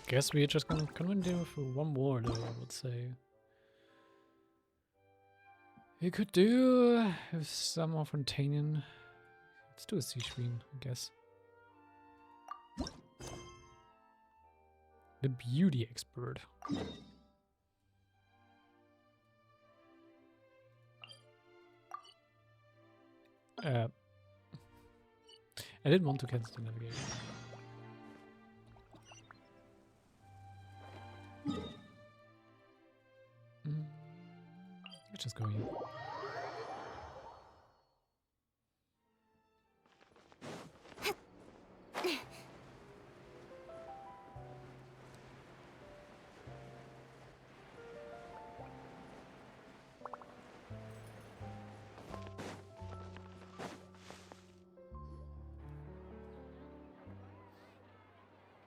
Guess we're just gonna continue for one more though, I would say. We could do with some more Fontanian. Let's do a Sigewinne, I guess. The beauty expert. I didn't want to cancel the navigation. Let's just go here.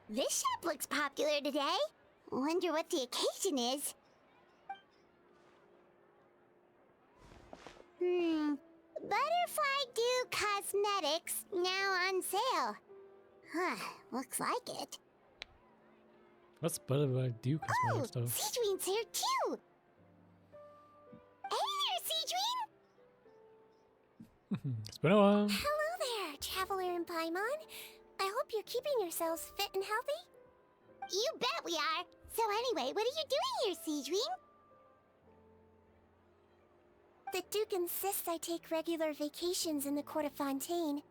This shop looks popular today. Wonder what the occasion is. Butterfly Dew Cosmetics now on sale. Huh, looks like it. What's Butterfly Dew cosmetic stuff? Sigewinne's here too! Hey there, Sigewinne! It's been a while. Hello there, Traveler and Paimon. I hope you're keeping yourselves fit and healthy. You bet we are! So anyway, what are you doing here, Sigewinne? The Duke insists I take regular vacations in the court of Fontaine.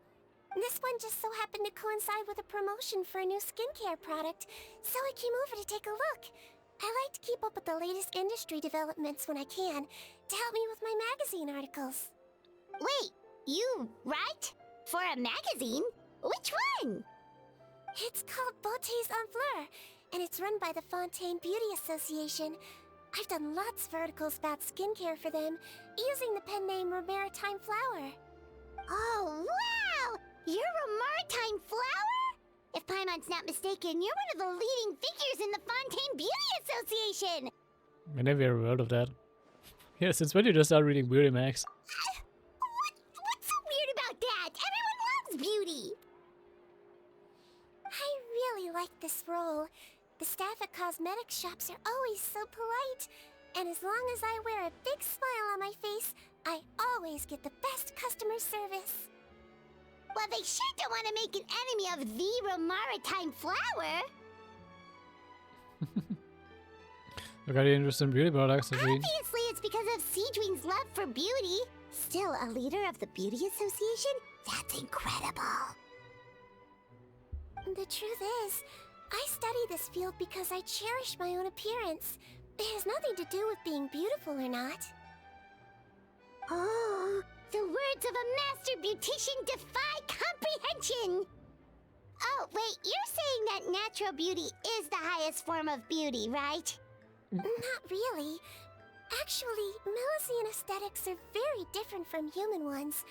This one just so happened to coincide with a promotion for a new skincare product, so I came over to take a look. I like to keep up with the latest industry developments when I can, to help me with my magazine articles. Wait, you write? For a magazine? Which one? It's called Beautés en Fleur, and it's run by the Fontaine Beauty Association. I've done lots of articles about skincare for them, using the pen name Maritime Flower. Oh, wow! You're a Maritime Flower? If Paimon's not mistaken, you're one of the leading figures in the Fontaine Beauty Association! I never heard of that. Yeah, since when did you start reading Beauty Max? What's so weird about that? Everyone loves beauty! I really like this role. The staff at cosmetic shops are always so polite. And as long as I wear a big smile on my face, I always get the best customer service. Well, they sure don't want to make an enemy of the Maritime Flower. I got you interested in beauty products, Sigewinne. Obviously, it's because of Sigewinne's love for beauty. Still a leader of the Beauty Association? That's incredible. The truth is, I study this field because I cherish my own appearance. It has nothing to do with being beautiful or not. Oh, the words of a master beautician defy comprehension! Oh, wait, you're saying that natural beauty is the highest form of beauty, right? Not really. Actually, Melusine aesthetics are very different from human ones.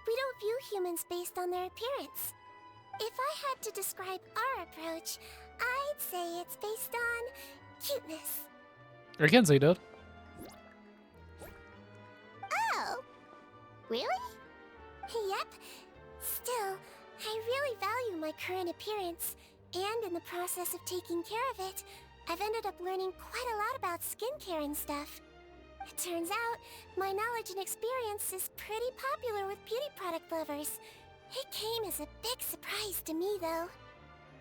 We don't view humans based on their appearance. If I had to describe our approach, I'd say it's based on cuteness. I can say that. Oh, really? Yep. Still, I really value my current appearance, and in the process of taking care of it, I've ended up learning quite a lot about skincare and stuff. It turns out, my knowledge and experience is pretty popular with beauty product lovers. It came as a big surprise to me, though.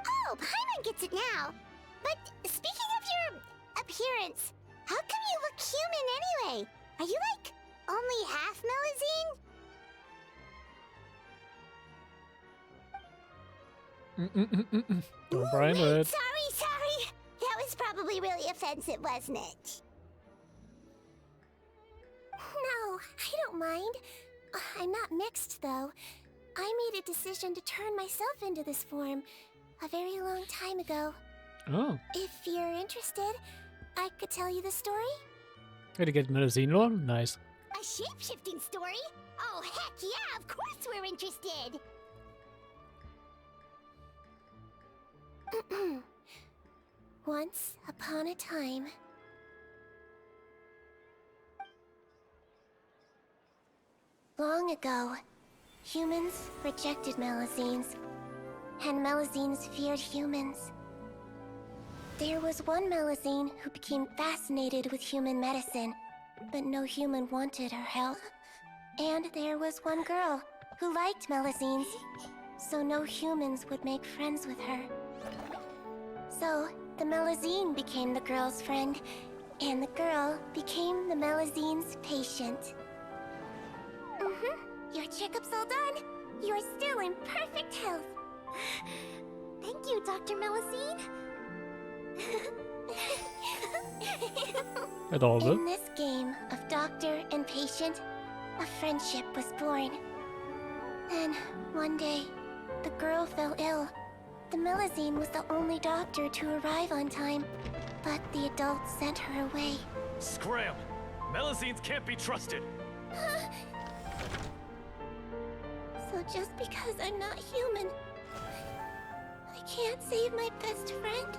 Oh, Paimon gets it now. But speaking of your appearance, how come you look human anyway? Are you, like, only half Melusine? Don't Brian it. Sorry. That was probably really offensive, wasn't it? No, I don't mind. I'm not mixed, though. I made a decision to turn myself into this form a very long time ago. Oh. If you're interested, I could tell you the story. Way to get Melusine lore? Nice. A shape-shifting story? Oh, heck yeah, of course we're interested! Once upon a time... Long ago, humans rejected Melusines, and Melusines feared humans. There was one Melusine who became fascinated with human medicine, but no human wanted her help. And there was one girl who liked Melusines, so no humans would make friends with her. So, the Melusine became the girl's friend, and the girl became the Melusine's patient. Your checkup's all done. You're still in perfect health. Thank you, Dr. Melusine. Adorable. In this game of doctor and patient, a friendship was born. Then, one day, the girl fell ill. The Melusine was the only doctor to arrive on time, but the adults sent her away. Scram! Melusines can't be trusted! So just because I'm not human, I can't save my best friend?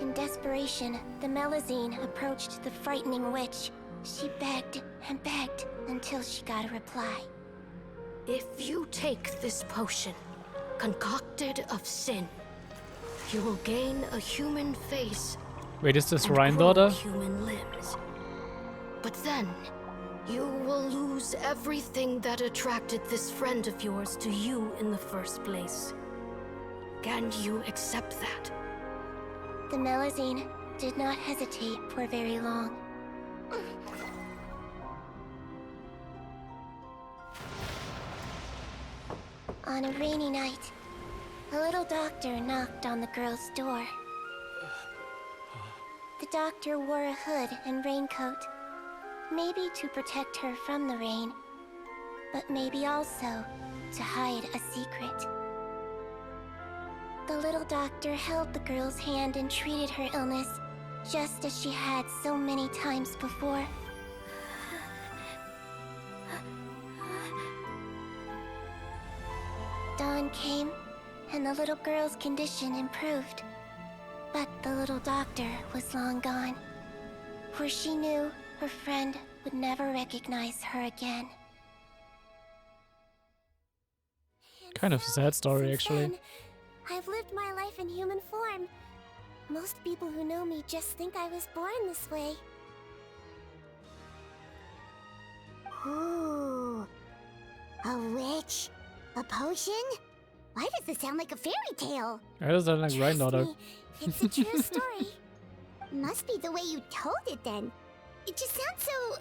In desperation, the Melusine approached the frightening witch. She begged and begged until she got a reply. If you take this potion, concocted of sin, you will gain a human face. Wait, is this and Rhine grow daughter? human limbs. But then, you will lose everything that attracted this friend of yours to you in the first place. Can you accept that? The Melusine did not hesitate for very long. On a rainy night, a little doctor knocked on the girl's door. The doctor wore a hood and raincoat, maybe to protect her from the rain, but maybe also to hide a secret. The little doctor held the girl's hand and treated her illness, just as she had so many times before. Dawn came, and the little girl's condition improved. But the little doctor was long gone, for she knew her friend would never recognize her again. Kind of a sad story, Since actually. then, I've lived my life in human form. Most people who know me just think I was born this way. Ooh. A witch? A potion? Why does this sound like a fairy tale? I just don't like Rhine Trust daughter. me, it's a true story. Must be the way you told it then. It just sounds so...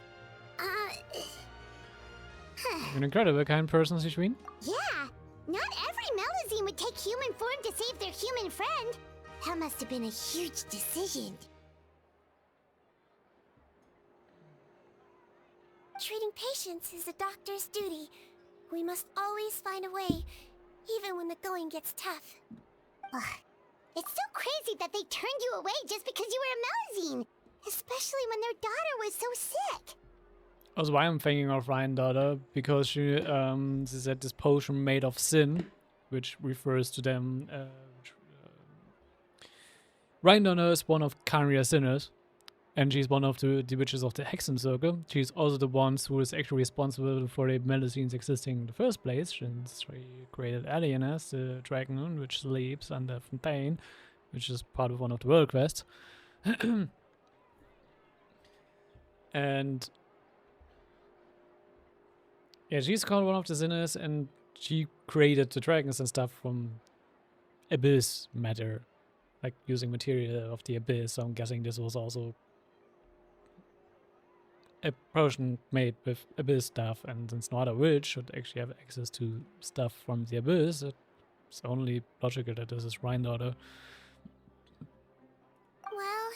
An incredible kind person, Sigewinne. Yeah, not every Melusine would take human form to save their human friend. That must have been a huge decision. Treating patients is a doctor's duty. We must always find a way, even when the going gets tough. Ugh. It's so crazy that they turned you away just because you were a Melusine. Especially when their daughter was so sick. Also, why I'm thinking of Rhine daughter, because she said this potion made of sin, which refers to them. Rhine daughter is one of Khaenri'ah's sinners, and she's one of the witches of the Hexen Circle. She's also the one who is actually responsible for the Melusines existing in the first place, since she created Alienus, the dragon which sleeps under Fontaine, which is part of one of the world quests. And yeah, she's called one of the sinners, and she created the dragons and stuff from abyss matter, like using material of the abyss. So I'm guessing this was also a potion made with abyss stuff, and since no other witch should actually have access to stuff from the abyss, it's only logical that this is Rhine daughter. Well,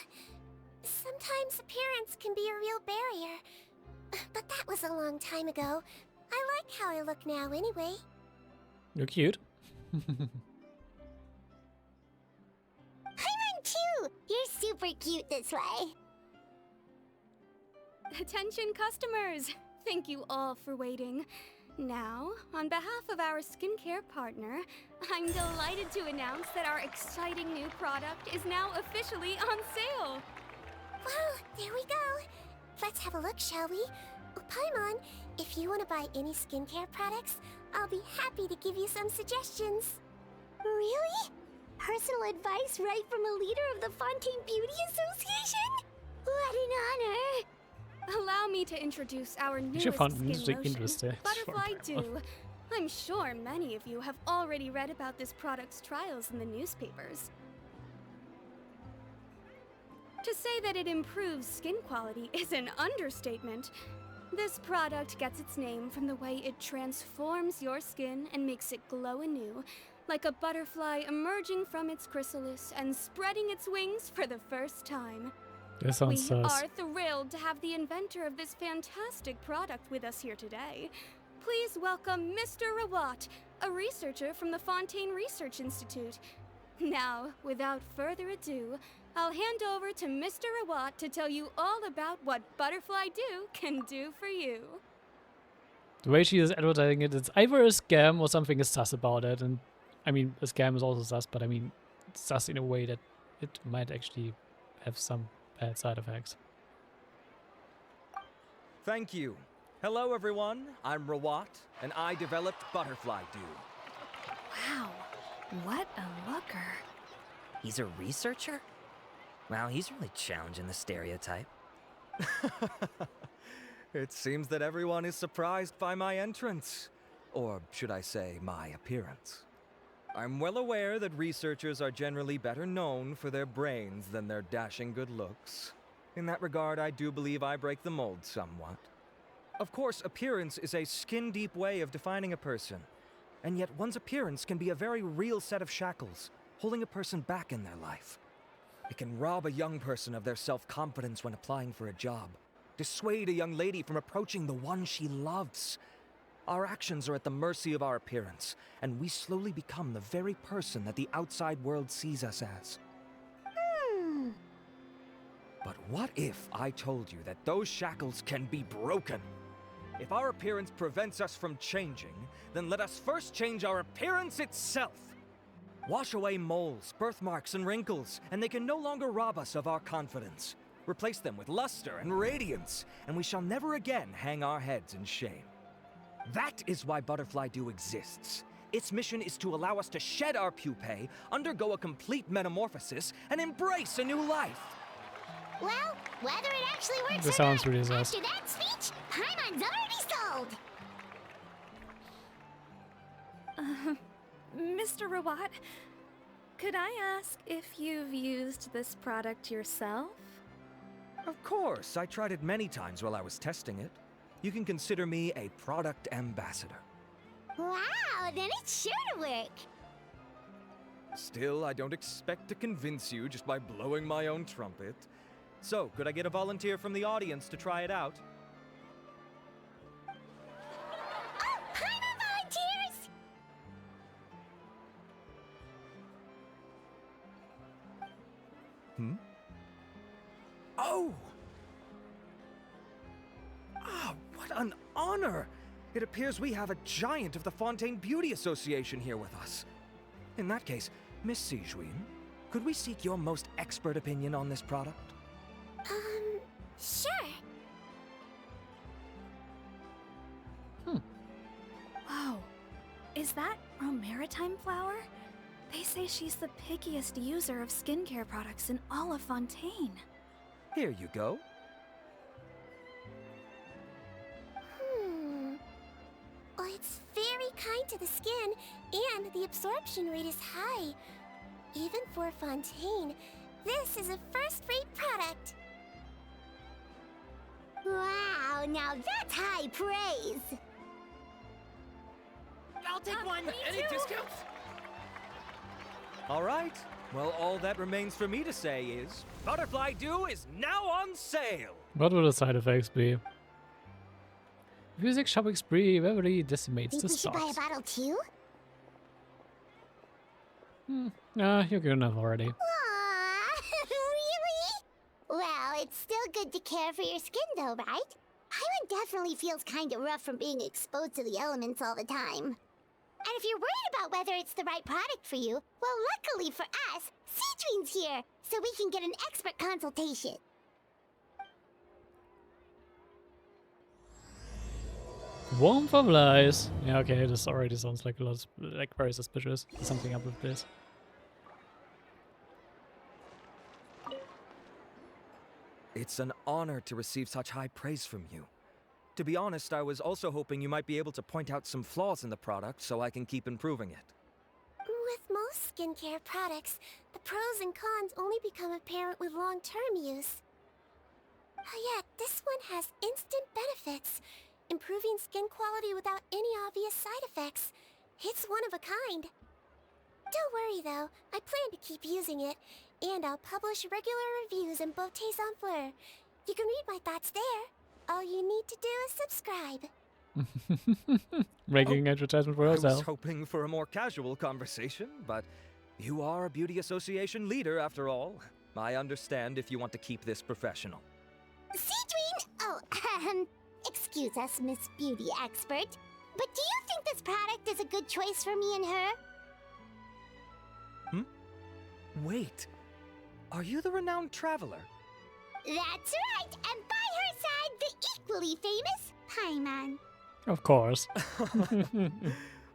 sometimes appearance can be a real barrier. But that was a long time ago. I like how I look now anyway. You're cute. Paimon too! You're super cute this way. Attention customers! Thank you all for waiting. Now, on behalf of our skincare partner, I'm delighted to announce that our exciting new product is now officially on sale. Well, there we go. Let's have a look, shall we? Oh, Paimon, if you want to buy any skincare products, I'll be happy to give you some suggestions. Really? personal advice right from a leader of the Fontaine Beauty Association? What an honor! Allow me to introduce our You newest should find skin music lotion, interesting. Butterfly Dew. I'm sure many of you have already read about this product's trials in the newspapers. To say that it improves skin quality is an understatement. This product gets its name from the way it transforms your skin and makes it glow anew, like a butterfly emerging from its chrysalis and spreading its wings for the first time. That sounds We sus. are thrilled to have the inventor of this fantastic product with us here today. Please welcome Mr. Rawat, a researcher from the Fontaine Research Institute. Now, without further ado, I'll hand over to Mr. Rawat to tell you all about what Butterfly Dew can do for you. The way she is advertising it, it's either a scam or something is sus about it. And I mean, a scam is also sus, but I mean, it's sus in a way that it might actually have some bad side effects. Thank you. Hello, everyone. I'm Rawat, and I developed Butterfly Dew. Wow, what a looker. He's a researcher? Wow, he's really challenging the stereotype. It seems that everyone is surprised by my entrance. Or should I say, my appearance. I'm well aware that researchers are generally better known for their brains than their dashing good looks. In that regard, I do believe I break the mold somewhat. Of course, appearance is a skin-deep way of defining a person. And yet one's appearance can be a very real set of shackles, holding a person back in their life. It can rob a young person of their self-confidence when applying for a job, dissuade a young lady from approaching the one she loves. Our actions are at the mercy of our appearance, and we slowly become the very person that the outside world sees us as. But what if I told you that those shackles can be broken? If our appearance prevents us from changing, then let us first change our appearance itself. Wash away moles, birthmarks, and wrinkles, and they can no longer rob us of our confidence. Replace them with luster and radiance, and we shall never again hang our heads in shame. That is why Butterfly Dew exists. Its mission is to allow us to shed our pupae, undergo a complete metamorphosis, and embrace a new life. Well, whether it actually works This or sounds not, really sus. after that speech, Paimon's already sold. Mr. Rawat, could I ask if you've used this product yourself? Of course, I tried it many times while I was testing it. You can consider me a product ambassador. Wow, then it's sure to work. Still, I don't expect to convince you just by blowing my own trumpet. So, could I get a volunteer from the audience to try it out? Oh, Paimon volunteers! Oh! Ah, what an honor! It appears we have a giant of the Fontaine Beauty Association here with us. In that case, Miss Sigewinne, could we seek your most expert opinion on this product? Sure. Whoa, is that Romaritime flower? They say she's the pickiest user of skincare products in all of Fontaine. Here you go. Well, it's very kind to the skin, and the absorption rate is high. Even for Fontaine, this is a first-rate product. Wow, now that's high praise. I'll take one. Any discounts? All right. Well, all that remains for me to say is, Butterfly Dew is now on sale. What would the side effects be? Music shopping spree really decimates Think the we should buy a stocks. bottle too? Nah, you're good enough already. Aww, really? Well, it's still good to care for your skin though, right? Paimon definitely feels kinda rough from being exposed to the elements all the time. And if you're worried about whether it's the right product for you, well, luckily for us, Sigewinne's here, so we can get an expert consultation. Warmth of lies. Yeah, okay, this already sounds like a lot, like very suspicious. There's something up with this. It's an honor to receive such high praise from you. To be honest, I was also hoping you might be able to point out some flaws in the product so I can keep improving it. With most skincare products, the pros and cons only become apparent with long-term use. Yet, this one has instant benefits, improving skin quality without any obvious side effects. It's one of a kind. Don't worry though, I plan to keep using it, and I'll publish regular reviews in Beautés en Fleur. You can read my thoughts there. All you need to do is subscribe. Making advertisement for I was herself. hoping for a more casual conversation, but you are a beauty association leader after all. I understand if you want to keep this professional. Sigewinne! Oh, excuse us, Miss Beauty Expert. But do you think this product is a good choice for me and her? Wait, are you the renowned traveler? That's right, and by her side, the equally famous Paimon. Of course.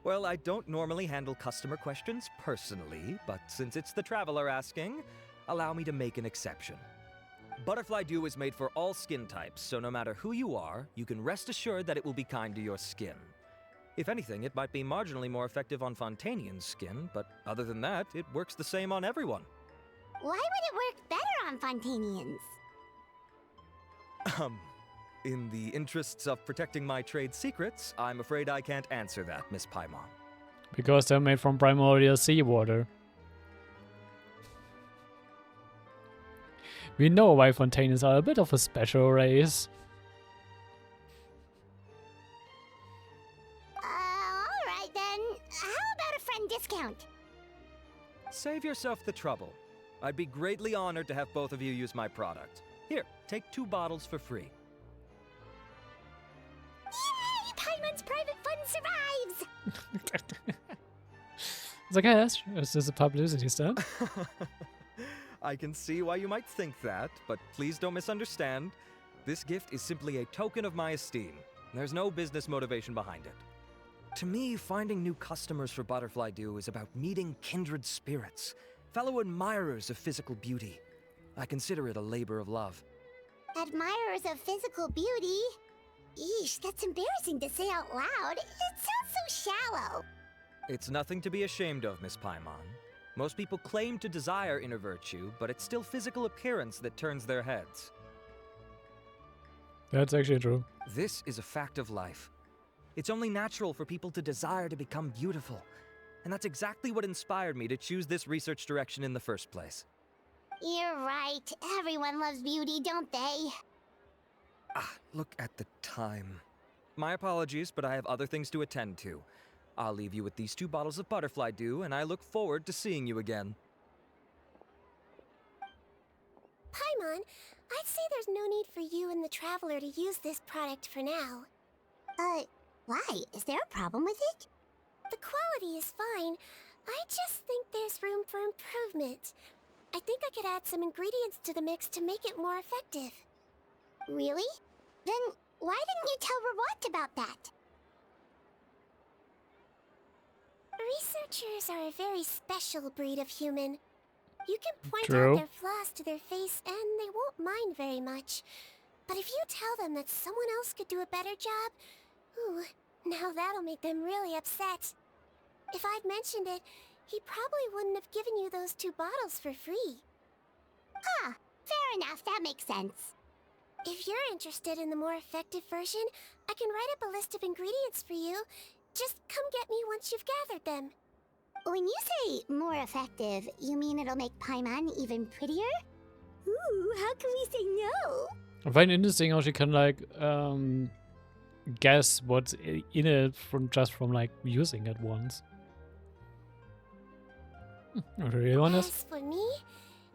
Well, I don't normally handle customer questions personally, but since it's the traveler asking, allow me to make an exception. Butterfly Dew is made for all skin types, so no matter who you are, you can rest assured that it will be kind to your skin. If anything, it might be marginally more effective on Fontainian's skin, but other than that, it works the same on everyone. Why would it work better on Fontainians? In the interests of protecting my trade secrets, I'm afraid I can't answer that, Miss Paimon. Because they're made from primordial seawater. We know why Fontaines are a bit of a special race. Alright then. How about a friend discount? Save yourself the trouble. I'd be greatly honored to have both of you use my product. Here, take 2 bottles for free. Yay! Paimon's private fund survives! It's like, yes, is this a publicity stunt? I can see why you might think that, but please don't misunderstand. This gift is simply a token of my esteem. There's no business motivation behind it. To me, finding new customers for Butterfly Dew is about meeting kindred spirits, fellow admirers of physical beauty. I consider it a labor of love. Admirers of physical beauty? Eesh, that's embarrassing to say out loud. It sounds so shallow. It's nothing to be ashamed of, Miss Paimon. Most people claim to desire inner virtue, but it's still physical appearance that turns their heads. That's actually true. This is a fact of life. It's only natural for people to desire to become beautiful. And that's exactly what inspired me to choose this research direction in the first place. You're right. Everyone loves beauty, don't they? Look at the time. My apologies, but I have other things to attend to. I'll leave you with these 2 bottles of Butterfly Dew, and I look forward to seeing you again. Paimon, I'd say there's no need for you and the Traveler to use this product for now. Why? Is there a problem with it? The quality is fine. I just think there's room for improvement. I think I could add some ingredients to the mix to make it more effective. Really? Then why didn't you tell Rawat about that? Researchers are a very special breed of human. You can point True. out their flaws to their face and they won't mind very much. But if you tell them that someone else could do a better job, ooh, now that'll make them really upset. If I'd mentioned it, he probably wouldn't have given you those 2 bottles for free. Fair enough, that makes sense. If you're interested in the more effective version, I can write up a list of ingredients for you. Just come get me once you've gathered them. When you say more effective, you mean it'll make Paimon even prettier? Ooh, how can we say no? I find it interesting how she can like guess what's in it from like using it once. To be honest. As for me,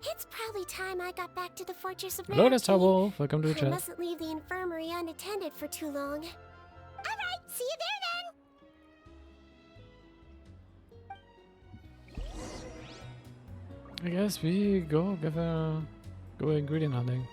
it's probably time I got back to the Fortress of Hello, Manatee. Mr. Wolf. Welcome to the I chat. mustn't leave the infirmary unattended for too long. Alright, see you there then! I guess we go ingredient hunting.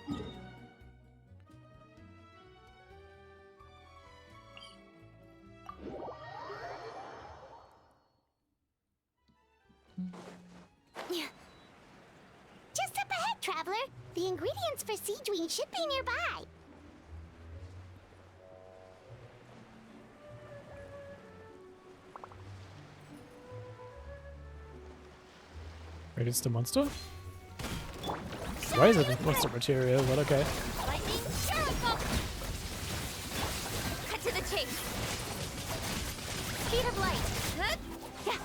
Just up ahead, Traveler. The ingredients for Sigewinne should be nearby. Wait, it's the monster? Why is it a monster material? Well, okay. Lightning, Jericho! Cut to the chase. Speed of light. Huh? Yeah.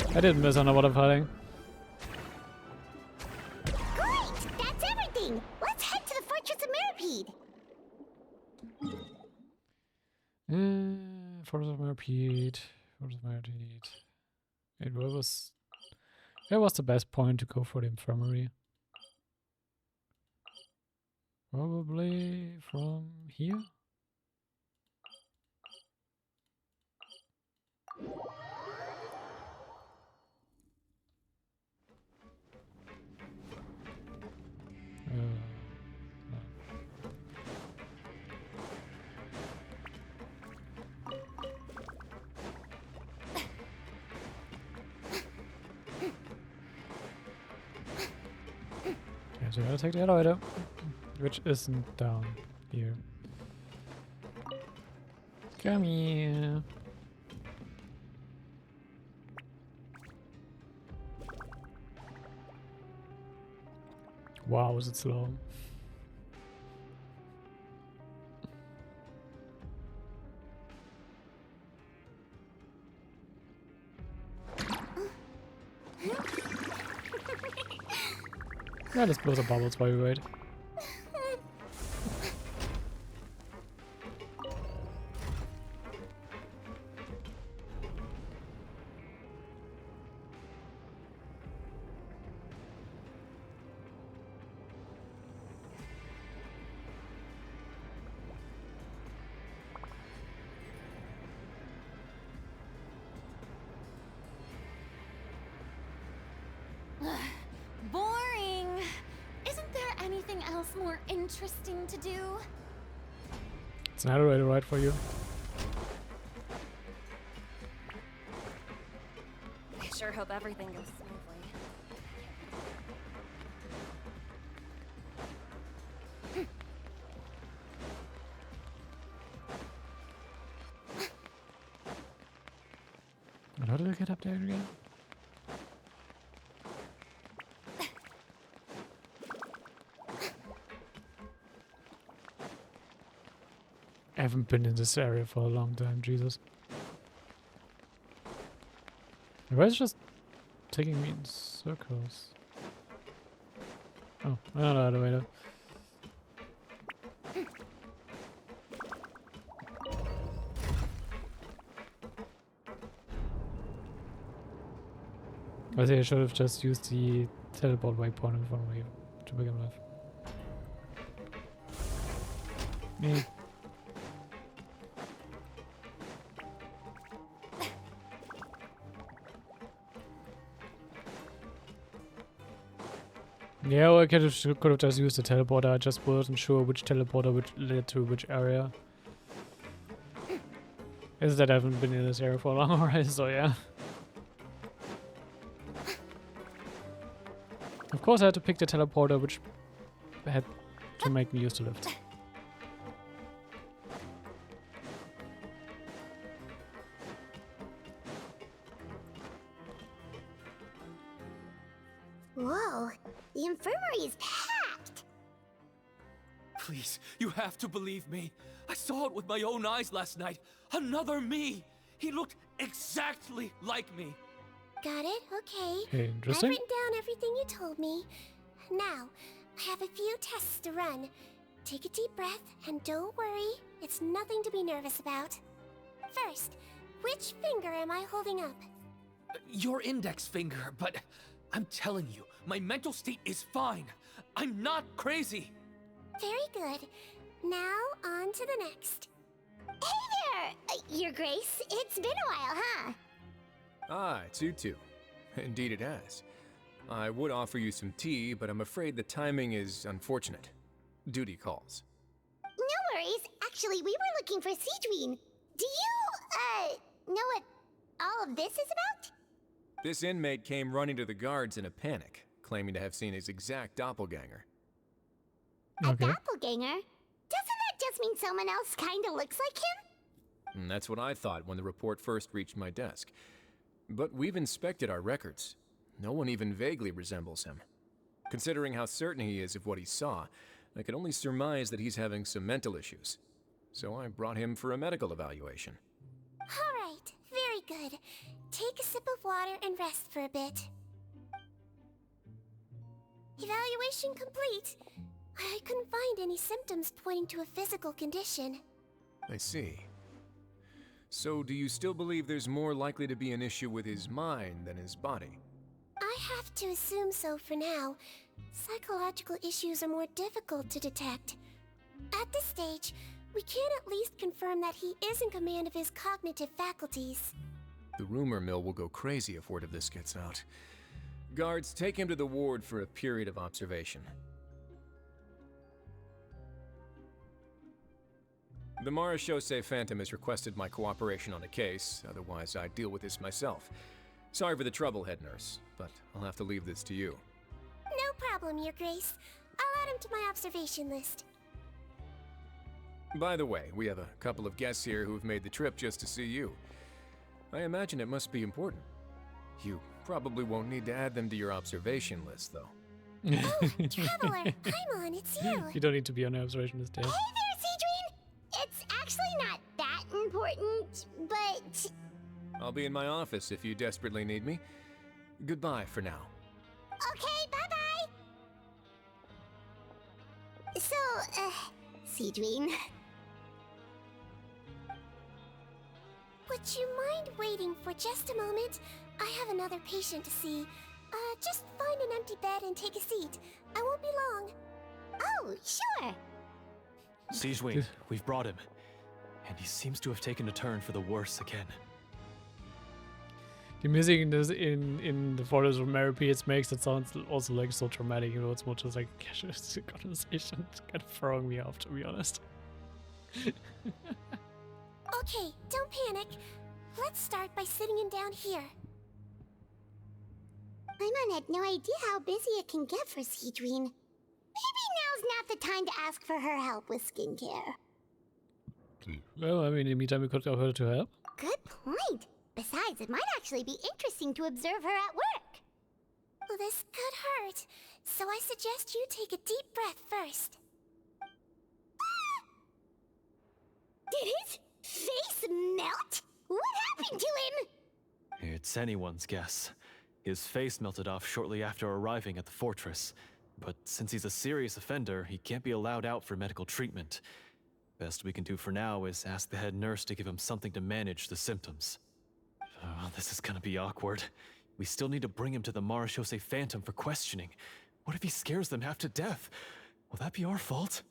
I didn't miss on a lot of fighting. Great! That's everything! Let's head to the Fortress of Mirrorpeed. Fortress of Mirrorpeed. Fortress of Mirrorpeed. It was the best point to go for the infirmary. Probably from here? Yeah, so I gotta take the elevator, which isn't down here. Come here. Wow, is it slow? Yeah, let's blow the bubbles while we wait. Boring. Isn't there anything else more interesting to do? It's an elevator ride for you. I sure hope everything goes smoothly. And how did I get up there again? I haven't been in this area for a long time, Jesus. Why is it just taking me in circles? Oh, another elevator. I think I should have just used the teleport waypoint in front of me to begin with. Me. Yeah, or I could have just used the teleporter. I just wasn't sure which teleporter which led to which area. Is that I haven't been in this area for a long already, so yeah. Of course I had to pick the teleporter which had to make me use the lift. Whoa, the infirmary is packed. Please, you have to believe me. I saw it with my own eyes last night. Another me. He looked exactly like me. Got it? Okay. Hey, I've interesting. written down everything you told me. Now, I have a few tests to run. Take a deep breath and don't worry. It's nothing to be nervous about. First, which finger am I holding up? Your index finger, but I'm telling you, my mental state is fine. I'm not crazy. Very good. Now, on to the next. Hey there, Your Grace. It's been a while, huh? Ah, it's you two. Indeed it has. I would offer you some tea, but I'm afraid the timing is unfortunate. Duty calls. No worries. Actually, we were looking for Sigewinne. Do you, know what all of this is about? This inmate came running to the guards in a panic, claiming to have seen his exact doppelganger. A Okay. doppelganger? Doesn't that just mean someone else kinda looks like him? And that's what I thought when the report first reached my desk. But we've inspected our records. No one even vaguely resembles him. Considering how certain he is of what he saw, I can only surmise that he's having some mental issues. So I brought him for a medical evaluation. All right, very good. Take a sip of water and rest for a bit. Evaluation complete. I couldn't find any symptoms pointing to a physical condition. I see. So do you still believe there's more likely to be an issue with his mind than his body? I have to assume so for now. Psychological issues are more difficult to detect. At this stage, we can at least confirm that he is in command of his cognitive faculties. The rumor mill will go crazy if word of this gets out. Guards, take him to the ward for a period of observation. The Marechaussee Phantom has requested my cooperation on a case, otherwise I'd deal with this myself. Sorry for the trouble, head nurse, but I'll have to leave this to you. No problem, Your Grace. I'll add him to my observation list. By the way, we have a couple of guests here who've made the trip just to see you. I imagine it must be important. You probably won't need to add them to your observation list, though. Oh, Traveler, Paimon, it's you. You don't need to be on the observation list, Dave. Hey there, Sigewinne! It's actually not that important, but... I'll be in my office if you desperately need me. Goodbye for now. Okay, bye-bye! So, Sigewinne... Would you mind waiting for just a moment? I have another patient to see. Just find an empty bed and take a seat. I won't be long. Oh, sure! Sigewinne, we've brought him. And he seems to have taken a turn for the worse again. The music in this in the photos of Mary Pierce makes it sounds also like so dramatic, you know, it's more just like casual conversation. It's kind of throwing me off, to be honest. Okay, don't panic. Let's start by sitting him down here. Paimon had no idea how busy it can get for Sigewinne. Maybe now's not the time to ask for her help with skincare. Well, I mean, in the meantime, we could tell her to help. Good point. Besides, it might actually be interesting to observe her at work. Well, this could hurt, so I suggest you take a deep breath first. Did his face melt? What happened to him? It's anyone's guess. His face melted off shortly after arriving at the fortress. But since he's a serious offender, he can't be allowed out for medical treatment. Best we can do for now is ask the head nurse to give him something to manage the symptoms. Oh, this is gonna be awkward. We still need to bring him to the Marechaussee Phantom for questioning. What if he scares them half to death? Will that be our fault?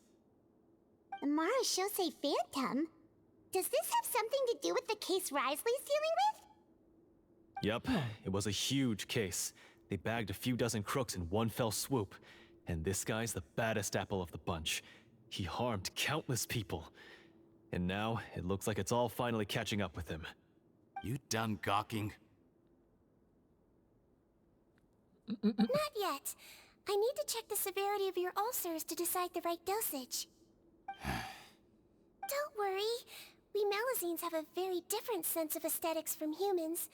The Marechaussee Phantom? Does this have something to do with the case Risley's dealing with? Yep, it was a huge case. They bagged a few dozen crooks in one fell swoop. And this guy's the baddest apple of the bunch. He harmed countless people. And now, it looks like it's all finally catching up with him. You done gawking? Not yet. I need to check the severity of your ulcers to decide the right dosage. Don't worry. We Melazines have a very different sense of aesthetics from humans.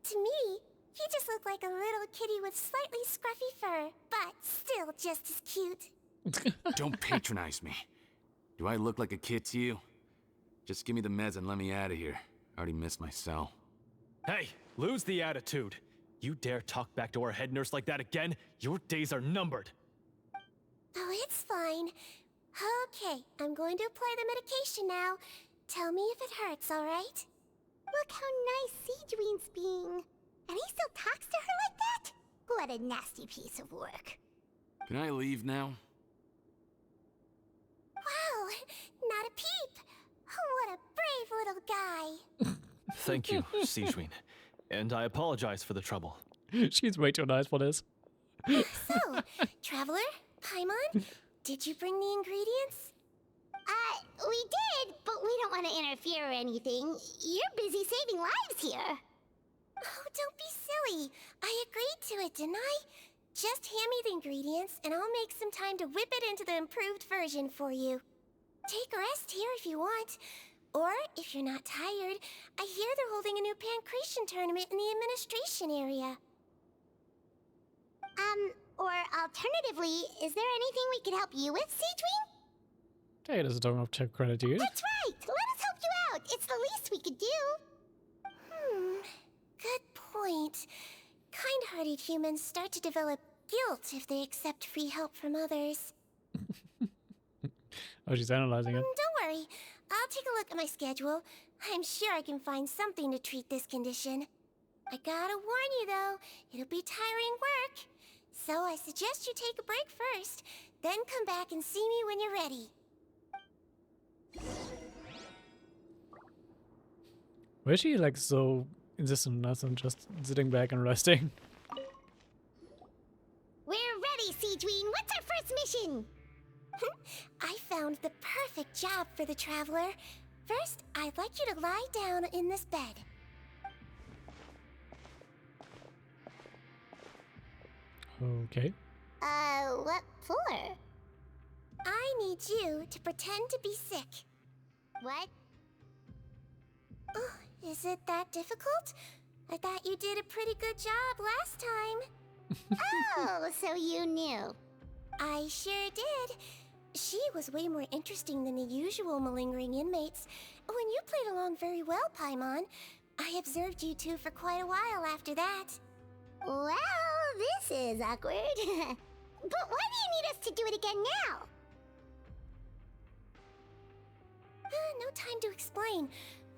To me, he just looked like a little kitty with slightly scruffy fur, but still just as cute. Don't patronize me. Do I look like a kid to you? Just give me the meds and let me out of here. I already missed my cell. Hey, lose the attitude. You dare talk back to our head nurse like that again? Your days are numbered. Oh, it's fine. Okay, I'm going to apply the medication now. Tell me if it hurts, alright? Look how nice Sigewinne's being. And he still talks to her like that? What a nasty piece of work. Can I leave now? Wow, not a peep. What a brave little guy. Thank you, Sigewinne. And I apologize for the trouble. She's way too nice for this. So, Traveler, Paimon, did you bring the ingredients? We did, but we don't want to interfere or anything. You're busy saving lives here. Oh, don't be silly. I agreed to it, didn't I? Just hand me the ingredients, and I'll make some time to whip it into the improved version for you. Take a rest here if you want. Or, if you're not tired, I hear they're holding a new pancreation tournament in the administration area. Or alternatively, is there anything we could help you with, Sigewinne? Hey, das ist doch auf Check Gratitude. That's right! Let us help you out! It's the least we could do! Good point. Kind-hearted humans start to develop guilt if they accept free help from others. Oh, she's analyzing it. Don't worry. I'll take a look at my schedule. I'm sure I can find something to treat this condition. I gotta warn you, though, it'll be tiring work. So I suggest you take a break first, then come back and see me when you're ready. Why is she like so insistent on than just sitting back and resting? We're ready, Sigewinne! What's our first mission? I found the perfect job for the Traveler. First, I'd like you to lie down in this bed. Okay. What for? I need you to pretend to be sick. What? Oh, is it that difficult? I thought you did a pretty good job last time. Oh, so you knew. I sure did. She was way more interesting than the usual malingering inmates. When you played along very well, Paimon, I observed you two for quite a while after that. Well, this is awkward. But why do you need us to do it again now? No time to explain.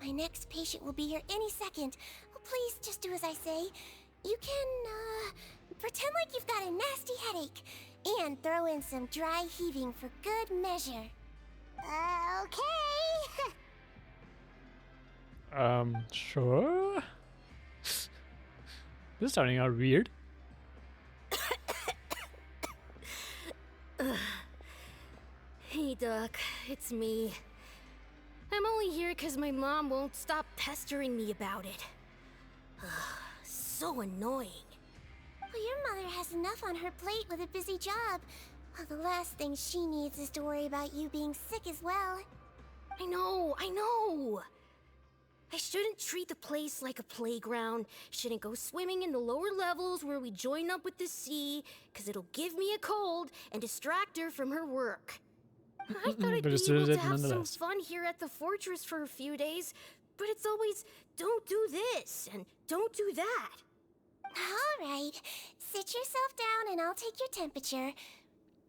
My next patient will be here any second. Oh, please, just do as I say. You can, pretend like you've got a nasty headache. And throw in some dry heaving for good measure. Okay. Sure. This is starting out weird. Hey, Doc. It's me. I'm only here because my mom won't stop pestering me about it. So annoying. Well, your mother has enough on her plate with a busy job. Well, the last thing she needs is to worry about you being sick as well. I know. I shouldn't treat the place like a playground. Shouldn't go swimming in the lower levels where we join up with the sea, because it'll give me a cold and distract her from her work. I thought I'd But be it's able still to have some nonetheless. fun here at the fortress for a few days, but it's always, don't do this and don't do that. All right. Sit yourself down and I'll take your temperature.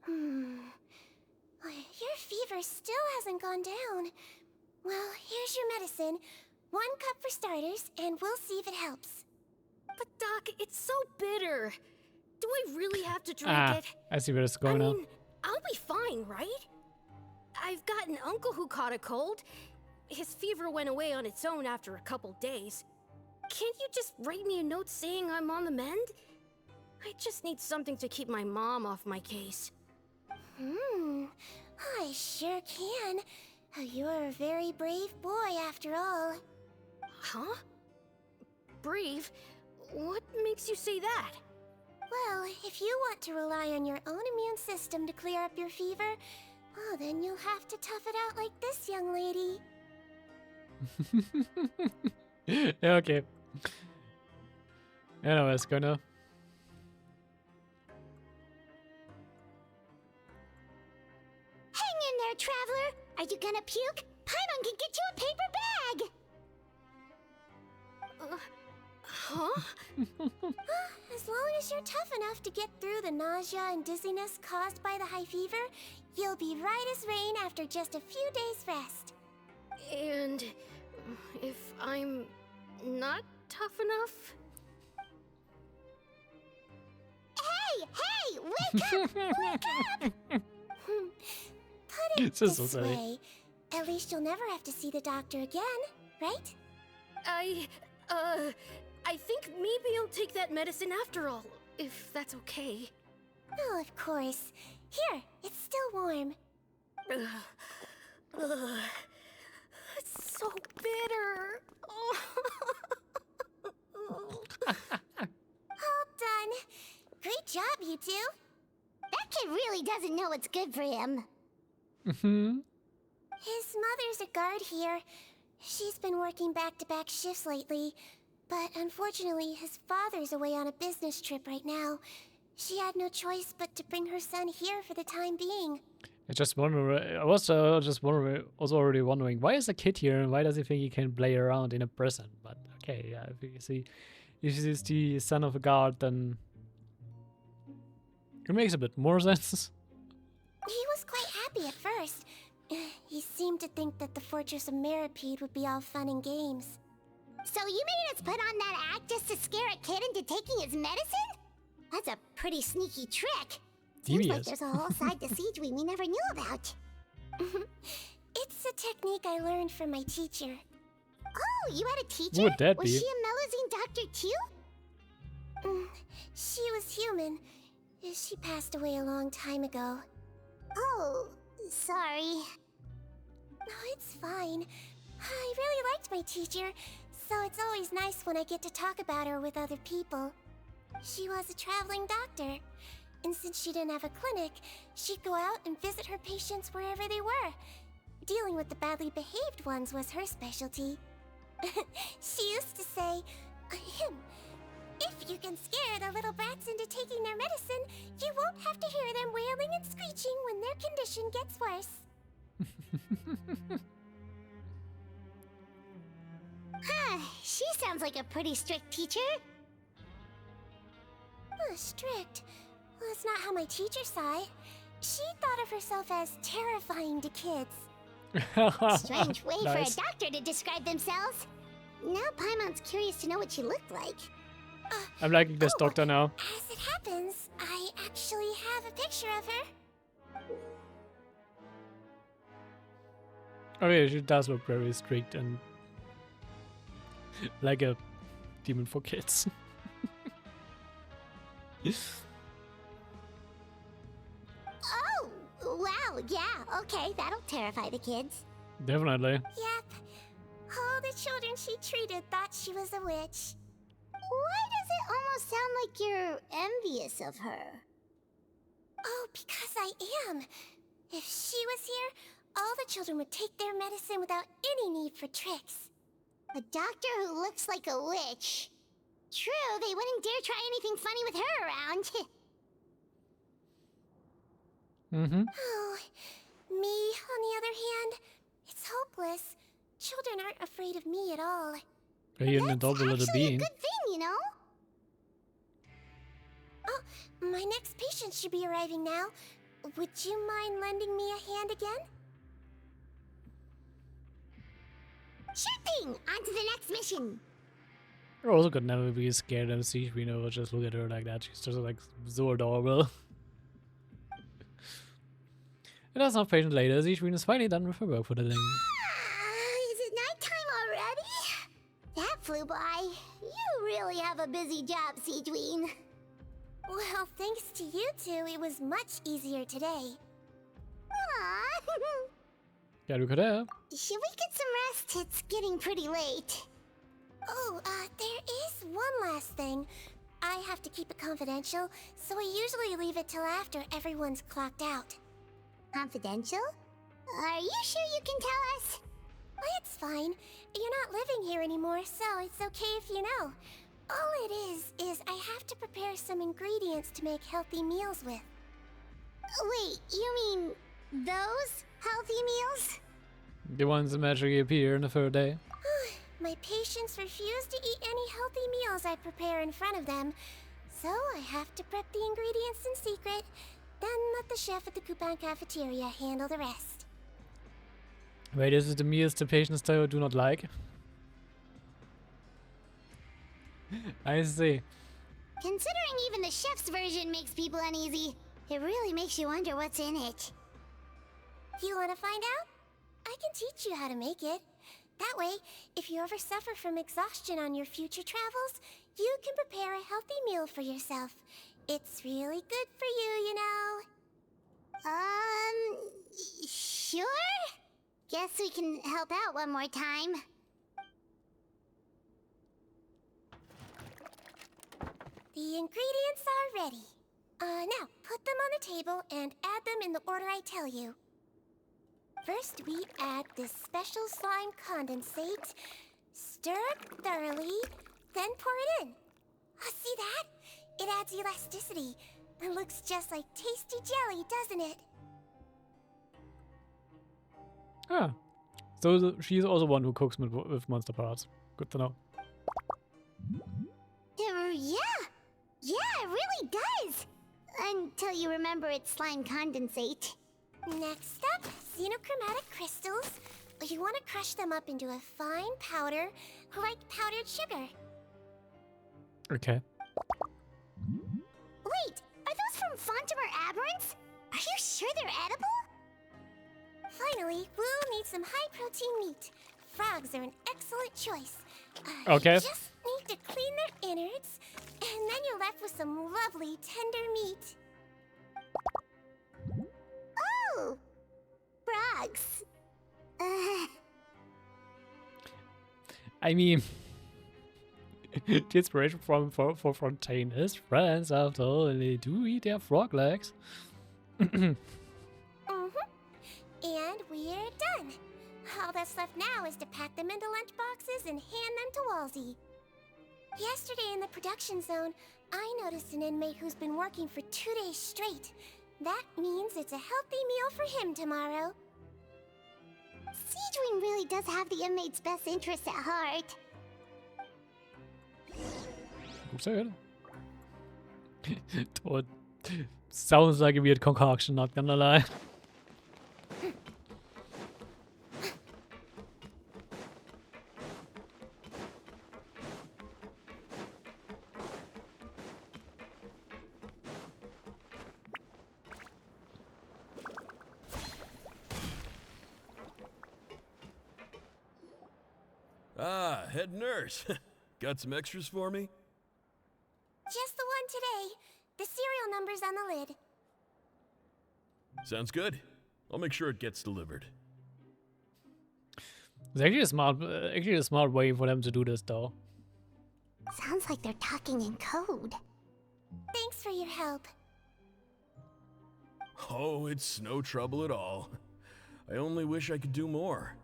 Your fever still hasn't gone down. Well, here's your medicine. 1 cup for starters, and we'll see if it helps. But Doc, it's so bitter. Do I really have to drink it? I see where it's going I now. mean, I'll be fine, right? I've got an uncle who caught a cold. His fever went away on its own after a couple days. Can't you just write me a note saying I'm on the mend? I just need something to keep my mom off my case. I sure can. You're a very brave boy after all. Huh? Brave? What makes you say that? Well, if you want to rely on your own immune system to clear up your fever, oh, then you'll have to tough it out like this young lady. Ja, okay. Anyways, gonna. Hang in there, Traveler. Are you gonna puke? Paimon can get you a paper bag. Huh? As As long as you're tough enough to get through the nausea and dizziness caused by the high fever, you'll be right as rain after just a few days' rest. And if I'm not tough enough? Hey, wake up! Wake up! Put it Just this so silly. way, at least you'll never have to see the doctor again, right? I think maybe I'll take that medicine after all, if that's okay. Oh, of course. Here, it's still warm. It's so bitter. All done. Great job, you two. That kid really doesn't know what's good for him. Mhm. His mother's a guard here. She's been working back-to-back shifts lately, but unfortunately his father's away on a business trip right now. She had no choice but to bring her son here for the time being. I just wonder. I was just wondering, also already wondering, why is the kid here and why does he think he can play around in a prison? But okay, yeah, if he's the son of a guard, then it makes a bit more sense. He was quite happy at first. He seemed to think that the Fortress of Meripede would be all fun and games. So you made us put on that act just to scare a kid into taking his medicine? That's a pretty sneaky trick. Seems like there's a whole side to Sigewinne we never knew about. It's a technique I learned from my teacher. Oh, you had a teacher? Who would that was be? she a Melazine doctor too? She was human. She passed away a long time ago. Oh, sorry. No, it's fine. I really liked my teacher, so it's always nice when I get to talk about her with other people. She was a traveling doctor, and since she didn't have a clinic, she'd go out and visit her patients wherever they were. Dealing with the badly behaved ones was her specialty. She used to say, if you can scare the little brats into taking their medicine, you won't have to hear them wailing and screeching when their condition gets worse. She sounds like a pretty strict teacher. Strict? Well, that's not how my teacher saw it. She thought of herself as terrifying to kids. Strange way for a doctor to describe themselves. Now Paimon's curious to know what she looked like. I'm liking this doctor now. As it happens, I actually have a picture of her. Oh yeah, she does look very strict and like a demon for kids. Oh, wow, yeah, okay, that'll terrify the kids. Definitely. Yep. All the children she treated thought she was a witch. Why does it almost sound like you're envious of her? Oh, because I am. If she was here, all the children would take their medicine without any need for tricks. A doctor who looks like a witch. True, they wouldn't dare try anything funny with her around. Oh, me, on the other hand, it's hopeless. Children aren't afraid of me at all. Are you an adult little Actually, being? a good thing, you know? Oh, my next patient should be arriving now. Would you mind lending me a hand again? Sure thing! On to the next mission! I also could never be scared of Sigewinne or just look at her like that. She's just like so adorable. And that's not patient later. Sigewinne is finally done with her work for the day. Is it nighttime already? That flew by. You really have a busy job, Sigewinne. Well, thanks to you two, it was much easier today. Aww. Yeah, look at her. Should we get some rest? It's getting pretty late. Oh, there is one last thing. I have to keep it confidential, so I usually leave it till after everyone's clocked out. Confidential? Are you sure you can tell us? Well, it's fine. You're not living here anymore, so it's okay if you know. All it is I have to prepare some ingredients to make healthy meals with. Wait, you mean those healthy meals? The ones that magically appear in the third day. My patients refuse to eat any healthy meals I prepare in front of them, So I have to prep the ingredients in secret, then let the chef at the coupon cafeteria handle the rest. Wait, is it the meal stipulation style I do not like? I see. Considering even the chef's version makes people uneasy, it really makes you wonder what's in it. You want to find out? I can teach you how to make it. That way, if you ever suffer from exhaustion on your future travels, you can prepare a healthy meal for yourself. It's really good for you, you know. Sure? Guess we can help out one more time. The ingredients are ready. Now, put them on the table and add them in the order I tell you. First, we add this special slime condensate, stir it thoroughly, then pour it in. See that? It adds elasticity. It looks just like tasty jelly, doesn't it? Ah. So she's also one who cooks with monster parts. Good to know. Yeah, it really does! Until you remember it's slime condensate. Next up, xenochromatic crystals. You want to crush them up into a fine powder, like powdered sugar. Okay. Wait, are those from Fontimer Aberrants? Are you sure they're edible? Finally, we'll need some high-protein meat. Frogs are an excellent choice. Okay. You just need to clean their innards, and then you're left with some lovely, tender meat. Oh! Frogs. I mean, the inspiration for Fontaine is friends after all, and they do eat their frog legs. And we're done. All that's left now is to pack them into lunch boxes and hand them to Walsey. Yesterday in the production zone, I noticed an inmate who's been working for 2 days straight. That means it's a healthy meal for him tomorrow. Sigewinne really does have the inmate's best interests at heart. Good. Toad. Sounds like a weird concoction, not gonna lie. Ah, head nurse. Got some extras for me? Just the one today. The serial number's on the lid. Sounds good. I'll make sure it gets delivered. It's actually a smart way for them to do this, though. Sounds like they're talking in code. Thanks for your help. Oh, it's no trouble at all. I only wish I could do more.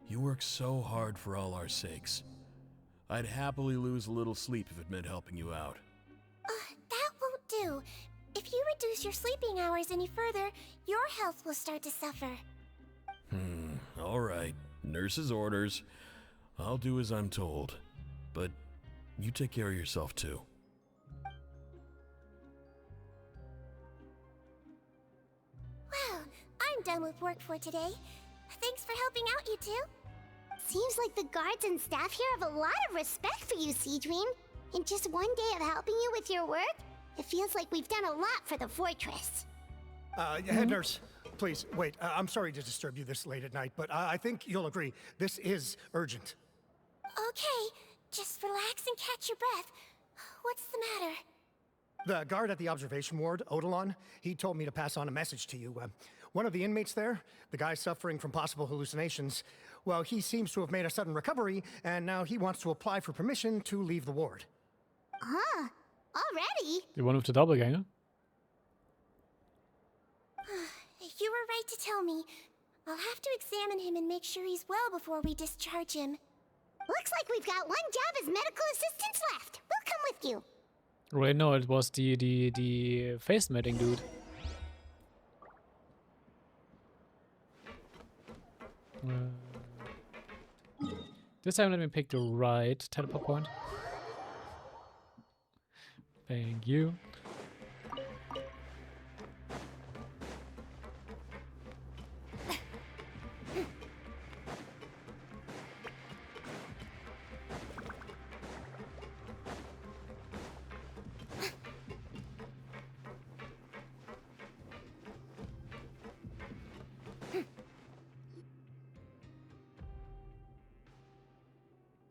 You work so hard for all our sakes. I'd happily lose a little sleep if it meant helping you out. That won't do. If you reduce your sleeping hours any further, your health will start to suffer. All right. Nurse's orders. I'll do as I'm told. But you take care of yourself too. Well, I'm done with work for today. Thanks for helping out, you two. Seems like the guards and staff here have a lot of respect for you, Sigewinne. In just one day of helping you with your work, it feels like we've done a lot for the fortress. Head nurse, please, wait. I'm sorry to disturb you this late at night, but I think you'll agree. This is urgent. Okay, just relax and catch your breath. What's the matter? The guard at the observation ward, Odilon, he told me to pass on a message to you. One of the inmates there, the guy suffering from possible hallucinations, well, he seems to have made a sudden recovery, and now he wants to apply for permission to leave the ward. Huh? Already? The one with the doppelganger? You were right to tell me. I'll have to examine him and make sure he's well before we discharge him. Looks like we've got one job as medical assistants left. We'll come with you. Right, no, it was the face matting dude. This time let me pick the right teleport point. Thank you.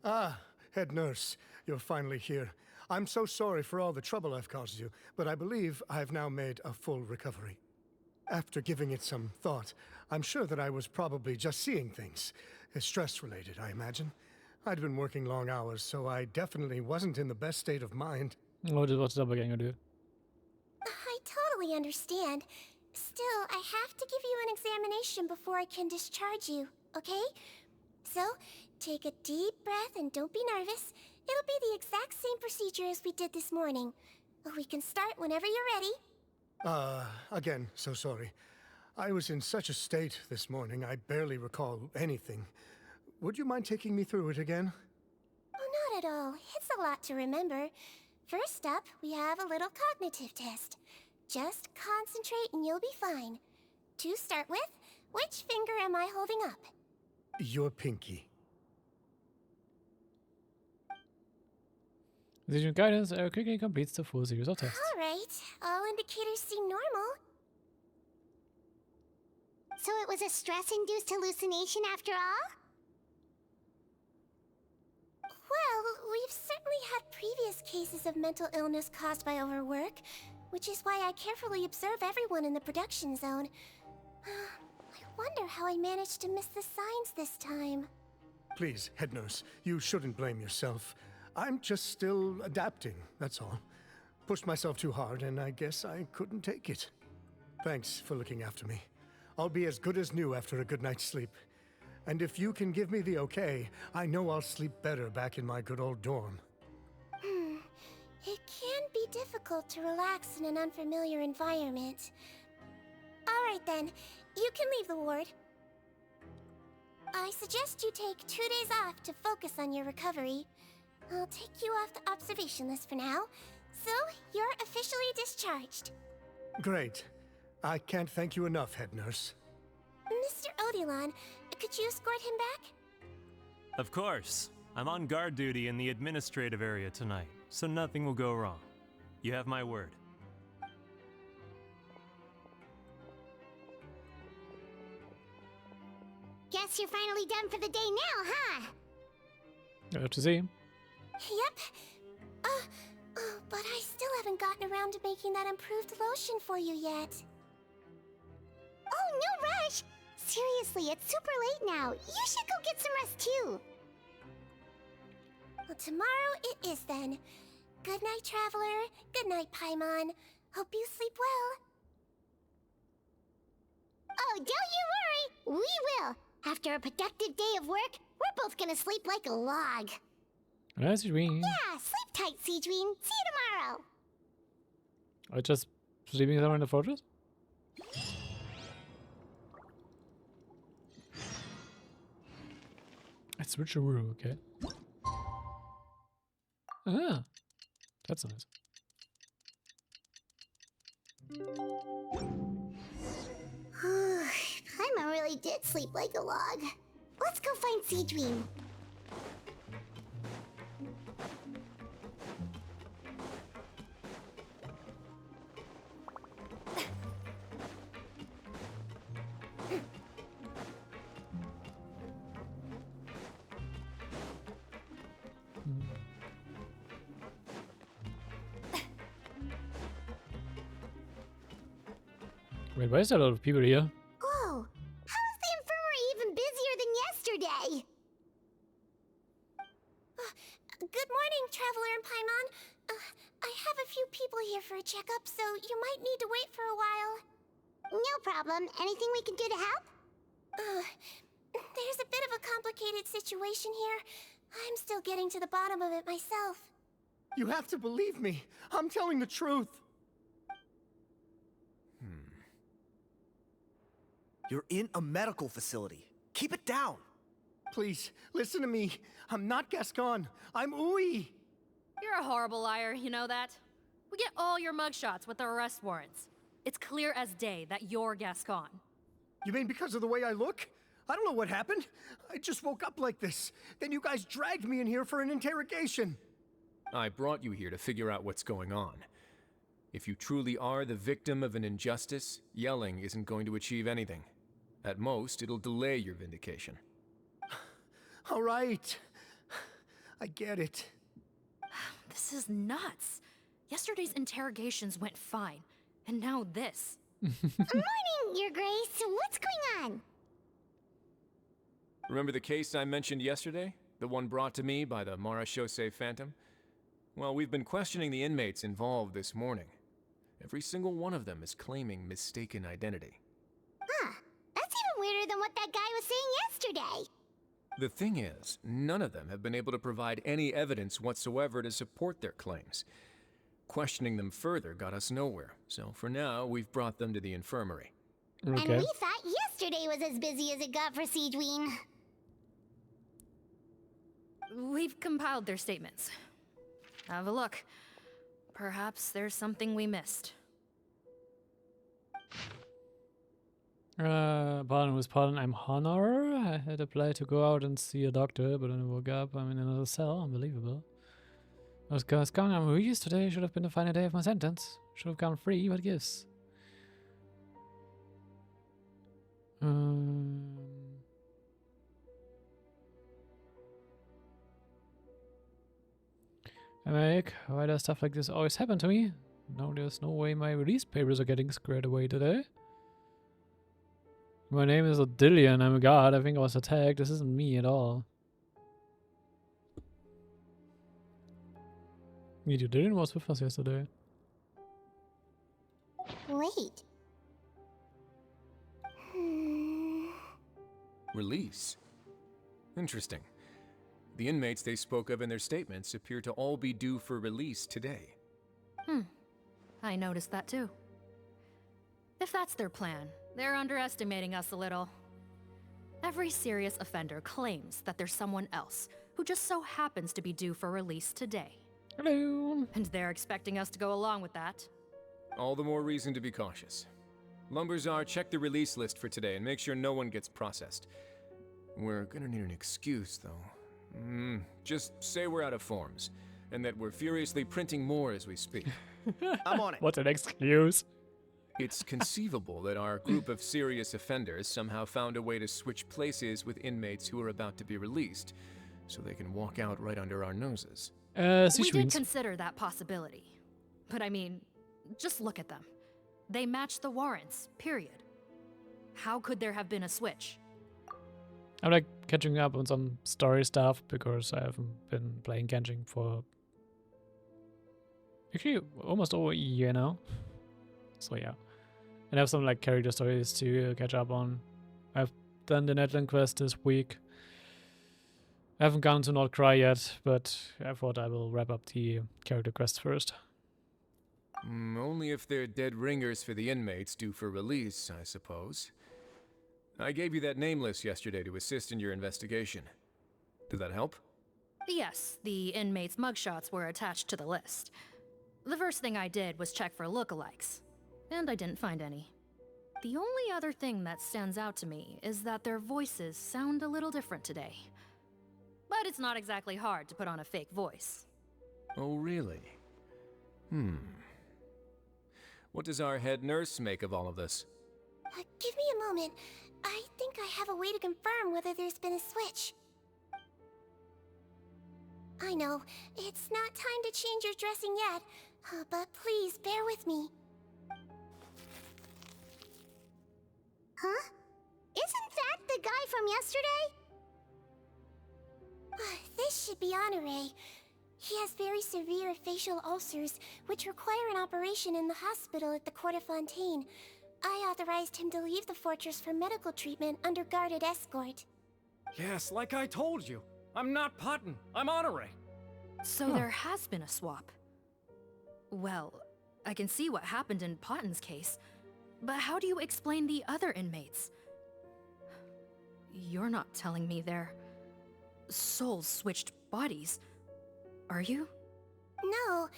Ah, head nurse, you're finally here. I'm so sorry for all the trouble I've caused you, but I believe I've now made a full recovery. After giving it some thought, I'm sure that I was probably just seeing things. Stress-related, I imagine. I'd been working long hours, so I definitely wasn't in the best state of mind. What is what's Doppelganger do? I totally understand. Still, I have to give you an examination before I can discharge you, okay? So, take a deep breath and don't be nervous. It'll be the exact same procedure as we did this morning. We can start whenever you're ready. Again, so sorry. I was in such a state this morning, I barely recall anything. Would you mind taking me through it again? Oh, not at all. It's a lot to remember. First up, we have a little cognitive test. Just concentrate and you'll be fine. To start with, which finger am I holding up? Your pinky. Decision guidance quickly completes the full series of tests. Alright, all indicators seem normal. So it was a stress-induced hallucination after all? Well, we've certainly had previous cases of mental illness caused by overwork, which is why I carefully observe everyone in the production zone. I wonder how I managed to miss the signs this time. Please, head nurse, you shouldn't blame yourself. I'm just still adapting, that's all. Pushed myself too hard, and I guess I couldn't take it. Thanks for looking after me. I'll be as good as new after a good night's sleep. And if you can give me the okay, I know I'll sleep better back in my good old dorm. It can be difficult to relax in an unfamiliar environment. Alright then, you can leave the ward. I suggest you take 2 days off to focus on your recovery. I'll take you off the observation list for now, so you're officially discharged. Great. I can't thank you enough, head nurse. Mr. Odilon, could you escort him back? Of course. I'm on guard duty in the administrative area tonight, so nothing will go wrong. You have my word. Guess you're finally done for the day now, huh? I have to see. Yep. But I still haven't gotten around to making that improved lotion for you yet. Oh, no rush! Seriously, it's super late now. You should go get some rest too. Well, tomorrow it is then. Good night, Traveler. Good night, Paimon. Hope you sleep well. Oh, don't you worry. We will. After a productive day of work, we're both gonna sleep like a log. Nice, Sigewinne. Yeah, sleep tight, Sigewinne. See you tomorrow. Are you just sleeping somewhere in the fortress? It's switcheroo, okay. Ah, that's nice. Paimon really did sleep like a log. Let's go find Sigewinne. Wait, why is there a lot of people here? Whoa! How is the infirmary even busier than yesterday? Good morning, Traveler and Paimon. I have a few people here for a checkup, so you might need to wait for a while. No problem. Anything we can do to help? There's a bit of a complicated situation here. I'm still getting to the bottom of it myself. You have to believe me. I'm telling the truth. You're in a medical facility. Keep it down. Please, listen to me. I'm not Gascon. I'm Uy. You're a horrible liar, you know that? We get all your mugshots with the arrest warrants. It's clear as day that you're Gascon. You mean because of the way I look? I don't know what happened. I just woke up like this. Then you guys dragged me in here for an interrogation. I brought you here to figure out what's going on. If you truly are the victim of an injustice, yelling isn't going to achieve anything. At most, it'll delay your vindication. All right. I get it. This is nuts. Yesterday's interrogations went fine, and now this. Morning, Your Grace. What's going on? Remember the case I mentioned yesterday? The one brought to me by the Marachose Phantom? Well, we've been questioning the inmates involved this morning. Every single one of them is claiming mistaken identity. Huh. That's even weirder than what that guy was saying yesterday. The thing is, none of them have been able to provide any evidence whatsoever to support their claims. Questioning them further got us nowhere, so for now, we've brought them to the infirmary. Okay. And we thought yesterday was as busy as it got for Sigewinne. We've compiled their statements. Have a look. Perhaps there's something we missed. Pardon, I'm Honor. I had applied to go out and see a doctor, but then I woke up. I'm in another cell. Unbelievable. I was going on release today. Should have been the final day of my sentence. Should have gone free. What gives? Mike, why does stuff like this always happen to me? No, there's no way my release papers are getting squared away today. My name is Odillion. I'm a god. I think I was attacked. This isn't me at all. Odillion was with us yesterday. Wait. Release? Interesting. The inmates they spoke of in their statements appear to all be due for release today. I noticed that too. If that's their plan, they're underestimating us a little. Every serious offender claims that there's someone else who just so happens to be due for release today. Hello. And they're expecting us to go along with that. All the more reason to be cautious. Lumberzar, check the release list for today and make sure no one gets processed. We're gonna need an excuse, though. Just say we're out of forms, and that we're furiously printing more as we speak. I'm on it. What an excuse. It's conceivable that our group of serious offenders somehow found a way to switch places with inmates who are about to be released, so they can walk out right under our noses. We did consider that possibility. But I mean, just look at them. They match the warrants, period. How could there have been a switch? I'm like catching up on some story stuff because I haven't been playing Genshin for actually almost over a year now. So yeah. And I have some like character stories to catch up on. I've done the Netland quest this week. I haven't gone to Not Cry yet, but I thought I will wrap up the character quest first. Only if they're dead ringers for the inmates due for release, I suppose. I gave you that name list yesterday to assist in your investigation. Did that help? Yes, the inmates' mugshots were attached to the list. The first thing I did was check for lookalikes, and I didn't find any. The only other thing that stands out to me is that their voices sound a little different today. But it's not exactly hard to put on a fake voice. Oh, really? What does our head nurse make of all of this? Give me a moment. I think I have a way to confirm whether there's been a switch. I know, it's not time to change your dressing yet, but please bear with me. Huh? Isn't that the guy from yesterday? This should be Honore. He has very severe facial ulcers, which require an operation in the hospital at the Court of Fontaine. I authorized him to leave the fortress for medical treatment under guarded escort. Yes, like I told you. I'm not Putton. I'm Honore. So there has been a swap. Well, I can see what happened in Potton's case, but how do you explain the other inmates? You're not telling me their souls switched bodies, are you? No,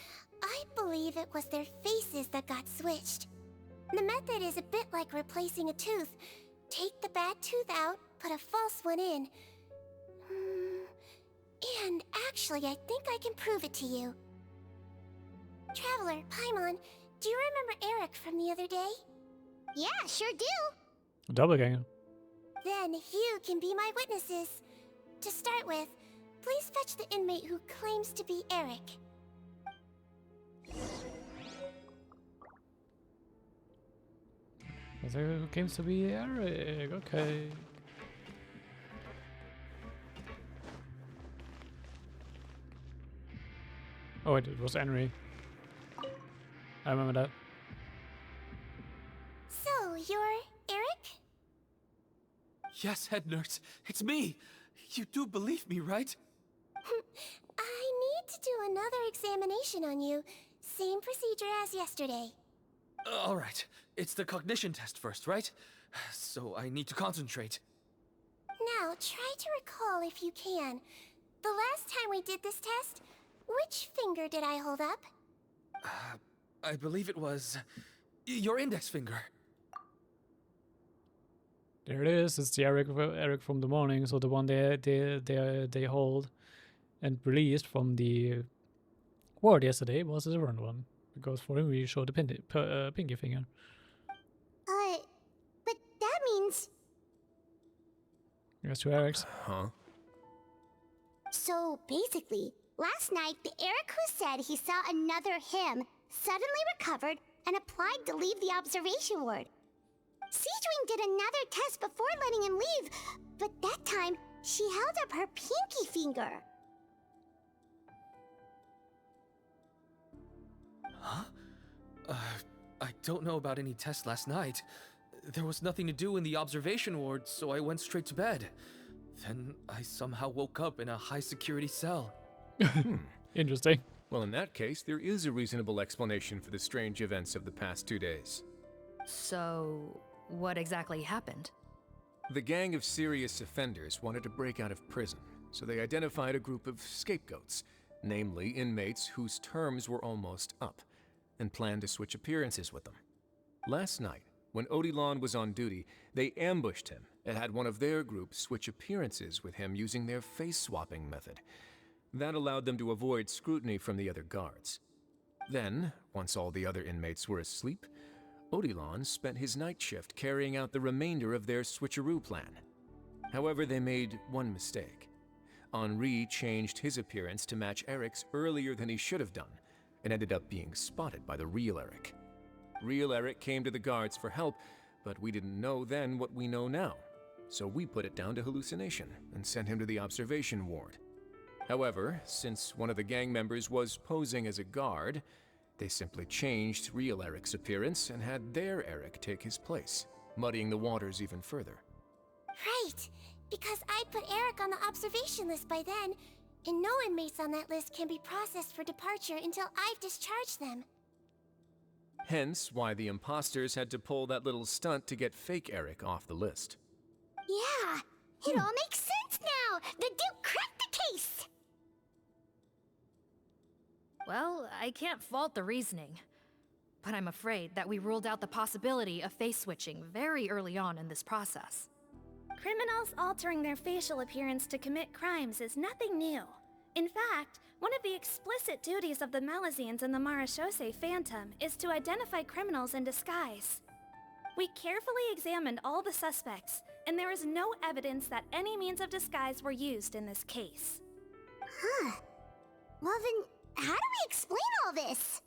I believe it was their faces that got switched. The method is a bit like replacing a tooth. Take the bad tooth out, put a false one in. And actually, I think I can prove it to you. Traveler, Paimon, do you remember Eric from the other day? Yeah, sure do. Doppelganger. Then you can be my witnesses. To start with, please fetch the inmate who claims to be Eric. Who claims to be Eric? Okay. Oh wait, it was Henry. I remember that. So, you're Eric? Yes, head nurse. It's me. You do believe me, right? I need to do another examination on you. Same procedure as yesterday. All right. It's the cognition test first, right? So I need to concentrate. Now, try to recall if you can. The last time we did this test, which finger did I hold up? I believe it was your index finger. There it is. It's the Eric from the morning. So the one they hold and released from the ward yesterday was a different one, because for him we showed the pinky finger. But that means... There's two Erics. Huh? So basically, last night the Eric who said he saw another him suddenly recovered and applied to leave the observation ward. Sigewinne did another test before letting him leave, but that time she held up her pinky finger. Huh? I don't know about any tests last night. There was nothing to do in the observation ward, so I went straight to bed. Then I somehow woke up in a high-security cell. Interesting. Well, in that case, there is a reasonable explanation for the strange events of the past 2 days. So, what exactly happened? The gang of serious offenders wanted to break out of prison, so they identified a group of scapegoats, namely inmates whose terms were almost up, and planned to switch appearances with them. Last night, when Odilon was on duty, they ambushed him and had one of their group switch appearances with him using their face-swapping method. That allowed them to avoid scrutiny from the other guards. Then, once all the other inmates were asleep, Odilon spent his night shift carrying out the remainder of their switcheroo plan. However, they made one mistake. Henri changed his appearance to match Eric's earlier than he should have done, and ended up being spotted by the real Eric. Real Eric came to the guards for help, but we didn't know then what we know now, so we put it down to hallucination and sent him to the observation ward. However, since one of the gang members was posing as a guard, they simply changed real Eric's appearance and had their Eric take his place, muddying the waters even further. Right, because I put Eric on the observation list by then, and no inmates on that list can be processed for departure until I've discharged them. Hence why the imposters had to pull that little stunt to get fake Eric off the list. Yeah, it all makes sense now! The Duke cracked the case! Well, I can't fault the reasoning. But I'm afraid that we ruled out the possibility of face switching very early on in this process. Criminals altering their facial appearance to commit crimes is nothing new. In fact, one of the explicit duties of the Malazines in the Marachose Phantom is to identify criminals in disguise. We carefully examined all the suspects, and there is no evidence that any means of disguise were used in this case. Huh. Well then, how do we explain all this?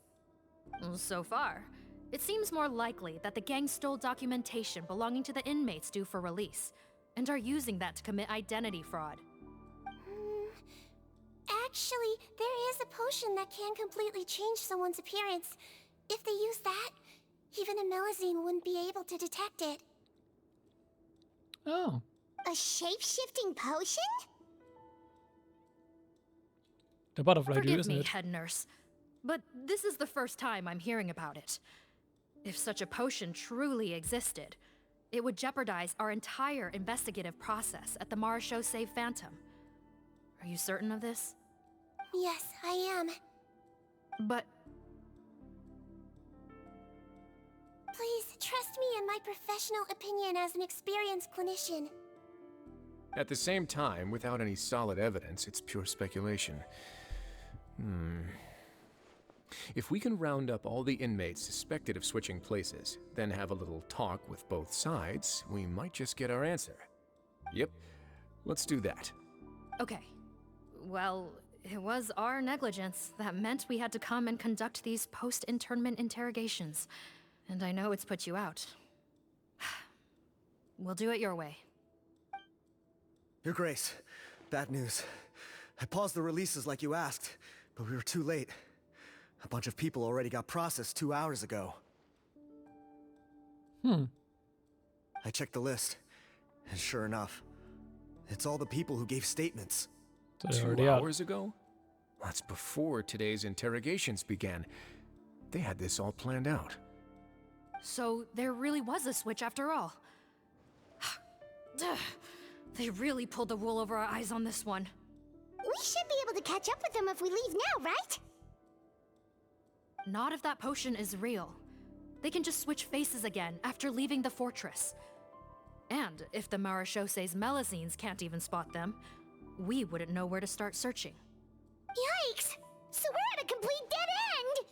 So far, it seems more likely that the gang stole documentation belonging to the inmates due for release, and are using that to commit identity fraud. Actually, there is a potion that can completely change someone's appearance. If they use that, even a Melazine wouldn't be able to detect it. Oh. A shape-shifting potion? The butterfly Forgive dude, isn't me, it? head nurse, but this is the first time I'm hearing about it. If such a potion truly existed, it would jeopardize our entire investigative process at the Marachose Phantom. Are you certain of this? Yes, I am. But Please, trust me in my professional opinion as an experienced clinician. At the same time, without any solid evidence, it's pure speculation. If we can round up all the inmates suspected of switching places, then have a little talk with both sides, we might just get our answer. Yep, let's do that. Okay. Well, it was our negligence that meant we had to come and conduct these post-internment interrogations. And I know it's put you out. We'll do it your way. Your Grace, bad news. I paused the releases like you asked, but we were too late. A bunch of people already got processed 2 hours ago. I checked the list, and sure enough, it's all the people who gave statements. 2 hours ago? That's before today's interrogations began. They had this all planned out. So there really was a switch after all. They really pulled the wool over our eyes on this one. We should be able to catch up with them if we leave now, right? Not if that potion is real. They can just switch faces again after leaving the fortress. And if the Marishose's Melazines can't even spot them, we wouldn't know where to start searching. Yikes! So we're at a complete dead end!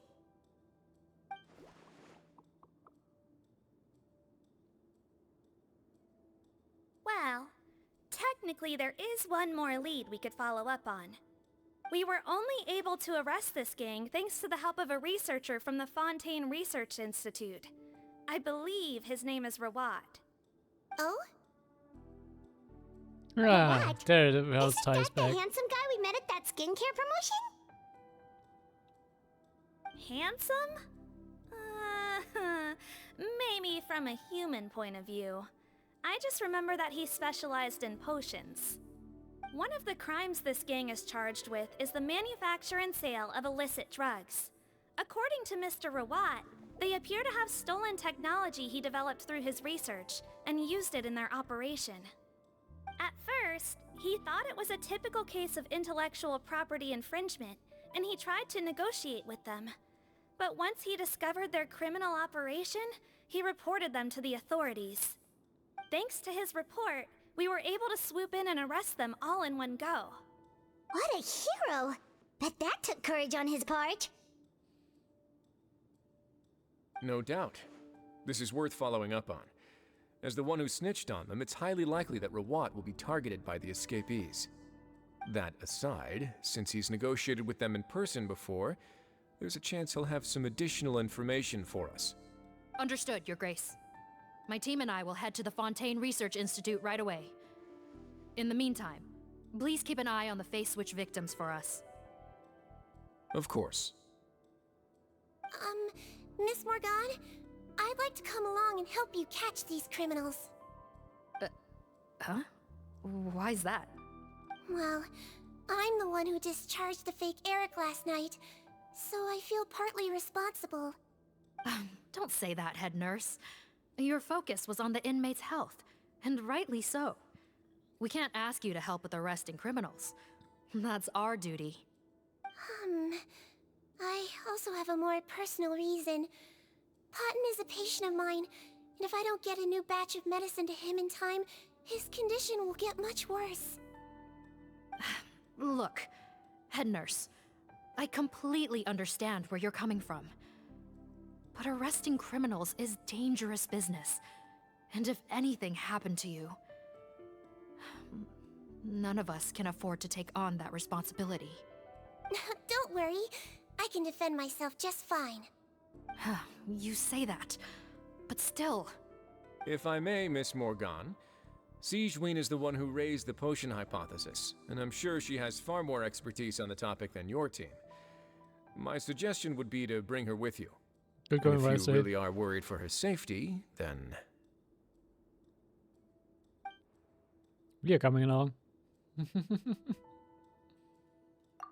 Well, technically there is one more lead we could follow up on. We were only able to arrest this gang thanks to the help of a researcher from the Fontaine Research Institute. I believe his name is Rawat. Oh? Ah, there it was, Isn't ties that the back. handsome guy we met at that skincare promotion? Handsome? Maybe from a human point of view. I just remember that he specialized in potions. One of the crimes this gang is charged with is the manufacture and sale of illicit drugs. According to Mr. Rawat, they appear to have stolen technology he developed through his research and used it in their operation. At first, he thought it was a typical case of intellectual property infringement, and he tried to negotiate with them. But once he discovered their criminal operation, he reported them to the authorities. Thanks to his report, we were able to swoop in and arrest them all in one go. What a hero! Bet that took courage on his part. No doubt. This is worth following up on. As the one who snitched on them, it's highly likely that Rawat will be targeted by the escapees. That aside, since he's negotiated with them in person before, there's a chance he'll have some additional information for us. Understood, Your Grace. My team and I will head to the Fontaine Research Institute right away. In the meantime, please keep an eye on the face switch victims for us. Of course. Miss Morgan, I'd like to come along and help you catch these criminals. Huh? Why's that? Well, I'm the one who discharged the fake Eric last night, so I feel partly responsible. Don't say that, head nurse. Your focus was on the inmates' health, and rightly so. We can't ask you to help with arresting criminals. That's our duty. I also have a more personal reason. Potton is a patient of mine, and if I don't get a new batch of medicine to him in time, his condition will get much worse. Look, head nurse, I completely understand where you're coming from. But arresting criminals is dangerous business. And if anything happened to you, none of us can afford to take on that responsibility. Don't worry, I can defend myself just fine. You say that, but still. If I may, Miss Morgan, Sigewinne is the one who raised the potion hypothesis, and I'm sure she has far more expertise on the topic than your team. My suggestion would be to bring her with you. Good And going, if you really are worried for her safety, then... We are coming along.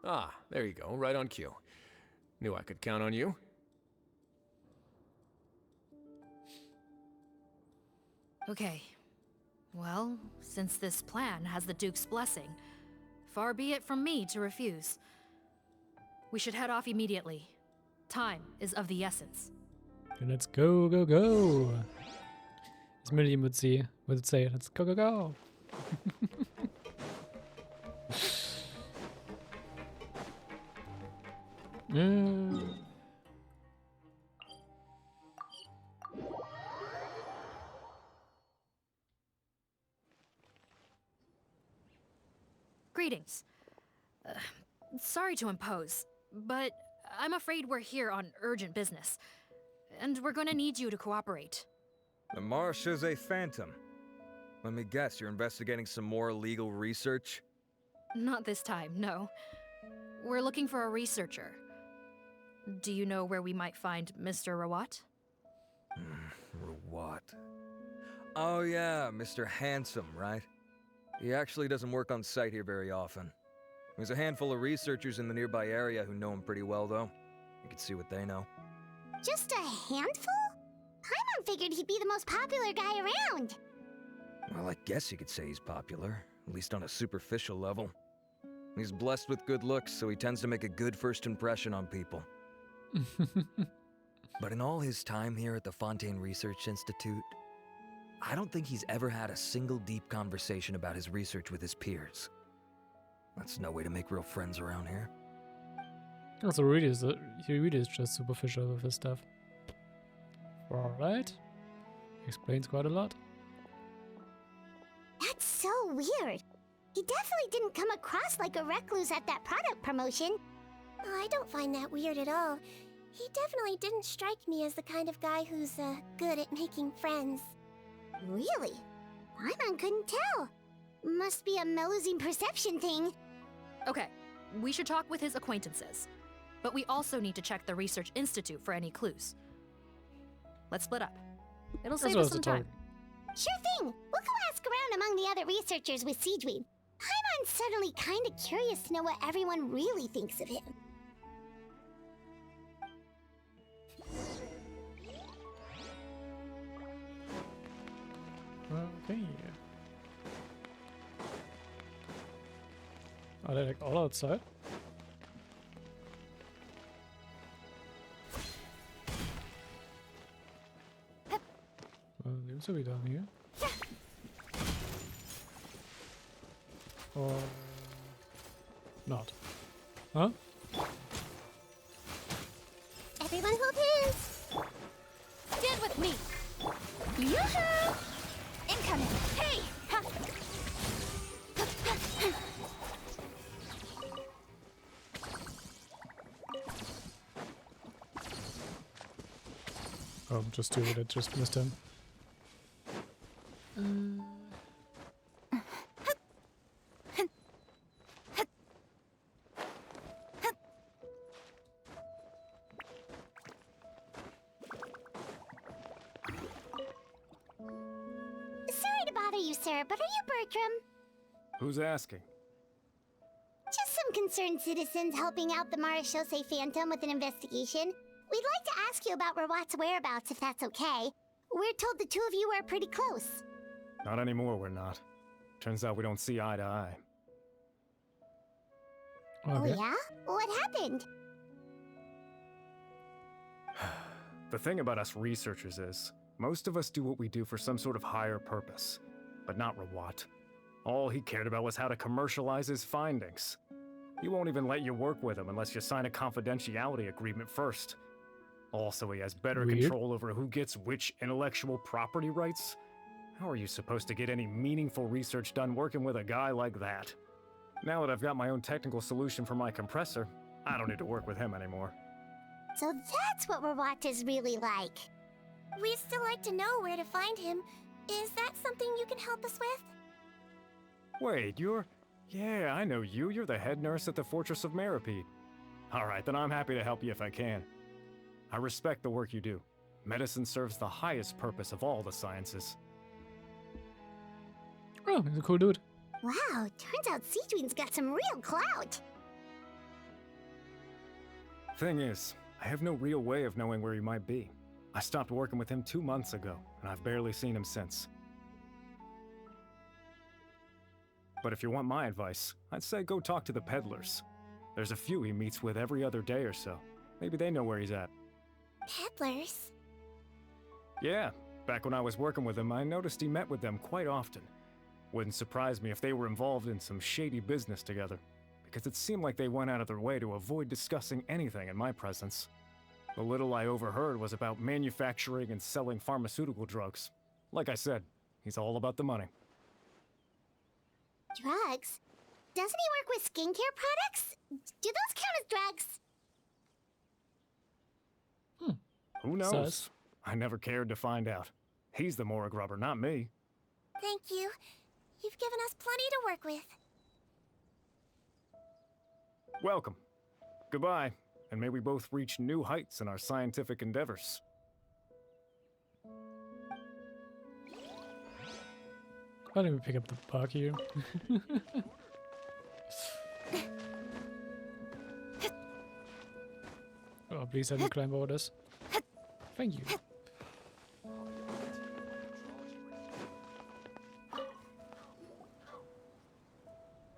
Ah, there you go, right on cue. Knew I could count on you. Okay. Well, since this plan has the Duke's blessing, far be it from me to refuse. We should head off immediately. Time is of the essence. And let's go, go, go. As Million would say, let's go, go, go. Greetings. Sorry to impose, but I'm afraid we're here on urgent business, and we're gonna need you to cooperate. The Marechaussee Phantom. Let me guess, you're investigating some more illegal research? Not this time, no. We're looking for a researcher. Do you know where we might find Mr. Rawat? Rawat. Oh yeah, Mr. Handsome, right? He actually doesn't work on site here very often. There's a handful of researchers in the nearby area who know him pretty well, though. You can see what they know. Just a handful? Paimon figured he'd be the most popular guy around. Well, I guess you could say he's popular, at least on a superficial level. He's blessed with good looks, so he tends to make a good first impression on people. But in all his time here at the Fontaine Research Institute, I don't think he's ever had a single deep conversation about his research with his peers. That's no way to make real friends around here. Also, he really is just superficial with his stuff. Alright. Explains quite a lot. That's so weird. He definitely didn't come across like a recluse at that product promotion. Oh, I don't find that weird at all. He definitely didn't strike me as the kind of guy who's good at making friends. Really? Paimon couldn't tell. Must be a Melusine perception thing. Okay, we should talk with his acquaintances. But we also need to check the Research Institute for any clues. Let's split up. It'll save us some time. Sure thing. We'll go ask around among the other researchers with Sigewinne. Paimon's suddenly kinda curious to know what everyone really thinks of him. Okay. Are they like all outside? Well, they should be down here. Or not? Huh? Everyone hold hands. Stand with me. Yoo-hoo! Incoming. Hey! Ha. Oh, just do it. I just missed him. Sorry to bother you, sir, but are you Bertram? Who's asking? Just some concerned citizens helping out the Marechaussee Phantom with an investigation. We'd like to ask you about Rawat's whereabouts, if that's okay. We're told the two of you are pretty close. Not anymore, we're not. Turns out we don't see eye to eye. Oh yeah? What happened? The thing about us researchers is, most of us do what we do for some sort of higher purpose. But not Rawat. All he cared about was how to commercialize his findings. He won't even let you work with him unless you sign a confidentiality agreement first. Also, he has better control over who gets which intellectual property rights. How are you supposed to get any meaningful research done working with a guy like that? Now that I've got my own technical solution for my compressor, I don't need to work with him anymore. So that's what Rawat is really like. We'd still like to know where to find him. Is that something you can help us with? Wait, Yeah, I know you. You're the head nurse at the Fortress of Meripede. Alright, then I'm happy to help you if I can. I respect the work you do. Medicine serves the highest purpose of all the sciences. Oh, he's a cool dude. Wow, turns out Sigewinne's got some real clout. Thing is, I have no real way of knowing where he might be. I stopped working with him 2 months ago, and I've barely seen him since. But if you want my advice, I'd say go talk to the peddlers. There's a few he meets with every other day or so. Maybe they know where he's at. Peddlers? Yeah, back when I was working with him, I noticed he met with them quite often. Wouldn't surprise me if they were involved in some shady business together, because it seemed like they went out of their way to avoid discussing anything in my presence. The little I overheard was about manufacturing and selling pharmaceutical drugs. Like I said, he's all about the money. Drugs? Doesn't he work with skincare products? Do those count as drugs? Who knows? Sus. I never cared to find out. He's the Mora grubber, not me. Thank you. You've given us plenty to work with. Welcome. Goodbye, and may we both reach new heights in our scientific endeavors. Why don't we pick up the bug here? Oh, please let me climb over this. Thank you.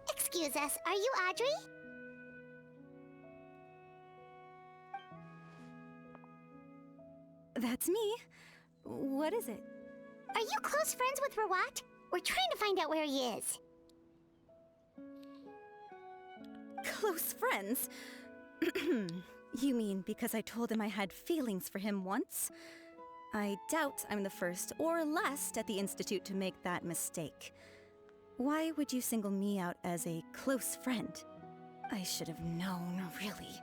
Excuse us, are you Audrey? That's me. What is it? Are you close friends with Rawat? We're trying to find out where he is. Close friends? You mean because I told him I had feelings for him once? I doubt I'm the first or last at the Institute to make that mistake. Why would you single me out as a close friend? I should have known, really.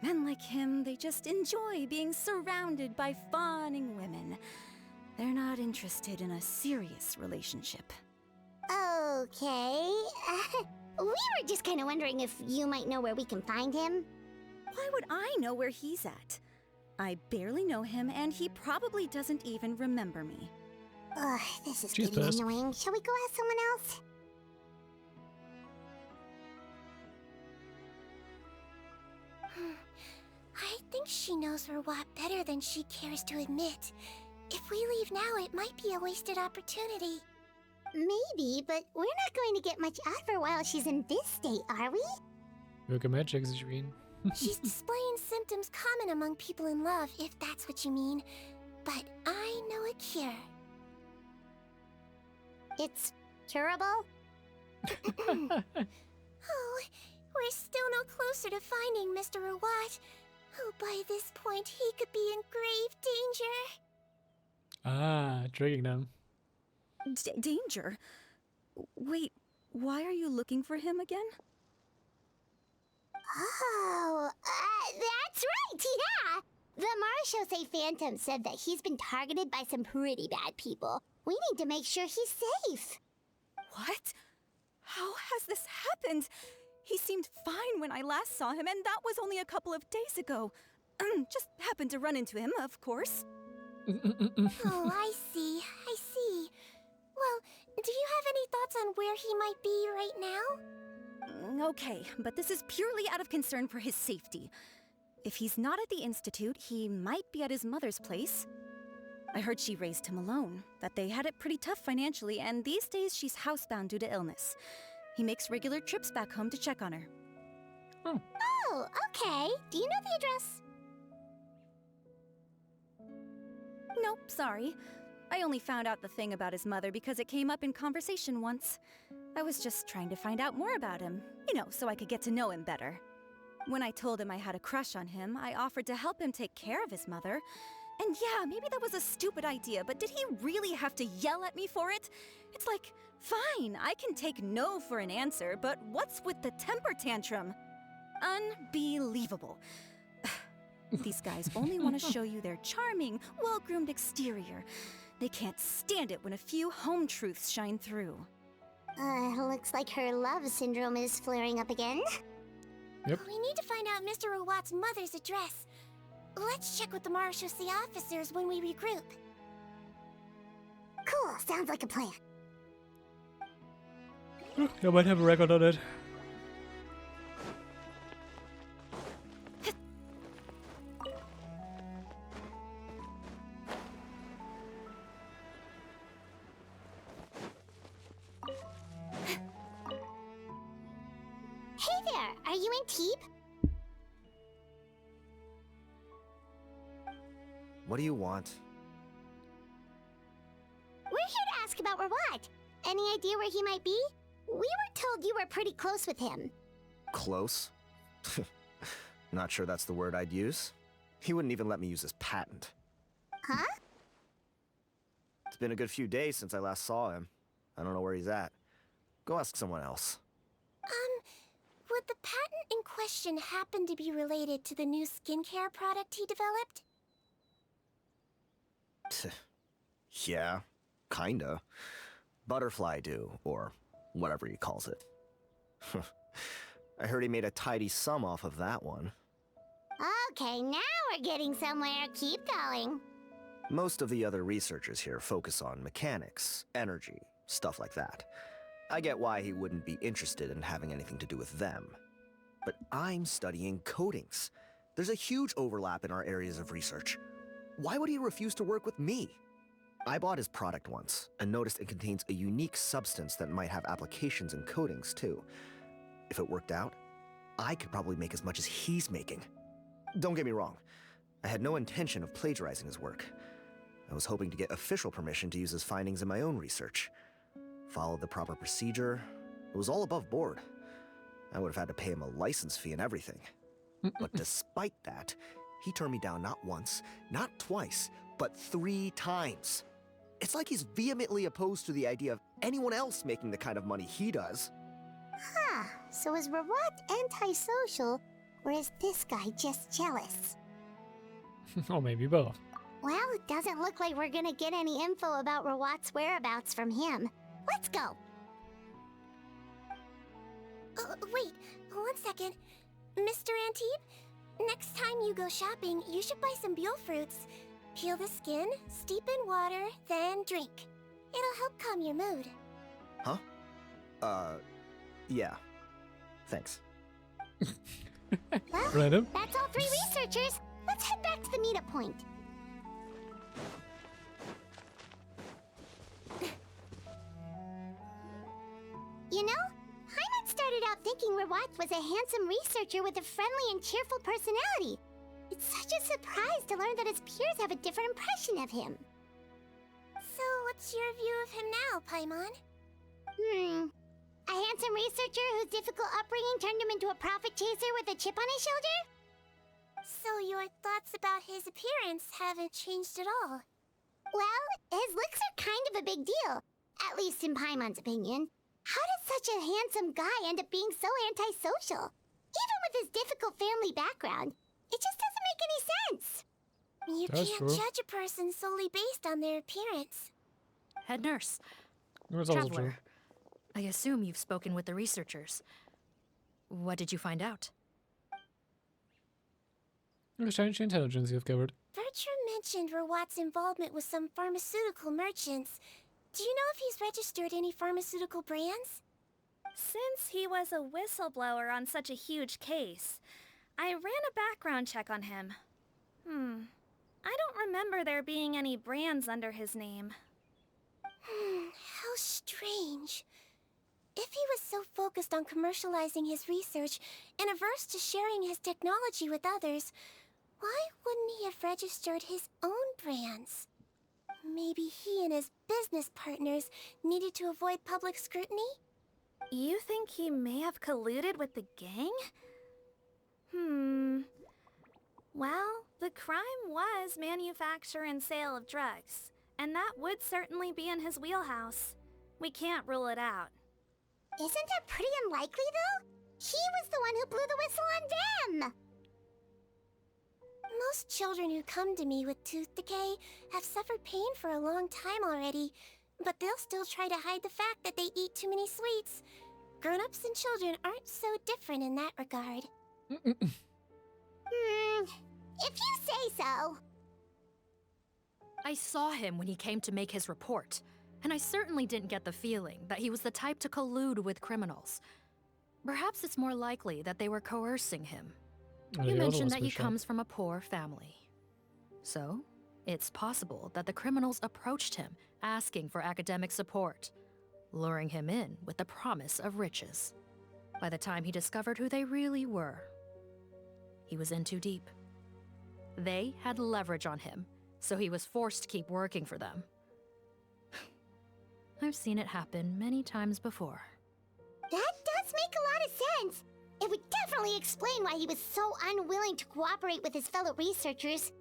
Men like him, they just enjoy being surrounded by fawning women. They're not interested in a serious relationship. Okay. We were just kind of wondering if you might know where we can find him. Why would I know where he's at? I barely know him, and he probably doesn't even remember me. Ugh, this is She's getting pissed. annoying. Shall we go ask someone else? I think she knows Rawat better than she cares to admit. If we leave now, it might be a wasted opportunity. Maybe, but we're not going to get much out of her while she's in this state, are we? Work a magic, Sigewinne. She's displaying symptoms common among people in love, if that's what you mean. But I know a cure. It's curable? Oh, we're still no closer to finding Mr. Rawat. Oh, by this point, he could be in grave danger. Ah, tricking them. Danger? Wait, why are you looking for him again? Oh, that's right, yeah! The Marshose Phantom said that he's been targeted by some pretty bad people. We need to make sure he's safe. What? How has this happened? He seemed fine when I last saw him, and that was only a couple of days ago. Just happened to run into him, of course. Oh, I see. I see. Well, do you have any thoughts on where he might be right now? Okay, but this is purely out of concern for his safety. If he's not at the Institute, he might be at his mother's place. I heard she raised him alone, that they had it pretty tough financially, and these days she's housebound due to illness. He makes regular trips back home to check on her. Oh, okay. Do you know the address? Nope, sorry. I only found out the thing about his mother because it came up in conversation once. I was just trying to find out more about him, so I could get to know him better. When I told him I had a crush on him, I offered to help him take care of his mother. And yeah, maybe that was a stupid idea, but did he really have to yell at me for it? It's like, fine, I can take no for an answer, but what's with the temper tantrum? Unbelievable. These guys only want to show you their charming, well-groomed exterior. They can't stand it when a few home truths shine through. Looks like her love syndrome is flaring up again. Yep. We need to find out Mr. Rawat's mother's address. Let's check with the Marshose officers when we regroup. Cool, sounds like a plan. I might have a record on it. Hey there, are you in Teep? What do you want? ask about Rawat. Any idea where he might be? We were told you were pretty close with him. Close? Not sure that's the word I'd use. He wouldn't even let me use his patent. Huh? It's been a good few days since I last saw him. I don't know where he's at. Go ask someone else. Would the patent in question happen to be related to the new skincare product he developed? Yeah, kinda. Butterfly dew, or whatever he calls it. I heard he made a tidy sum off of that one. Okay, now we're getting somewhere. Keep going. Most of the other researchers here focus on mechanics, energy, stuff like that. I get why he wouldn't be interested in having anything to do with them. But I'm studying coatings. There's a huge overlap in our areas of research. Why would he refuse to work with me? I bought his product once, and noticed it contains a unique substance that might have applications in coatings, too. If it worked out, I could probably make as much as he's making. Don't get me wrong, I had no intention of plagiarizing his work. I was hoping to get official permission to use his findings in my own research. Followed the proper procedure. It was all above board. I would have had to pay him a license fee and everything. But despite that, he turned me down not once, not twice, but 3 times. It's like he's vehemently opposed to the idea of anyone else making the kind of money he does. Huh, so is Rawat antisocial, or is this guy just jealous? Or maybe both. Well, it doesn't look like we're gonna get any info about Rawat's whereabouts from him. Let's go! Wait, 1 second. Mr. Antibes, next time you go shopping, you should buy some Buell fruits. Peel the skin, steep in water, then drink. It'll help calm your mood. Huh? Yeah. Thanks. Well, Random. that's all 3 researchers. Let's head back to the meetup point. You know, Hyman started out thinking Rawat was a handsome researcher with a friendly and cheerful personality. It's such a surprise to learn that his peers have a different impression of him. So, what's your view of him now, Paimon? A handsome researcher whose difficult upbringing turned him into a profit chaser with a chip on his shoulder? So your thoughts about his appearance haven't changed at all? Well, his looks are kind of a big deal. At least in Paimon's opinion. How did such a handsome guy end up being so antisocial? Even with his difficult family background, it just doesn't make any sense. You That's can't true. judge a person solely based on their appearance. Head nurse. That's also true. Traveler. I assume you've spoken with the researchers. What did you find out? Exchange intelligence you've covered. Bertram mentioned Rawat's involvement with some pharmaceutical merchants. Do you know if he's registered any pharmaceutical brands? Since he was a whistleblower on such a huge case, I ran a background check on him. I don't remember there being any brands under his name. How strange. If he was so focused on commercializing his research and averse to sharing his technology with others, why wouldn't he have registered his own brands? Maybe he and his business partners needed to avoid public scrutiny? You think he may have colluded with the gang? Well, the crime was manufacture and sale of drugs, and that would certainly be in his wheelhouse. We can't rule it out. Isn't that pretty unlikely, though? He was the one who blew the whistle on them! Most children who come to me with tooth decay have suffered pain for a long time already, but they'll still try to hide the fact that they eat too many sweets. Grown-ups and children aren't so different in that regard. If you say so. I saw him when he came to make his report, and I certainly didn't get the feeling that he was the type to collude with criminals. Perhaps it's more likely that they were coercing him. You mentioned that he comes from a poor family. So, it's possible that the criminals approached him asking for academic support, luring him in with the promise of riches. By the time he discovered who they really were, he was in too deep. They had leverage on him, so he was forced to keep working for them. I've seen it happen many times before. That does make a lot of sense. It would definitely explain why he was so unwilling to cooperate with his fellow researchers.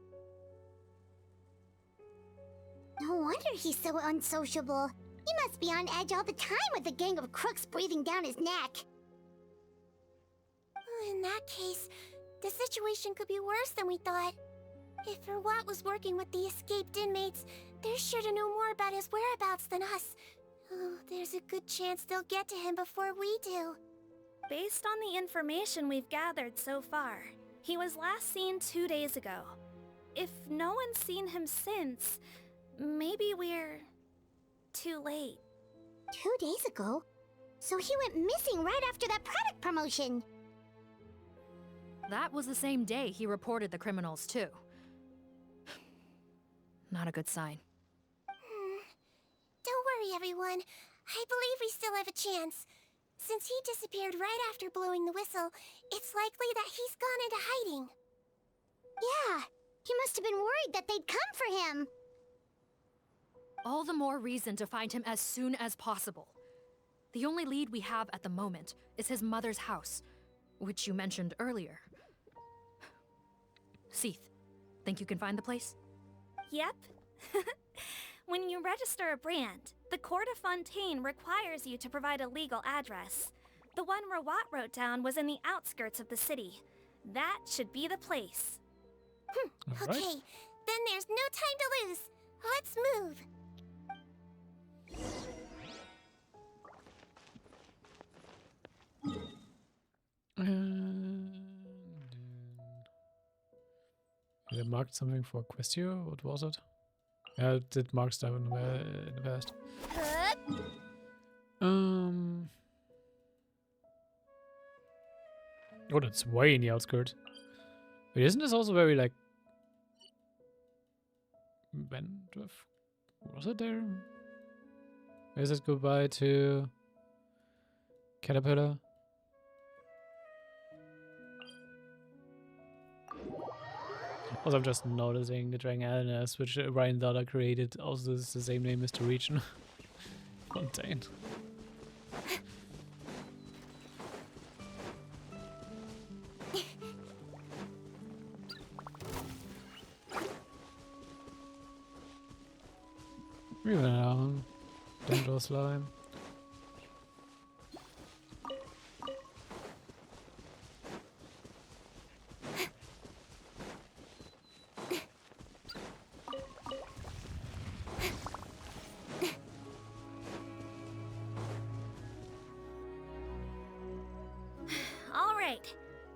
No wonder he's so unsociable. He must be on edge all the time with a gang of crooks breathing down his neck. In that case, the situation could be worse than we thought. If Rawat was working with the escaped inmates, they're sure to know more about his whereabouts than us. Oh, there's a good chance they'll get to him before we do. Based on the information we've gathered so far, he was last seen 2 days ago. If no one's seen him since, maybe we're too late. 2 days ago? So he went missing right after that product promotion. That was the same day he reported the criminals, too. Not a good sign. Don't worry, everyone. I believe we still have a chance. Since he disappeared right after blowing the whistle, it's likely that he's gone into hiding. Yeah, he must have been worried that they'd come for him. All the more reason to find him as soon as possible. The only lead we have at the moment is his mother's house, which you mentioned earlier. Seath, think you can find the place? Yep. When you register a brand, the Court of Fontaine requires you to provide a legal address. The one Rawat wrote down was in the outskirts of the city. That should be the place. Okay, then there's no time to lose. Let's move. Did it mark something for Questio? What was it? Yeah, it did mark stuff in the past. Oh, that's way in the outskirts. Wait, isn't this also very like Wentworth? Was it there? Is it goodbye to Caterpillar? Also, I'm just noticing the Dragon Alienus, which Ryan Dada created, also is the same name as the region. Contained. Moving along. Dendro slime.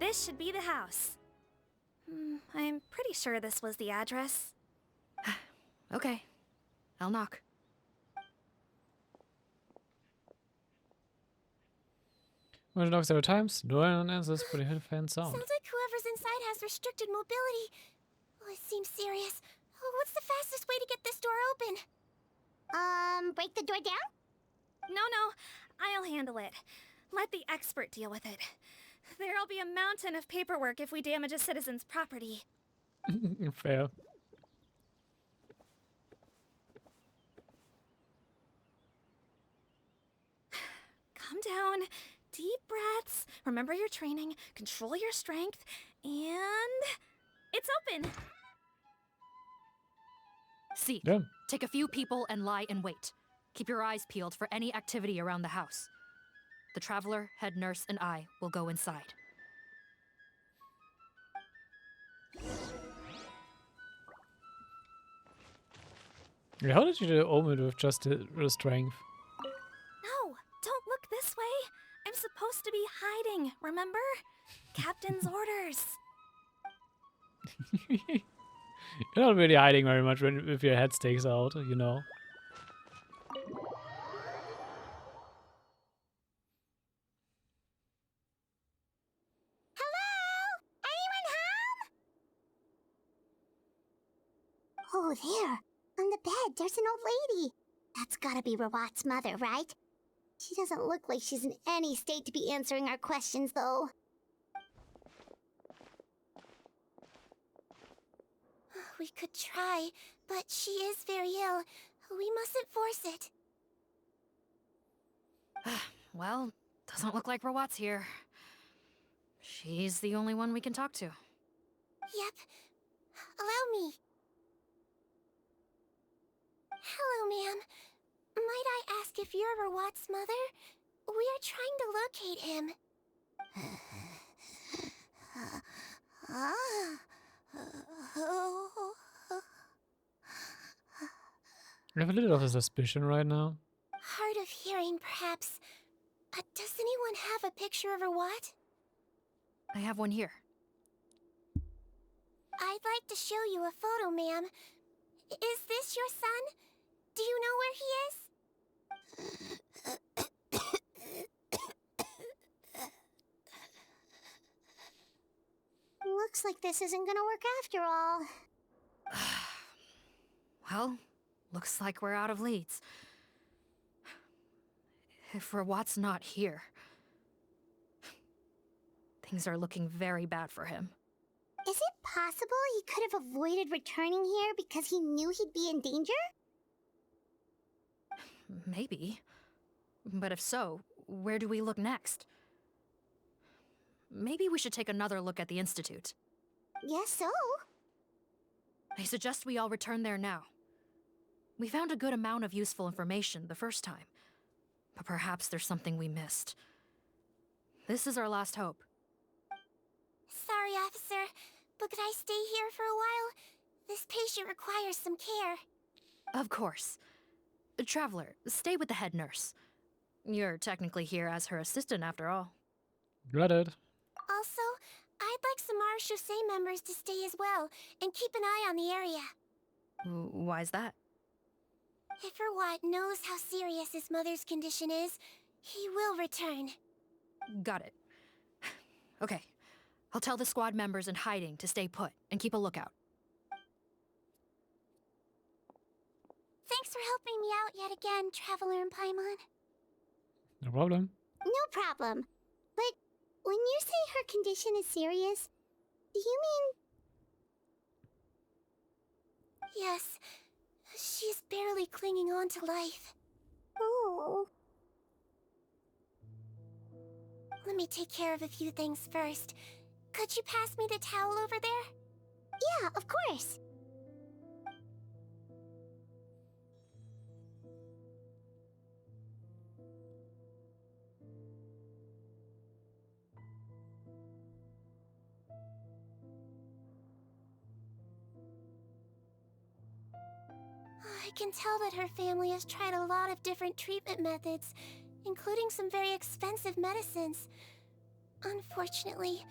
This should be the house. I'm pretty sure this was the address. Okay, I'll knock. When you knock several times, no one answers, but you hear a fan sound. Sounds like whoever's inside has restricted mobility. Oh, it seems serious. Oh, what's the fastest way to get this door open? Break the door down? No, I'll handle it. Let the expert deal with it. There'll be a mountain of paperwork if we damage a citizen's property. Fair. Calm down. Deep breaths. Remember your training. Control your strength. And... it's open! See, yeah. Take a few people and lie in wait. Keep your eyes peeled for any activity around the house. The Traveler, Head Nurse, and I will go inside. How did you open it with just the strength? No, don't look this way. I'm supposed to be hiding, remember? Captain's orders. You're not really hiding very much if your head sticks out, you know. Oh, there. On the bed, there's an old lady. That's gotta be Rawat's mother, right? She doesn't look like she's in any state to be answering our questions, though. We could try, but she is very ill. We mustn't force it. Well, doesn't look like Rawat's here. She's the only one we can talk to. Yep. Allow me. Hello, ma'am. Might I ask if you're Rawat's mother? We are trying to locate him. I have a little of a suspicion right now. Hard of hearing, perhaps. Does anyone have a picture of Rawat? I have one here. I'd like to show you a photo, ma'am. Is this your son? Do you know where he is? Looks like this isn't gonna work after all. Well, looks like we're out of leads. If Rawat's not here, things are looking very bad for him. Is it possible he could have avoided returning here because he knew he'd be in danger? Maybe. But if so, where do we look next? Maybe we should take another look at the Institute. Yes, so. I suggest we all return there now. We found a good amount of useful information the first time, but perhaps there's something we missed. This is our last hope. Sorry, officer, but could I stay here for a while? This patient requires some care. Of course. Traveler, stay with the head nurse. You're technically here as her assistant after all. Got it. Also, I'd like some Marechaussee members to stay as well, and keep an eye on the area. Why's that? If Rawat knows how serious his mother's condition is, he will return. Got it. Okay. I'll tell the squad members in hiding to stay put and keep a lookout. Thanks for helping me out yet again, Traveler and Paimon. No problem. No problem. But when you say her condition is serious, do you mean... Yes. She's barely clinging on to life. Oh. Let me take care of a few things first. Could you pass me the towel over there? Yeah, of course. I can tell that her family has tried a lot of different treatment methods, including some very expensive medicines. Unfortunately,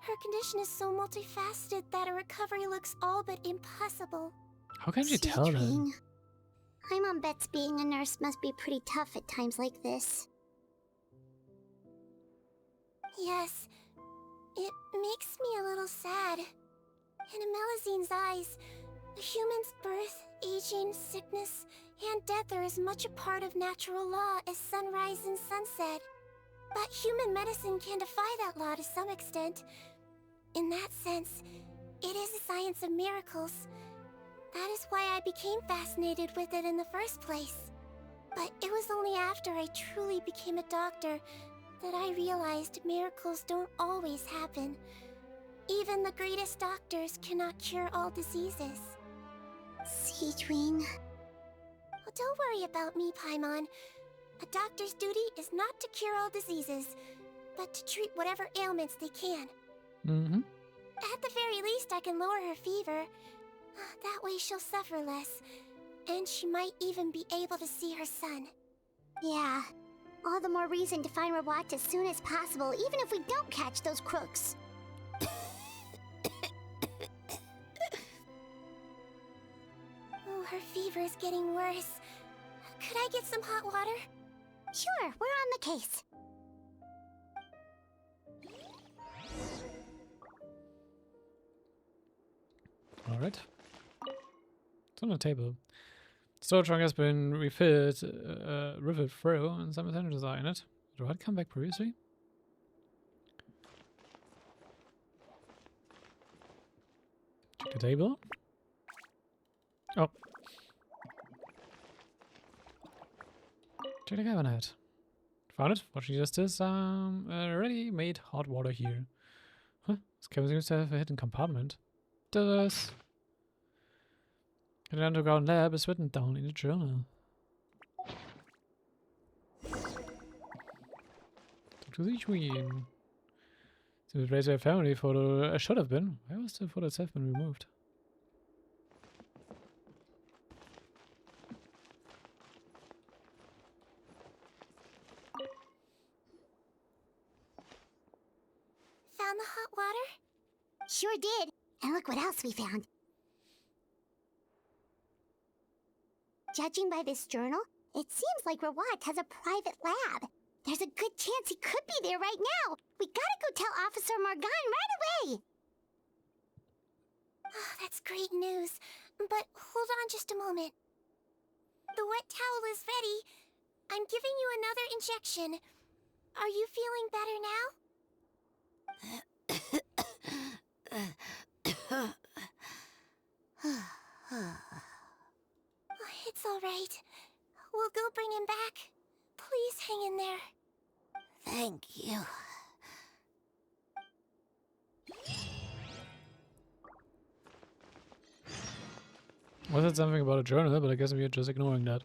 her condition is so multifaceted that a recovery looks all but impossible. How can you tell that? Paimon bets being a nurse must be pretty tough at times like this. Yes, it makes me a little sad. In Amelizine's eyes, a human's birth, aging, sickness, and death are as much a part of natural law as sunrise and sunset. But human medicine can defy that law to some extent. In that sense, it is a science of miracles. That is why I became fascinated with it in the first place. But it was only after I truly became a doctor that I realized miracles don't always happen. Even the greatest doctors cannot cure all diseases. Sigewinne. Well, don't worry about me, Paimon. A doctor's duty is not to cure all diseases, but to treat whatever ailments they can. At the very least, I can lower her fever. That way she'll suffer less, and she might even be able to see her son. Yeah, all the more reason to find Rawat as soon as possible, even if we don't catch those crooks. Oh, her fever is getting worse. Could I get some hot water? Sure, we're on the case. Alright. It's on the table. Storage trunk has been refilled through, and some essentials are in it. Did Rawat come back previously? Check the table. Oh. Check the cabinet. Found it. Watching just this, ready-made hot water here. Huh? This cavern seems to have a hidden compartment. Does. An underground lab is written down in the journal. Talk to Sigewinne. To raise their family photo should have been. Why was the photo itself been removed? Found the hot water? Sure did. And look what else we found. Judging by this journal, it seems like Rawat has a private lab. There's a good chance he could be there right now. We gotta go tell Officer Morgan right away. Oh, that's great news. But hold on just a moment. The wet towel is ready. I'm giving you another injection. Are you feeling better now? It's all right. We'll go bring him back. Please hang in there. Thank you. I said something about a journal, but I guess we're just ignoring that.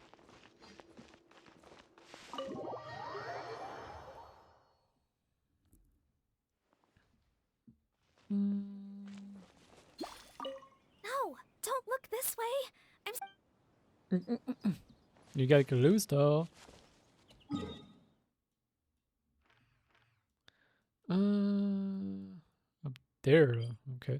No, don't look this way. You gotta get loose though. Up there. Okay.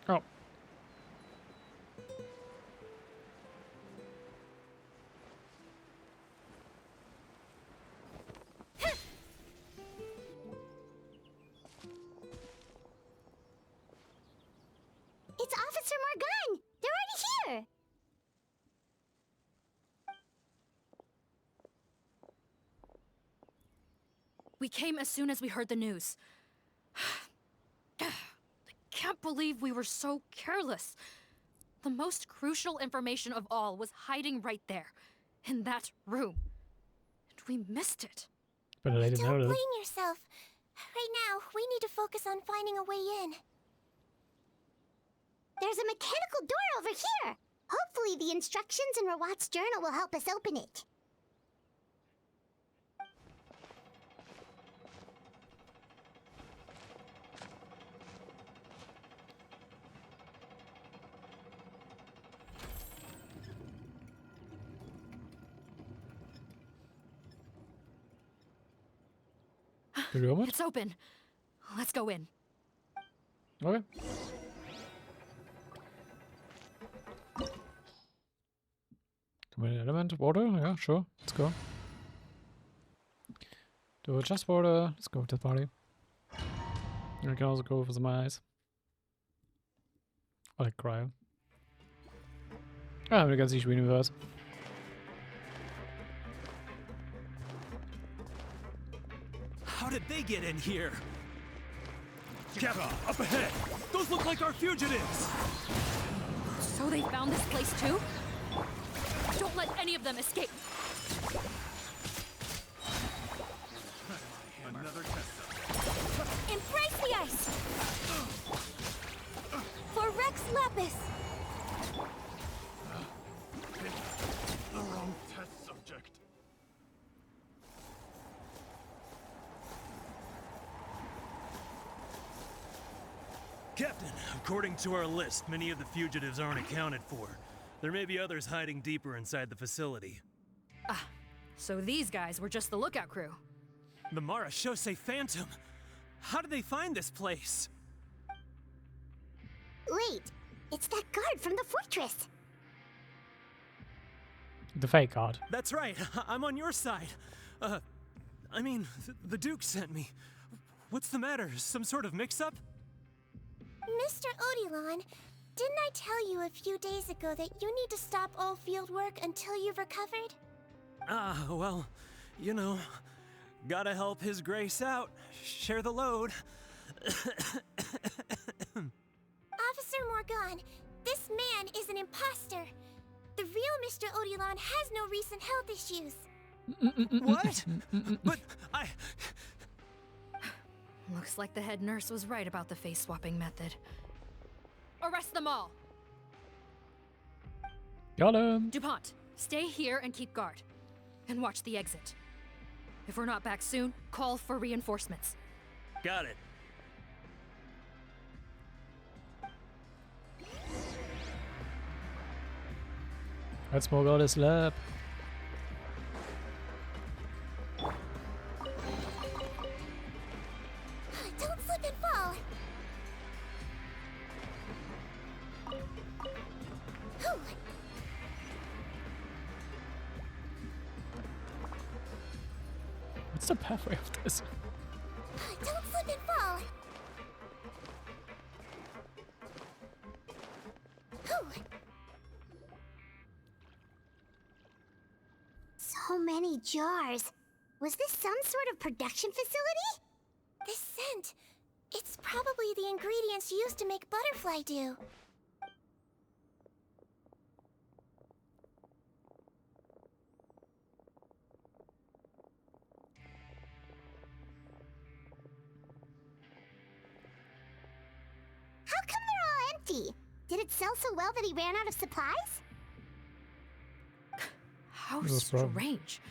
Oh. It's Officer Morgan! They're already here! We came as soon as we heard the news. I can't believe we were so careless. The most crucial information of all was hiding right there, in that room. And we missed it. But I didn't Don't know. blame yourself. Right now, we need to focus on finding a way in. There's a mechanical door over here! Hopefully the instructions in Rawat's journal will help us open it. It's open. Let's go in. Okay. Command element, water, yeah, sure. Let's go. Do just water. Let's go with this party. I can also go for some eyes. I like cryo. Ah, we can see Sigewinne first. How did they get in here? Captain, up ahead! Those look like our fugitives! So they found this place too? Don't let any of them escape! Another test. Embrace the ice! For Rex Lapis! The wrong test subject. Captain, according to our list, many of the fugitives aren't accounted for. There may be others hiding deeper inside the facility. Ah, so these guys were just the lookout crew. The Marashose Phantom! How did they find this place? Wait, it's that guard from the fortress! The fake guard. That's right, I'm on your side. I mean, the Duke sent me. What's the matter? Some sort of mix-up? Mr. Odilon, didn't I tell you a few days ago that you need to stop all field work until you've recovered? Well, you know, Gotta help His Grace out. Share the load. Officer Morgan, this man is an imposter. The real Mr. Odilon has no recent health issues. What? But I... Looks like the head nurse was right about the face-swapping method. Arrest them all! Got him! DuPont, stay here and keep guard. And watch the exit. If we're not back soon, call for reinforcements. Got it. Let's smoke out his lab. Don't slip and fall. Whew. What's the pathway of this? Don't slip and fall. Whew. So many jars. Was this some sort of production facility? This scent. It's probably the ingredients used to make butterfly dew. How come they're all empty? Did it sell so well that he ran out of supplies? How No problem. strange.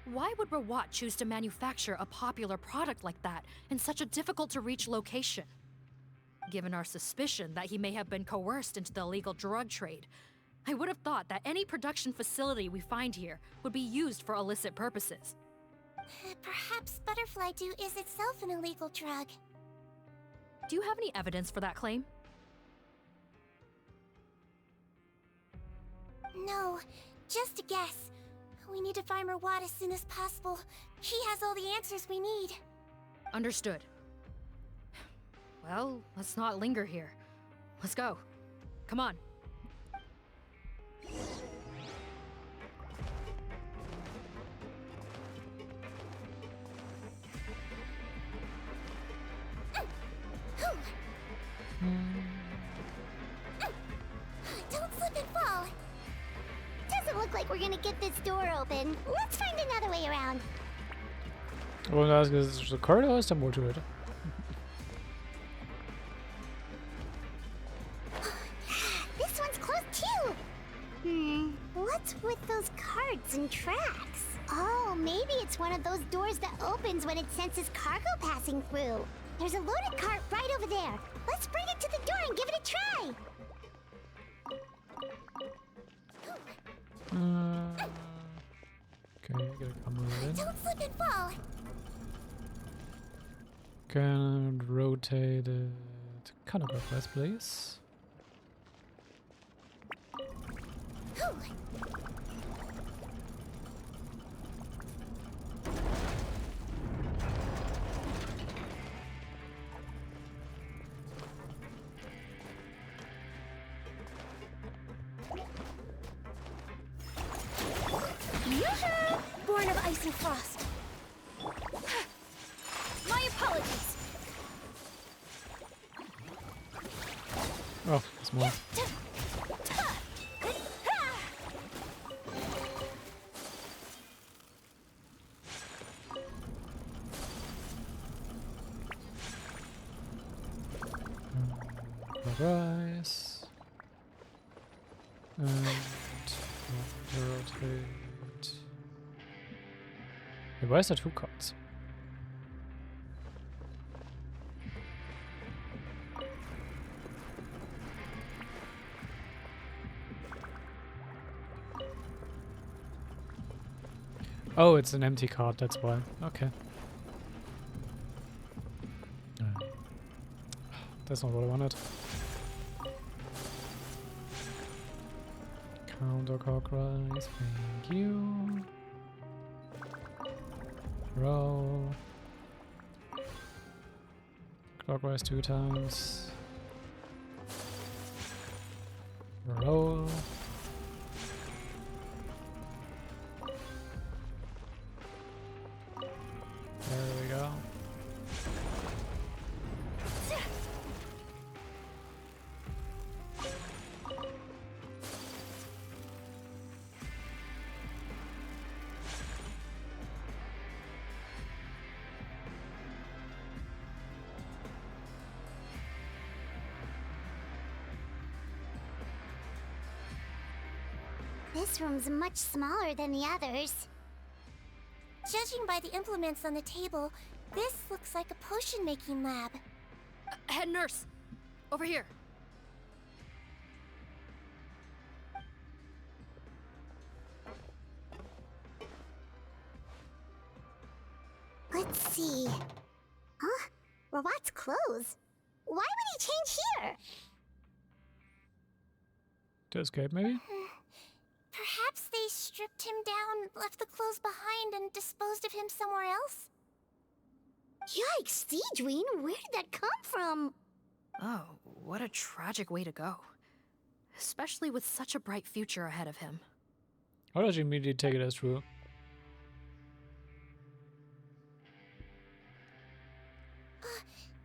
Why would Rawat choose to manufacture a popular product like that in such a difficult-to-reach location? Given our suspicion that he may have been coerced into the illegal drug trade, I would have thought that any production facility we find here would be used for illicit purposes. Perhaps butterfly dew is itself an illegal drug. Do you have any evidence for that claim? No, just a guess. We need to find Rawat as soon as possible. He has all the answers we need. Understood. Well, let's not linger here. Let's go. Come on. Don't slip and fall. Doesn't look like we're gonna get this door open. Let's find another way around. Well, that's because the corridor is more to it. This one's closed too. What's with those carts and tracks? Oh, maybe it's one of those doors that opens when it senses cargo passing through. There's a loaded cart right over there. Let's bring it to the door and give it a try. Okay, gotta come in. Don't slip and fall. Can rotate it kind of clockwise, please. Yoo-hoo! Born of ice and frost. My apologies. Oh, it's more. Rise. And rotate. Wait, why is there two cards? Oh, it's an empty card, that's why. Okay. That's not what I wanted. Counterclockwise, thank you. Roll. Clockwise 2 times. Roll. This room's much smaller than the others. Judging by the implements on the table, this looks like a potion-making lab. Head nurse, over here. Let's see. Huh? Robot's clothes. Why would he change here? To escape, maybe? Perhaps they stripped him down, left the clothes behind, and disposed of him somewhere else? Yikes, Sigewinne, where did that come from? Oh, what a tragic way to go. Especially with such a bright future ahead of him. How does he immediately take it as true?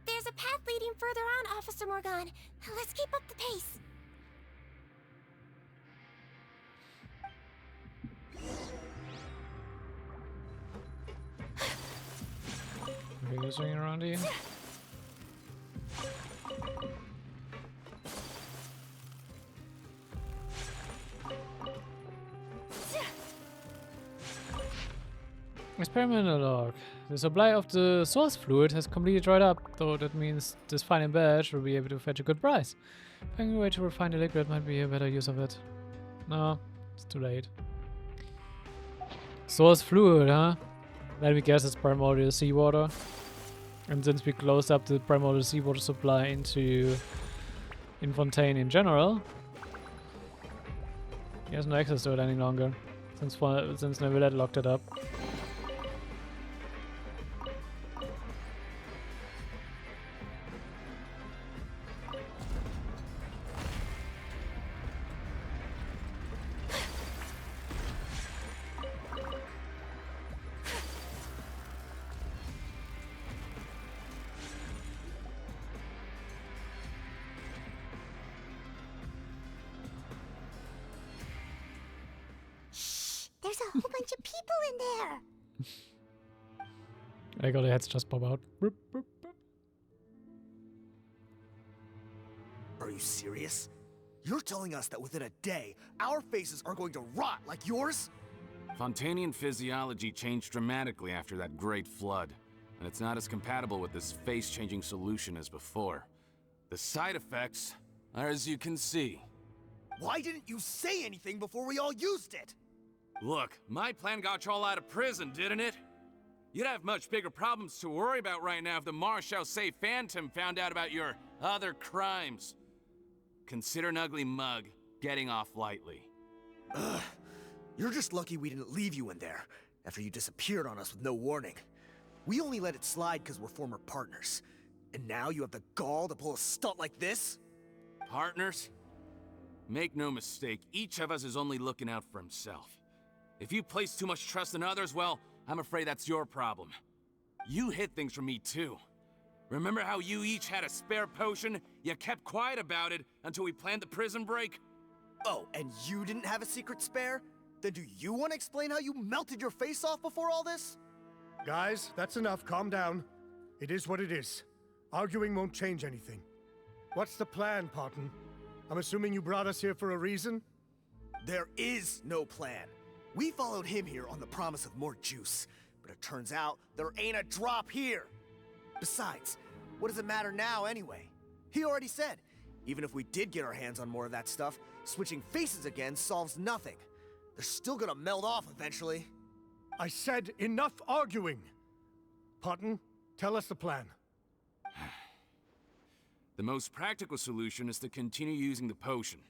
There's a path leading further on, Officer Morgan. Let's keep up the pace. Maybe he's swinging around here. Experimental log. The supply of the source fluid has completely dried up, though that means this fine batch will be able to fetch a good price. Finding a way to refine the liquid might be a better use of it. No, it's too late. Source fluid, huh? Let me guess it's primordial seawater. And since we closed up the primordial seawater supply into Fontaine in general, he has no access to it any longer, since Neville locked it up. There's a whole bunch of people in there. I got the heads just pop out. Boop, boop, boop. Are you serious? You're telling us that within a day, our faces are going to rot like yours? Fontanian physiology changed dramatically after that great flood, and it's not as compatible with this face-changing solution as before. The side effects are as you can see. Why didn't you say anything before we all used it? Look, my plan got you all out of prison, didn't it? You'd have much bigger problems to worry about right now if the Marechaussee Phantom found out about your other crimes. Consider an ugly mug getting off lightly. Ugh. You're just lucky we didn't leave you in there after you disappeared on us with no warning. We only let it slide because we're former partners. And now you have the gall to pull a stunt like this? Partners? Make no mistake, each of us is only looking out for himself. If you place too much trust in others, well, I'm afraid that's your problem. You hid things from me too. Remember how you each had a spare potion? You kept quiet about it until we planned the prison break? Oh, and you didn't have a secret spare? Then do you want to explain how you melted your face off before all this? Guys, that's enough. Calm down. It is what it is. Arguing won't change anything. What's the plan, Parton? I'm assuming you brought us here for a reason? There is no plan. We followed him here on the promise of more juice, but it turns out there ain't a drop here. Besides, what does it matter now anyway? He already said, even if we did get our hands on more of that stuff, switching faces again solves nothing. They're still gonna melt off eventually. I said enough arguing! Parton, tell us the plan. The most practical solution is to continue using the potion.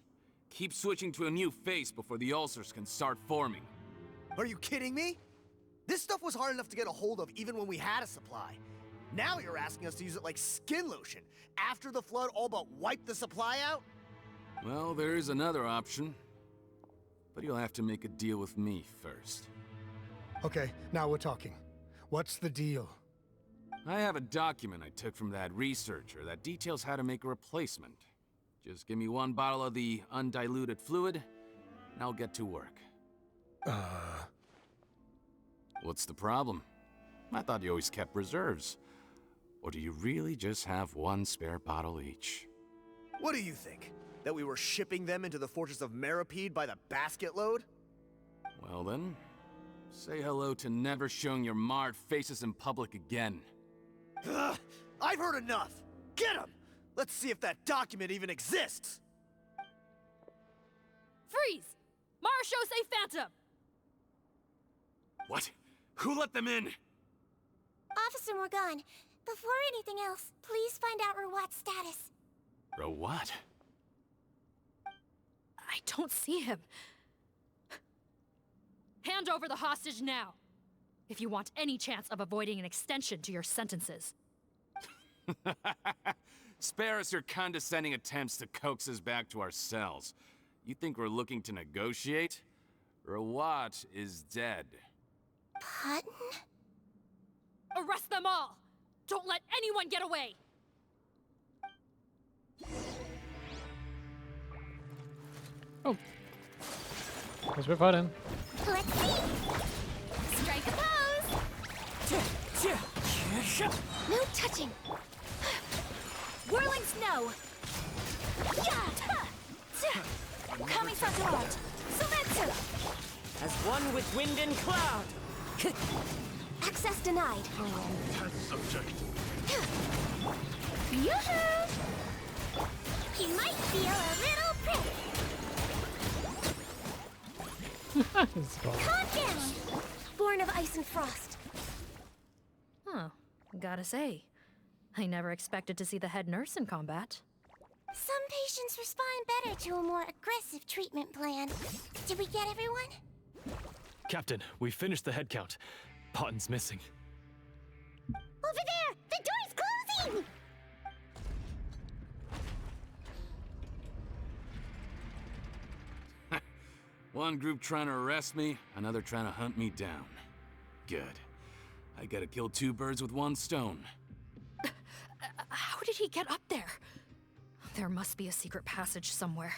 Keep switching to a new face before the ulcers can start forming. Are you kidding me? This stuff was hard enough to get a hold of even when we had a supply. Now you're asking us to use it like skin lotion, after the flood all but wiped the supply out? Well, there is another option. But you'll have to make a deal with me first. Okay, now we're talking. What's the deal? I have a document I took from that researcher that details how to make a replacement. Just give me one bottle of the undiluted fluid, and I'll get to work. What's the problem? I thought you always kept reserves. Or do you really just have one spare bottle each? What do you think? That we were shipping them into the fortress of Meripede by the basket load? Well then, say hello to never showing your marred faces in public again. Ugh, I've heard enough! Get him! Let's see if that document even exists! Freeze! Marashosei Phantom! What? Who let them in? Officer Morgan, before anything else, please find out Rawat's status. Rawat? I don't see him. Hand over the hostage now, if you want any chance of avoiding an extension to your sentences. Spare us your condescending attempts to coax us back to our cells. You think we're looking to negotiate? Rawat is dead. Pardon? Arrest them all! Don't let anyone get away! Oh. Guess we're fighting. Let's see! Strike a pose! No touching! Whirling snow! Kami Satorat! Sumetsu! As one with wind and cloud! Access denied. Test subject. Yoo-hoo! He might feel a little prick. Calm down! Born of ice and frost. Huh. Gotta say, I never expected to see the head nurse in combat. Some patients respond better to a more aggressive treatment plan. Did we get everyone? Captain, we finished the head count. Potten's missing. Over there! The door's closing! One group trying to arrest me, another trying to hunt me down. Good. I gotta kill two birds with one stone. How did he get up there? There must be a secret passage somewhere.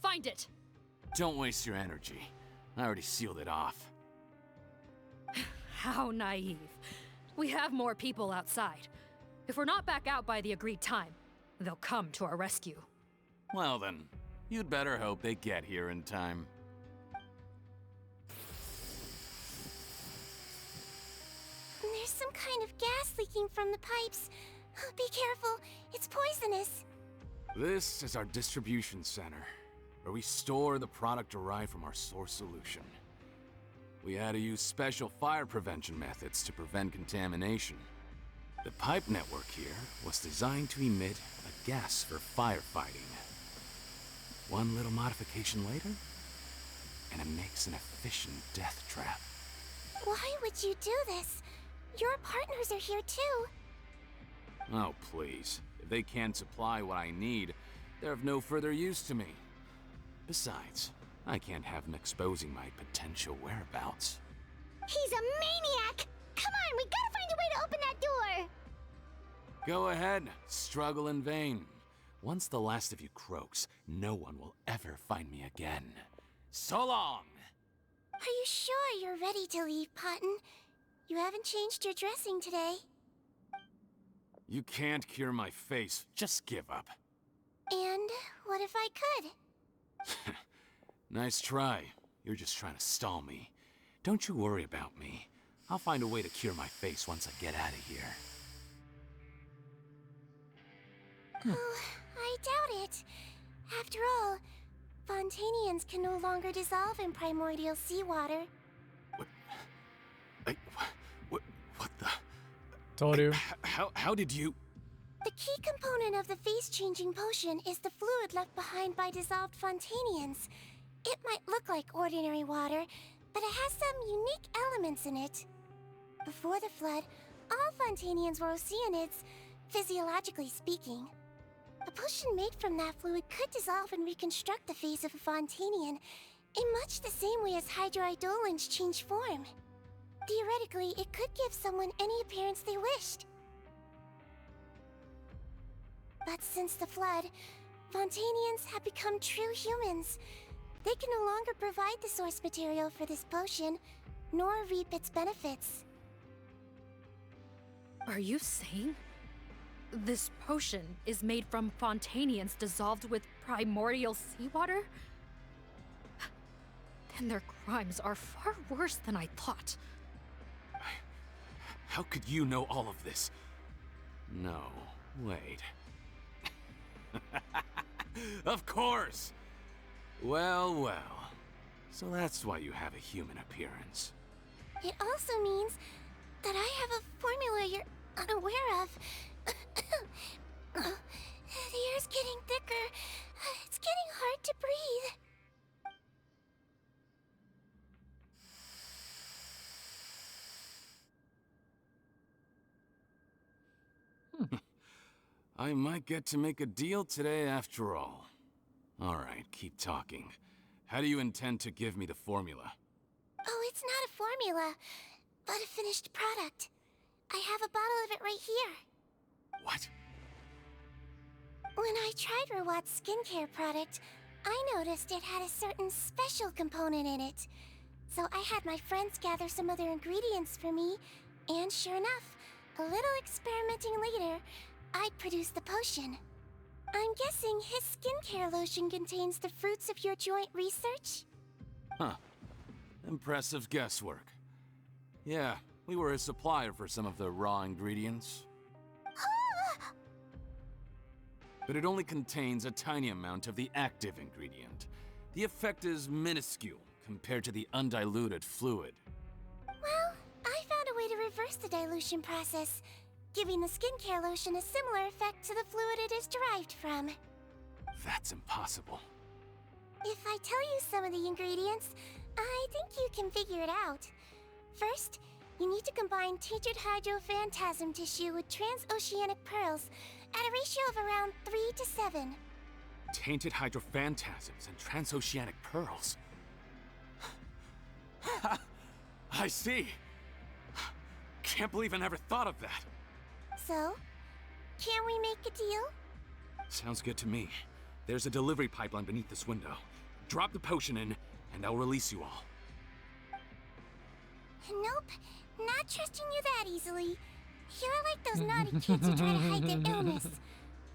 Find it! Don't waste your energy. I already sealed it off. How naive. We have more people outside. If we're not back out by the agreed time, they'll come to our rescue. Well then, you'd better hope they get here in time. There's some kind of gas leaking from the pipes. Be careful, it's poisonous. This is our distribution center, where we store the product derived from our source solution. We had to use special fire prevention methods to prevent contamination. The pipe network here was designed to emit a gas for firefighting. One little modification later, and it makes an efficient death trap. Why would you do this? Your partners are here too. Oh, please. If they can't supply what I need, they're of no further use to me. Besides, I can't have them exposing my potential whereabouts. He's a maniac! Come on, we gotta find a way to open that door! Go ahead, struggle in vain. Once the last of you croaks, no one will ever find me again. So long! Are you sure you're ready to leave, Potten? You haven't changed your dressing today. You can't cure my face, just give up. And what if I could? Nice try. You're just trying to stall me. Don't you worry about me. I'll find a way to cure my face once I get out of here. Oh, I doubt it. After all, Fontanians can no longer dissolve in primordial seawater. What the? Told you. How did you? The key component of the face-changing potion is the fluid left behind by dissolved Fontanians. It might look like ordinary water, but it has some unique elements in it. Before the flood, all Fontanians were oceanids, physiologically speaking. A potion made from that fluid could dissolve and reconstruct the face of a Fontanian in much the same way as hydroidolins change form. Theoretically, it could give someone any appearance they wished. But since the flood, Fontanians have become true humans. They can no longer provide the source material for this potion, nor reap its benefits. Are you saying This potion is made from Fontanians dissolved with primordial seawater? Then their crimes are far worse than I thought. How could you know all of this? No, wait. Of course! Well, well. So that's why you have a human appearance. It also means that I have a formula you're unaware of. The air's getting thicker. It's getting hard to breathe. I might get to make a deal today after all. Alright, keep talking. How do you intend to give me the formula? Oh, it's not a formula, but a finished product. I have a bottle of it right here. What? When I tried Rawat's skincare product, I noticed it had a certain special component in it. So I had my friends gather some other ingredients for me, and sure enough, a little experimenting later, I produced the potion. I'm guessing his skincare lotion contains the fruits of your joint research? Huh. Impressive guesswork. Yeah, we were a supplier for some of the raw ingredients. But it only contains a tiny amount of the active ingredient. The effect is minuscule compared to the undiluted fluid. Well, I found a way to reverse the dilution process, giving the skincare lotion a similar effect to the fluid it is derived from. That's impossible. If I tell you some of the ingredients, I think you can figure it out. First, you need to combine tainted hydrophantasm tissue with transoceanic pearls at a ratio of around 3 to 7. Tainted hydrophantasms and transoceanic pearls. I see. Can't believe I never thought of that. So, can we make a deal? Sounds good to me. There's a delivery pipeline beneath this window. Drop the potion in, and I'll release you all. Nope, not trusting you that easily. You're like those naughty kids who try to hide their illness.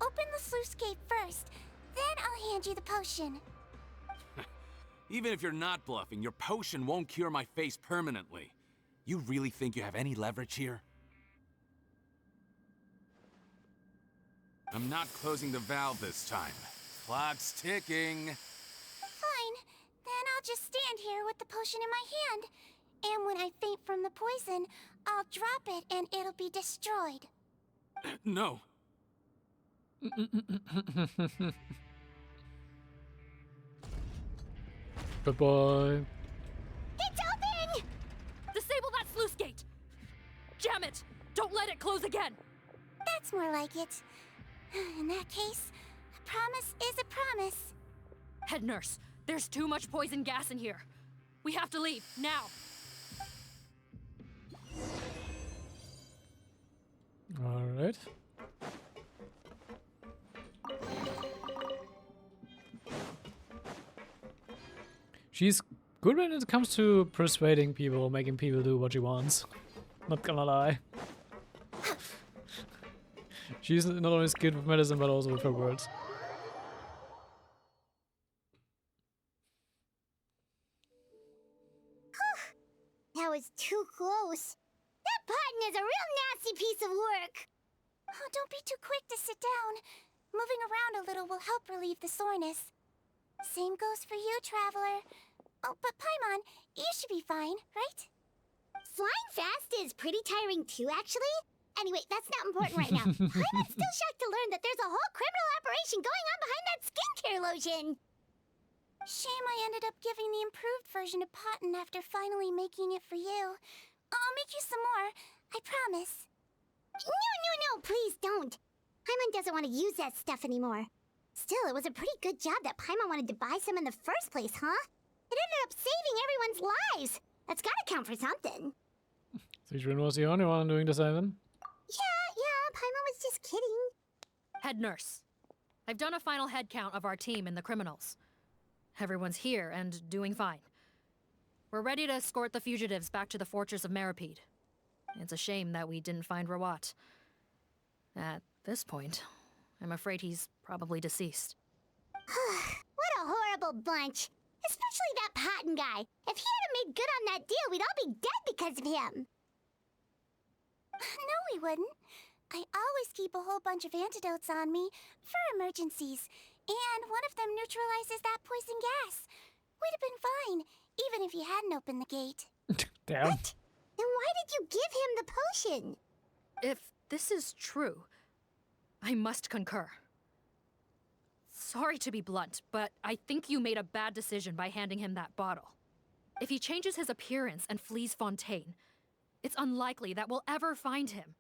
Open the sluice gate first, then I'll hand you the potion. Even if you're not bluffing, your potion won't cure my face permanently. You really think you have any leverage here? I'm not closing the valve this time. Clock's ticking. Fine, then I'll just stand here with the potion in my hand. And when I faint from the poison, I'll drop it and it'll be destroyed. No. Good boy. It's open! Disable that sluice gate! Jam it! Don't let it close again! That's more like it. In that case, a promise is a promise. Head nurse, there's too much poison gas in here. We have to leave, now! Alright. She's good when it comes to persuading people, making people do what she wants. Not gonna lie. She's not only skilled with medicine, but also with her words. That was too close. That button is a real nasty piece of work. Oh, don't be too quick to sit down. Moving around a little will help relieve the soreness. Same goes for you, Traveler. Oh, but Paimon, you should be fine, right? Flying fast is pretty tiring too, actually. Anyway, that's not important right now. I'm still shocked to learn that there's a whole criminal operation going on behind that skincare lotion. Shame I ended up giving the improved version to Potten after finally making it for you. I'll make you some more, I promise. No, please don't. Paimon doesn't want to use that stuff anymore. Still, it was a pretty good job that Paimon wanted to buy some in the first place, huh? It ended up saving everyone's lives. That's gotta count for something. Sigewinne was the only one doing the saving. Yeah, Paimon was just kidding. Head nurse, I've done a final head count of our team and the criminals. Everyone's here and doing fine. We're ready to escort the fugitives back to the fortress of Meripede. It's a shame that we didn't find Rawat. At this point, I'm afraid he's probably deceased. What a horrible bunch. Especially that Patton guy. If he hadn't made good on that deal, we'd all be dead because of him. No, we wouldn't. I always keep a whole bunch of antidotes on me for emergencies, and one of them neutralizes that poison gas. We'd have been fine, even if you hadn't opened the gate. Damn. What? Then why did you give him the potion? If this is true, I must concur. Sorry to be blunt, but I think you made a bad decision by handing him that bottle. If he changes his appearance and flees Fontaine, it's unlikely that we'll ever find him.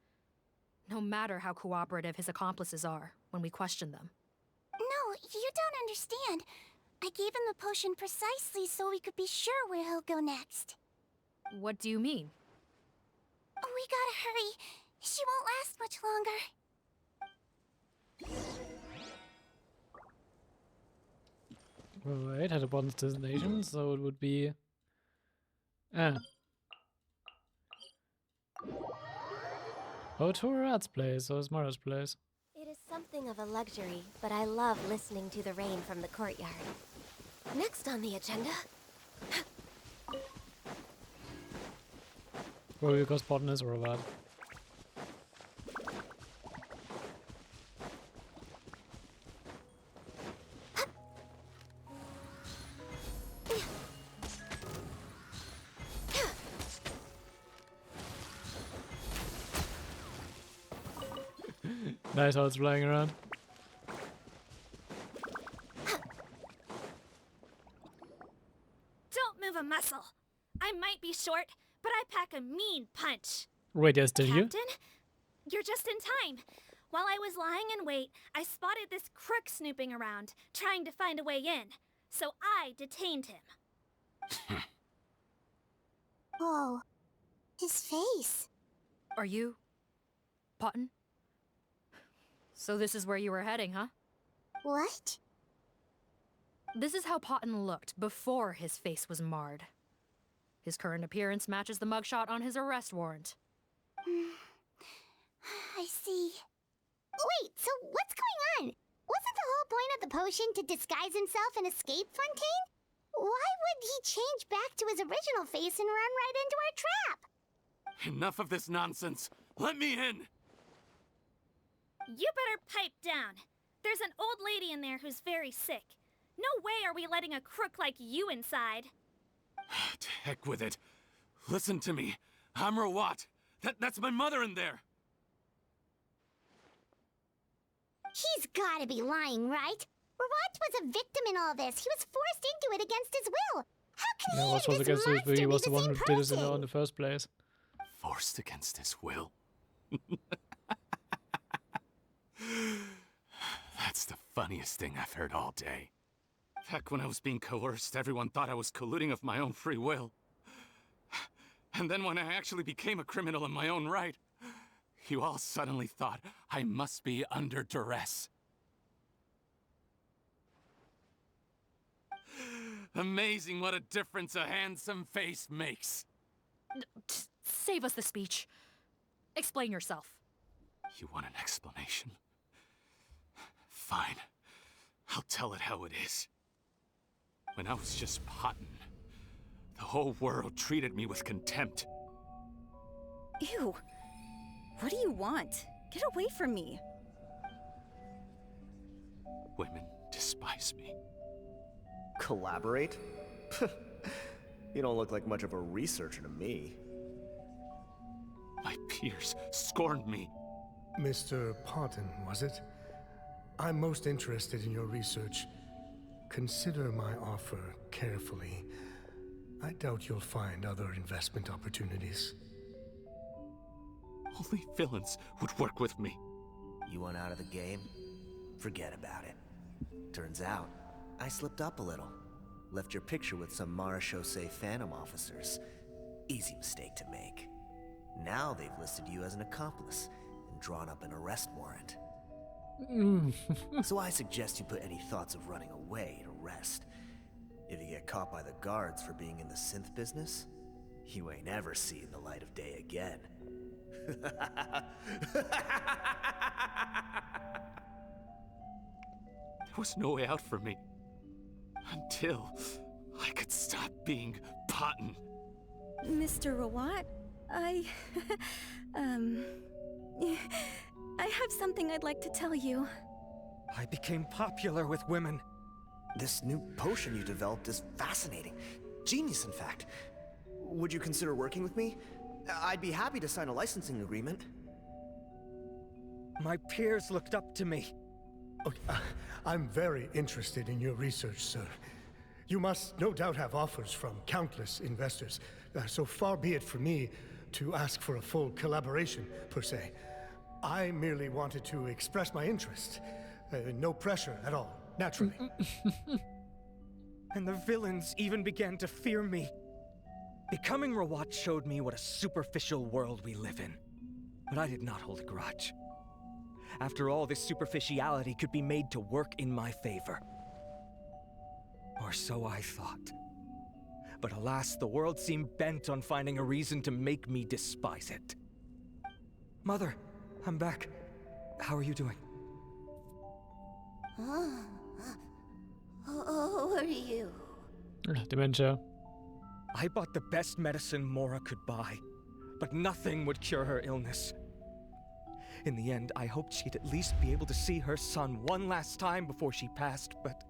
No matter how cooperative his accomplices are when we question them. No, you don't understand. I gave him the potion precisely so we could be sure where he'll go next. What do you mean? We gotta hurry. She won't last much longer. Right, had a bonus destination, so it would be... Oh, to Rat's place, or Mara's place. It is something of a luxury, but I love listening to the rain from the courtyard. Next on the agenda... Probably because Potten is a robot. Nice how it's flying around. Don't move a muscle. I might be short, but I pack a mean punch. Wait, yes, did you? Captain, you're just in time. While I was lying in wait, I spotted this crook snooping around, trying to find a way in. So I detained him. Oh, his face. Are you... Potten? So this is where you were heading, huh? What? This is how Potten looked before his face was marred. His current appearance matches the mugshot on his arrest warrant. I see. Wait, so what's going on? Wasn't the whole point of the potion to disguise himself and escape Fontaine? Why would he change back to his original face and run right into our trap? Enough of this nonsense. Let me in. You better pipe down. There's an old lady in there who's very sick. No way are we letting a crook like you inside. To heck with it. Listen to me. I'm Rawat. That's my mother in there. He's gotta be lying, right? Rawat was a victim in all this. He was forced into it against his will. How can Yeah, he was and this against his monster will. He be was the the one same who did this person? in the first place. Forced against his will. That's the funniest thing I've heard all day. Heck, when I was being coerced, everyone thought I was colluding of my own free will. And then when I actually became a criminal in my own right, you all suddenly thought I must be under duress. Amazing what a difference a handsome face makes. Save us the speech. Explain yourself. You want an explanation? Fine. I'll tell it how it is. When I was just Potten, the whole world treated me with contempt. Ew. What do you want? Get away from me. Women despise me. Collaborate? You don't look like much of a researcher to me. My peers scorned me. Mr. Potten, was it? I'm most interested in your research. Consider my offer carefully. I doubt you'll find other investment opportunities. Only villains would work with me. You want out of the game? Forget about it. Turns out, I slipped up a little. Left your picture with some Marechaussee Phantom officers. Easy mistake to make. Now they've listed you as an accomplice and drawn up an arrest warrant. So I suggest you put any thoughts of running away to rest. If you get caught by the guards for being in the synth business, you ain't ever seen the light of day again. There was no way out for me. Until I could stop being Potton. Mr. Rawat, I have something I'd like to tell you. I became popular with women. This new potion you developed is fascinating. Genius, in fact. Would you consider working with me? I'd be happy to sign a licensing agreement. My peers looked up to me. Okay, I'm very interested in your research, sir. You must no doubt have offers from countless investors. So far be it from me to ask for a full collaboration, per se. I merely wanted to express my interest. No pressure at all, naturally. And the villains even began to fear me. Becoming Rawat showed me what a superficial world we live in. But I did not hold a grudge. After all, this superficiality could be made to work in my favor. Or so I thought. But alas, the world seemed bent on finding a reason to make me despise it. Mother, I'm back. How are you doing? Who are you? Dementia. I bought the best medicine Mora could buy, but nothing would cure her illness. In the end, I hoped she'd at least be able to see her son one last time before she passed, but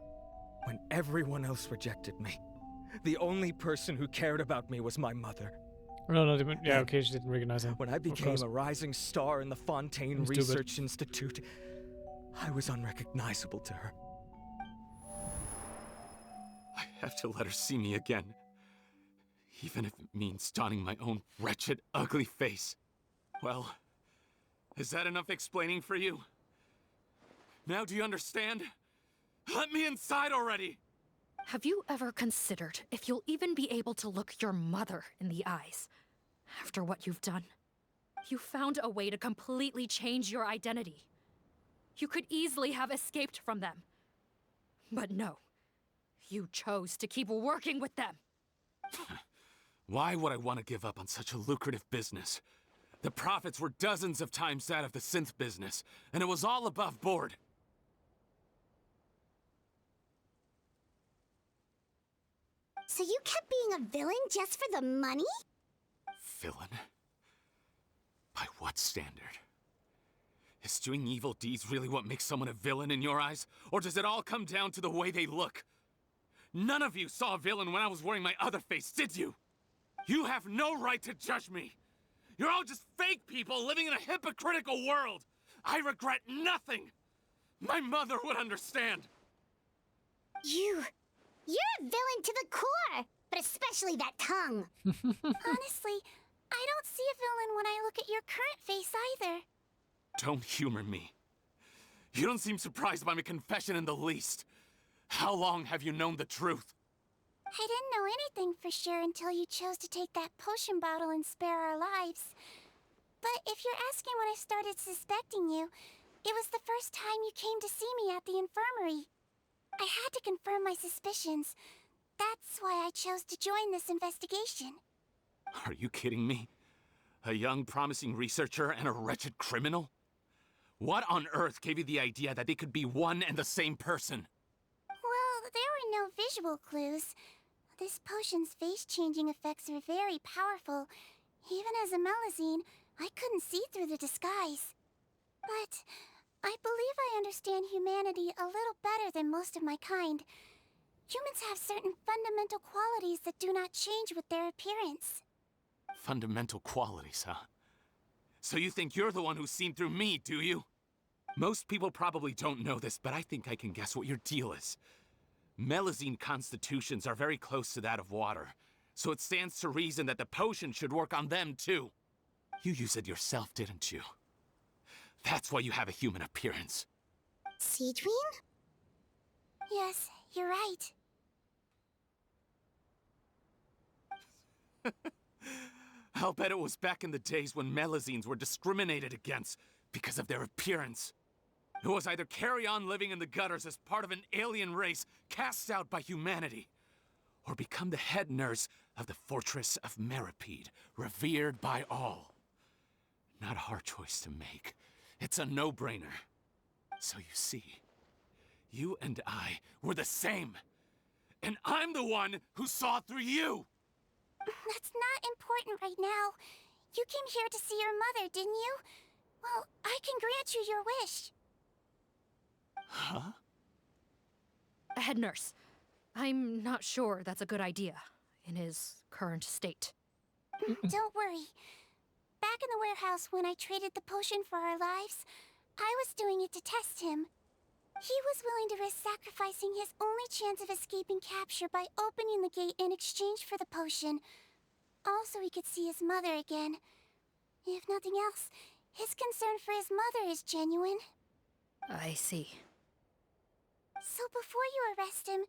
when everyone else rejected me, the only person who cared about me was my mother. No, yeah, okay, she didn't recognize him. When I became a rising star in the Fontaine Research Institute, I was unrecognizable to her. I have to let her see me again. Even if it means donning my own wretched, ugly face. Well, is that enough explaining for you? Now do you understand? Let me inside already! Have you ever considered if you'll even be able to look your mother in the eyes after what you've done? You found a way to completely change your identity. You could easily have escaped from them. But no, you chose to keep working with them. Why would I want to give up on such a lucrative business? The profits were dozens of times that of the synth business, and it was all above board. So you kept being a villain just for the money? Villain? By what standard? Is doing evil deeds really what makes someone a villain in your eyes? Or does it all come down to the way they look? None of you saw a villain when I was wearing my other face, did you? You have no right to judge me! You're all just fake people living in a hypocritical world! I regret nothing! My mother would understand! You're a villain to the core! But especially that tongue! Honestly, I don't see a villain when I look at your current face either. Don't humor me. You don't seem surprised by my confession in the least. How long have you known the truth? I didn't know anything for sure until you chose to take that potion bottle and spare our lives. But if you're asking when I started suspecting you, it was the first time you came to see me at the infirmary. I had to confirm my suspicions. That's why I chose to join this investigation. Are you kidding me? A young, promising researcher and a wretched criminal? What on earth gave you the idea that they could be one and the same person? Well, there were no visual clues. This potion's face-changing effects are very powerful. Even as a Melazine, I couldn't see through the disguise. But I believe I understand humanity a little better than most of my kind. Humans have certain fundamental qualities that do not change with their appearance. Fundamental qualities, huh? So you think you're the one who's seen through me, do you? Most people probably don't know this, but I think I can guess what your deal is. Melazine constitutions are very close to that of water, so it stands to reason that the potion should work on them too. You use it yourself, didn't you? That's why you have a human appearance. Sigewinne? Yes, you're right. I'll bet it was back in the days when Melazines were discriminated against because of their appearance. It was either carry on living in the gutters as part of an alien race cast out by humanity, or become the head nurse of the fortress of Meripede, revered by all. not a hard choice to make. It's a no-brainer. So you see, you and I were the same. And I'm the one who saw through you! That's not important right now. You came here to see your mother, didn't you? Well, I can grant you your wish. Huh? Head nurse, I'm not sure that's a good idea in his current state. Don't worry. Back in the warehouse when I traded the potion for our lives, I was doing it to test him. He was willing to risk sacrificing his only chance of escaping capture by opening the gate in exchange for the potion. Also, he could see his mother again. If nothing else, his concern for his mother is genuine. I see. So before you arrest him,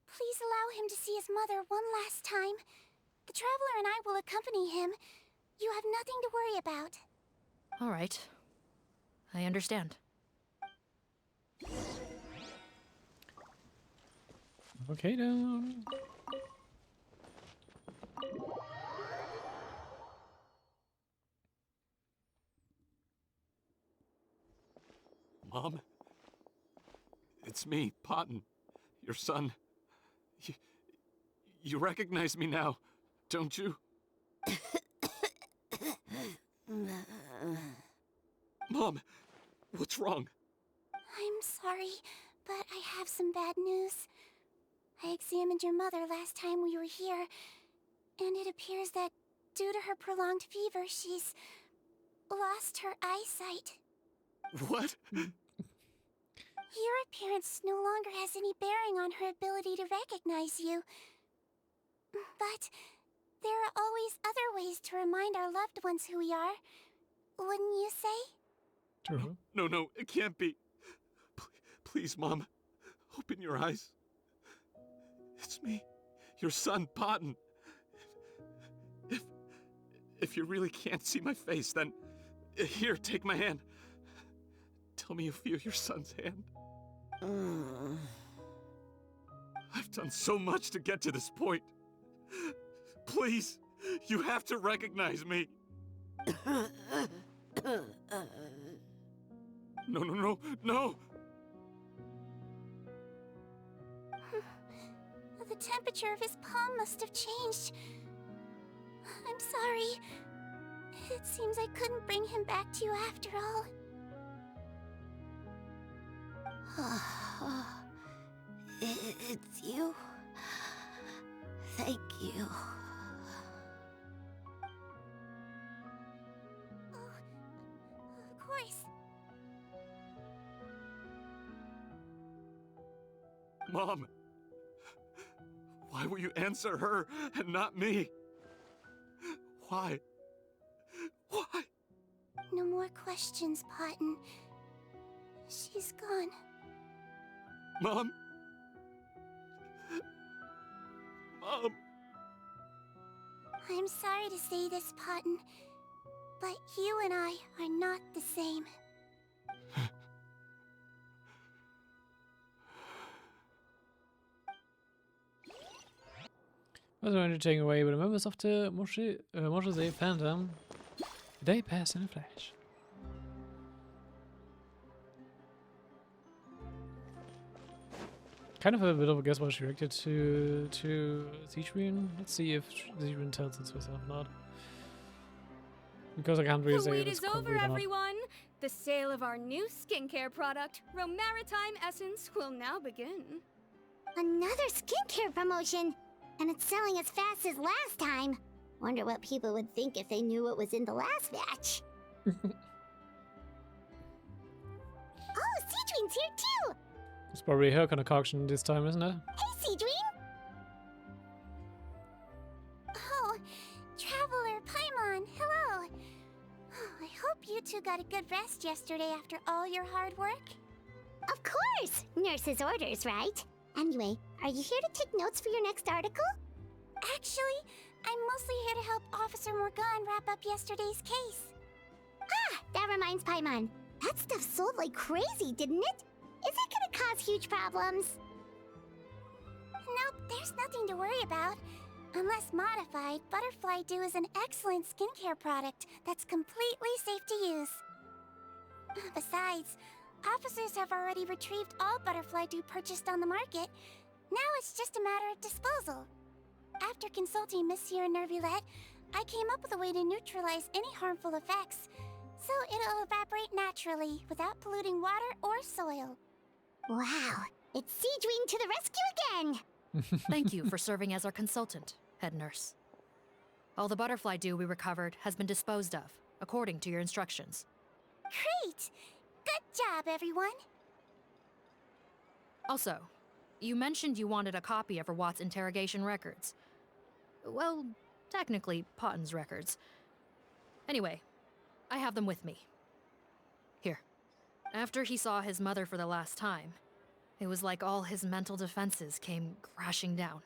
please allow him to see his mother one last time. The Traveler and I will accompany him. You have nothing to worry about. All right. I understand. Okay then. Mom? It's me, Potten, your son. You recognize me now, don't you? Mom, what's wrong? I'm sorry, but I have some bad news. I examined your mother last time we were here, and it appears that due to her prolonged fever, she's lost her eyesight. What? Your appearance no longer has any bearing on her ability to recognize you. But there are always other ways to remind our loved ones who we are. Wouldn't you say? True. No, it can't be. Please, Mom, open your eyes. It's me, your son, Potten. If you really can't see my face, then here, take my hand. Tell me you feel your son's hand. I've done so much to get to this point. Please, you have to recognize me. No. The temperature of his palm must have changed. I'm sorry. It seems I couldn't bring him back to you after all. It's you. Thank you. Of course. Mom, why will you answer her and not me? Why? No more questions, Potten. She's gone. Mom? I'm sorry to say this, Potten, but you and I are not the same. Also when you take away the members of the Moshe Phantom, they pass in a flash. Kind of a bit of a guess why she reacted to Sigewinne. Let's see if Sigewinne tells it to herself or not. Because I can't really The say wait if it's is over, concrete or not. everyone! The sale of our new skincare product, Romaritime Essence, will now begin. Another skincare promotion! And it's selling as fast as last time. Wonder what people would think if they knew what was in the last batch. Oh, Sigewinne's here too! It's probably her concoction this time, isn't it? Hey, Sigewinne! Oh, Traveler Paimon, hello! Oh, I hope you two got a good rest yesterday after all your hard work. Of course! Nurse's orders, right? Anyway, are you here to take notes for your next article? Actually, I'm mostly here to help Officer Morgan wrap up yesterday's case. Ah, that reminds Paimon. That stuff sold like crazy, didn't it? Is it gonna cause huge problems? Nope, there's nothing to worry about. Unless modified, Butterfly Dew is an excellent skincare product that's completely safe to use. Besides, officers have already retrieved all Butterfly Dew purchased on the market. Now it's just a matter of disposal. After consulting Monsieur Nervulette, I came up with a way to neutralize any harmful effects, so it'll evaporate naturally without polluting water or soil. Wow, it's Sigewinne to the rescue again! Thank you for serving as our consultant, head nurse. All the butterfly dew we recovered has been disposed of, according to your instructions. Great! Good job, everyone! Also, you mentioned you wanted a copy of Rawat's interrogation records. Well, technically, Potten's records. Anyway, I have them with me. Here. After he saw his mother for the last time, it was like all his mental defenses came crashing down.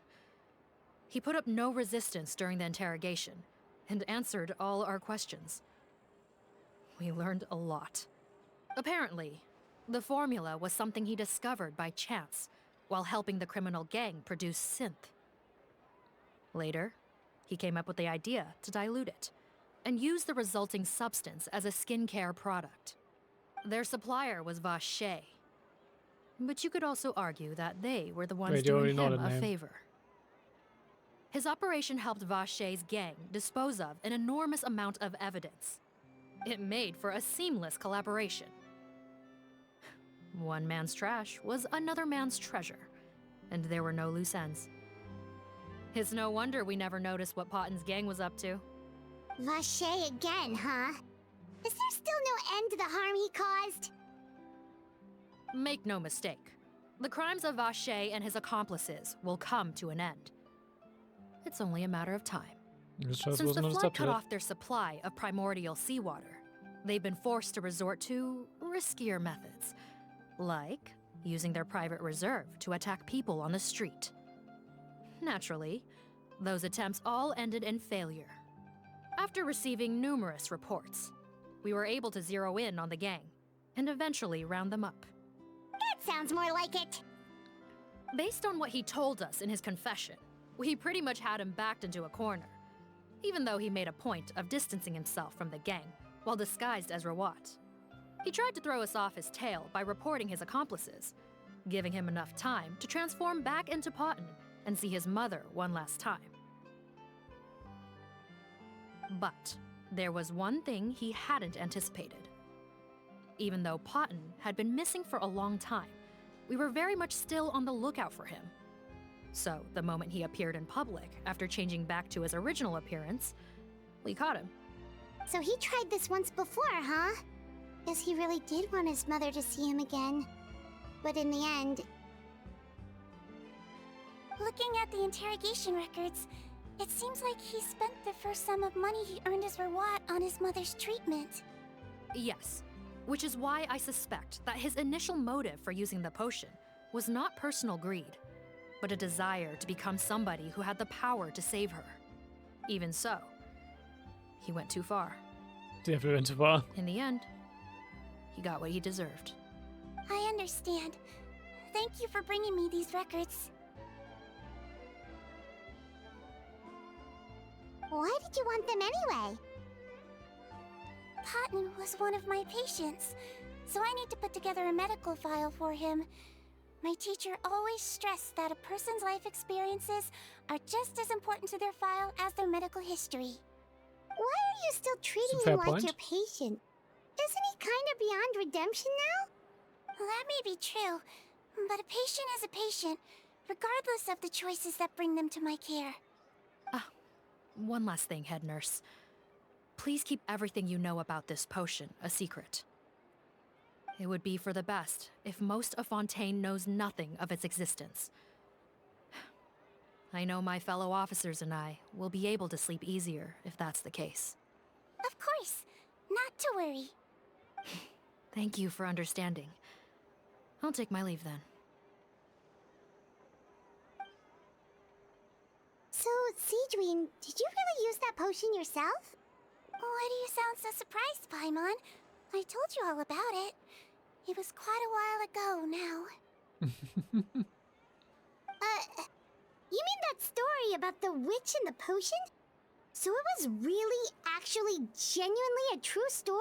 He put up no resistance during the interrogation, and answered all our questions. We learned a lot. Apparently, the formula was something he discovered by chance, while helping the criminal gang produce synth. Later, he came up with the idea to dilute it, and use the resulting substance as a skincare product. Their supplier was Vache. But you could also argue that they were the ones doing him a favor. His operation helped Vache's gang dispose of an enormous amount of evidence. It made for a seamless collaboration. One man's trash was another man's treasure, and there were no loose ends. It's no wonder we never noticed what Potten's gang was up to. Vache again, huh? Is there still no end to the harm he caused? Make no mistake. The crimes of Vache and his accomplices will come to an end. It's only a matter of time. Since the flood cut off their supply of primordial seawater, they've been forced to resort to riskier methods, like using their private reserve to attack people on the street. Naturally, those attempts all ended in failure. After receiving numerous reports, we were able to zero in on the gang and eventually round them up. That sounds more like it. Based on what he told us in his confession, we pretty much had him backed into a corner, even though he made a point of distancing himself from the gang while disguised as Rawat. He tried to throw us off his tail by reporting his accomplices, giving him enough time to transform back into Potten and see his mother one last time. But there was one thing he hadn't anticipated. Even though Potten had been missing for a long time, we were very much still on the lookout for him. So, the moment he appeared in public after changing back to his original appearance, we caught him. So he tried this once before, huh? Guess he really did want his mother to see him again. But in the end... Looking at the interrogation records, it seems like he spent the first sum of money he earned as Rawat on his mother's treatment. Yes, which is why I suspect that his initial motive for using the potion was not personal greed, but a desire to become somebody who had the power to save her. Even so, he went too far. Definitely went too far. In the end, he got what he deserved. I understand. Thank you for bringing me these records. Why did you want them anyway? Potten was one of my patients, so I need to put together a medical file for him. My teacher always stressed that a person's life experiences are just as important to their file as their medical history. Why are you still treating him like your patient? Isn't he kind of beyond redemption now? Well, that may be true, but a patient is a patient, regardless of the choices that bring them to my care. One last thing, head nurse. Please keep everything you know about this potion a secret. It would be for the best if most of Fontaine knows nothing of its existence. I know my fellow officers and I will be able to sleep easier if that's the case. Of course. Not to worry. Thank you for understanding. I'll take my leave then. So, Sigewinne, did you really use that potion yourself? Why do you sound so surprised, Paimon? I told you all about it. It was quite a while ago now. You mean that story about the witch and the potion? So it was really, actually, genuinely a true story?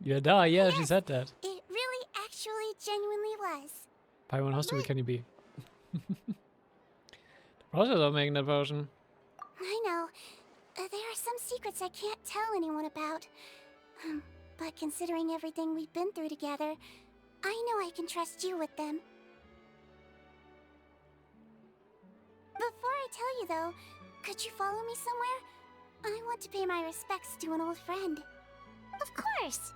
Yeah, she said that. It really actually genuinely was. Paimon, how stupid can you be? The process of making that potion. I know. There are some secrets I can't tell anyone about. But considering everything we've been through together, I know I can trust you with them. Before I tell you though, could you follow me somewhere? I want to pay my respects to an old friend. Of course!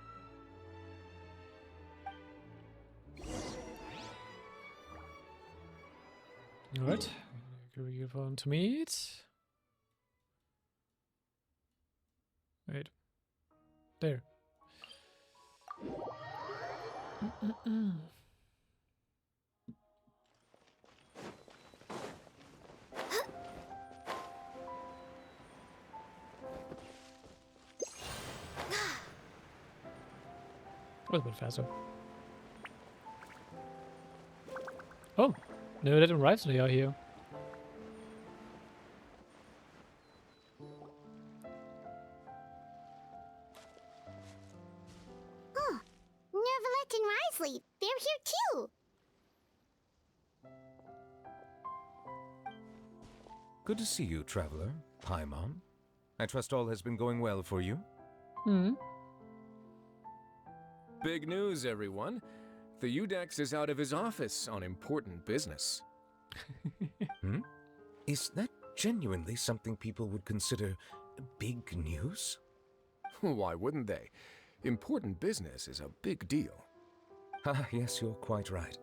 Alright. Give your phone to meet. Wait. There. Was a bit faster. Oh, no, they didn't write they are here. Oh, Nervalette and Risley, they're here too! Good to see you, traveler. Paimon. I trust all has been going well for you? Big news, everyone. The Udex is out of his office on important business. Is that genuinely something people would consider big news? Why wouldn't they? Important business is a big deal. Ah, yes, you're quite right.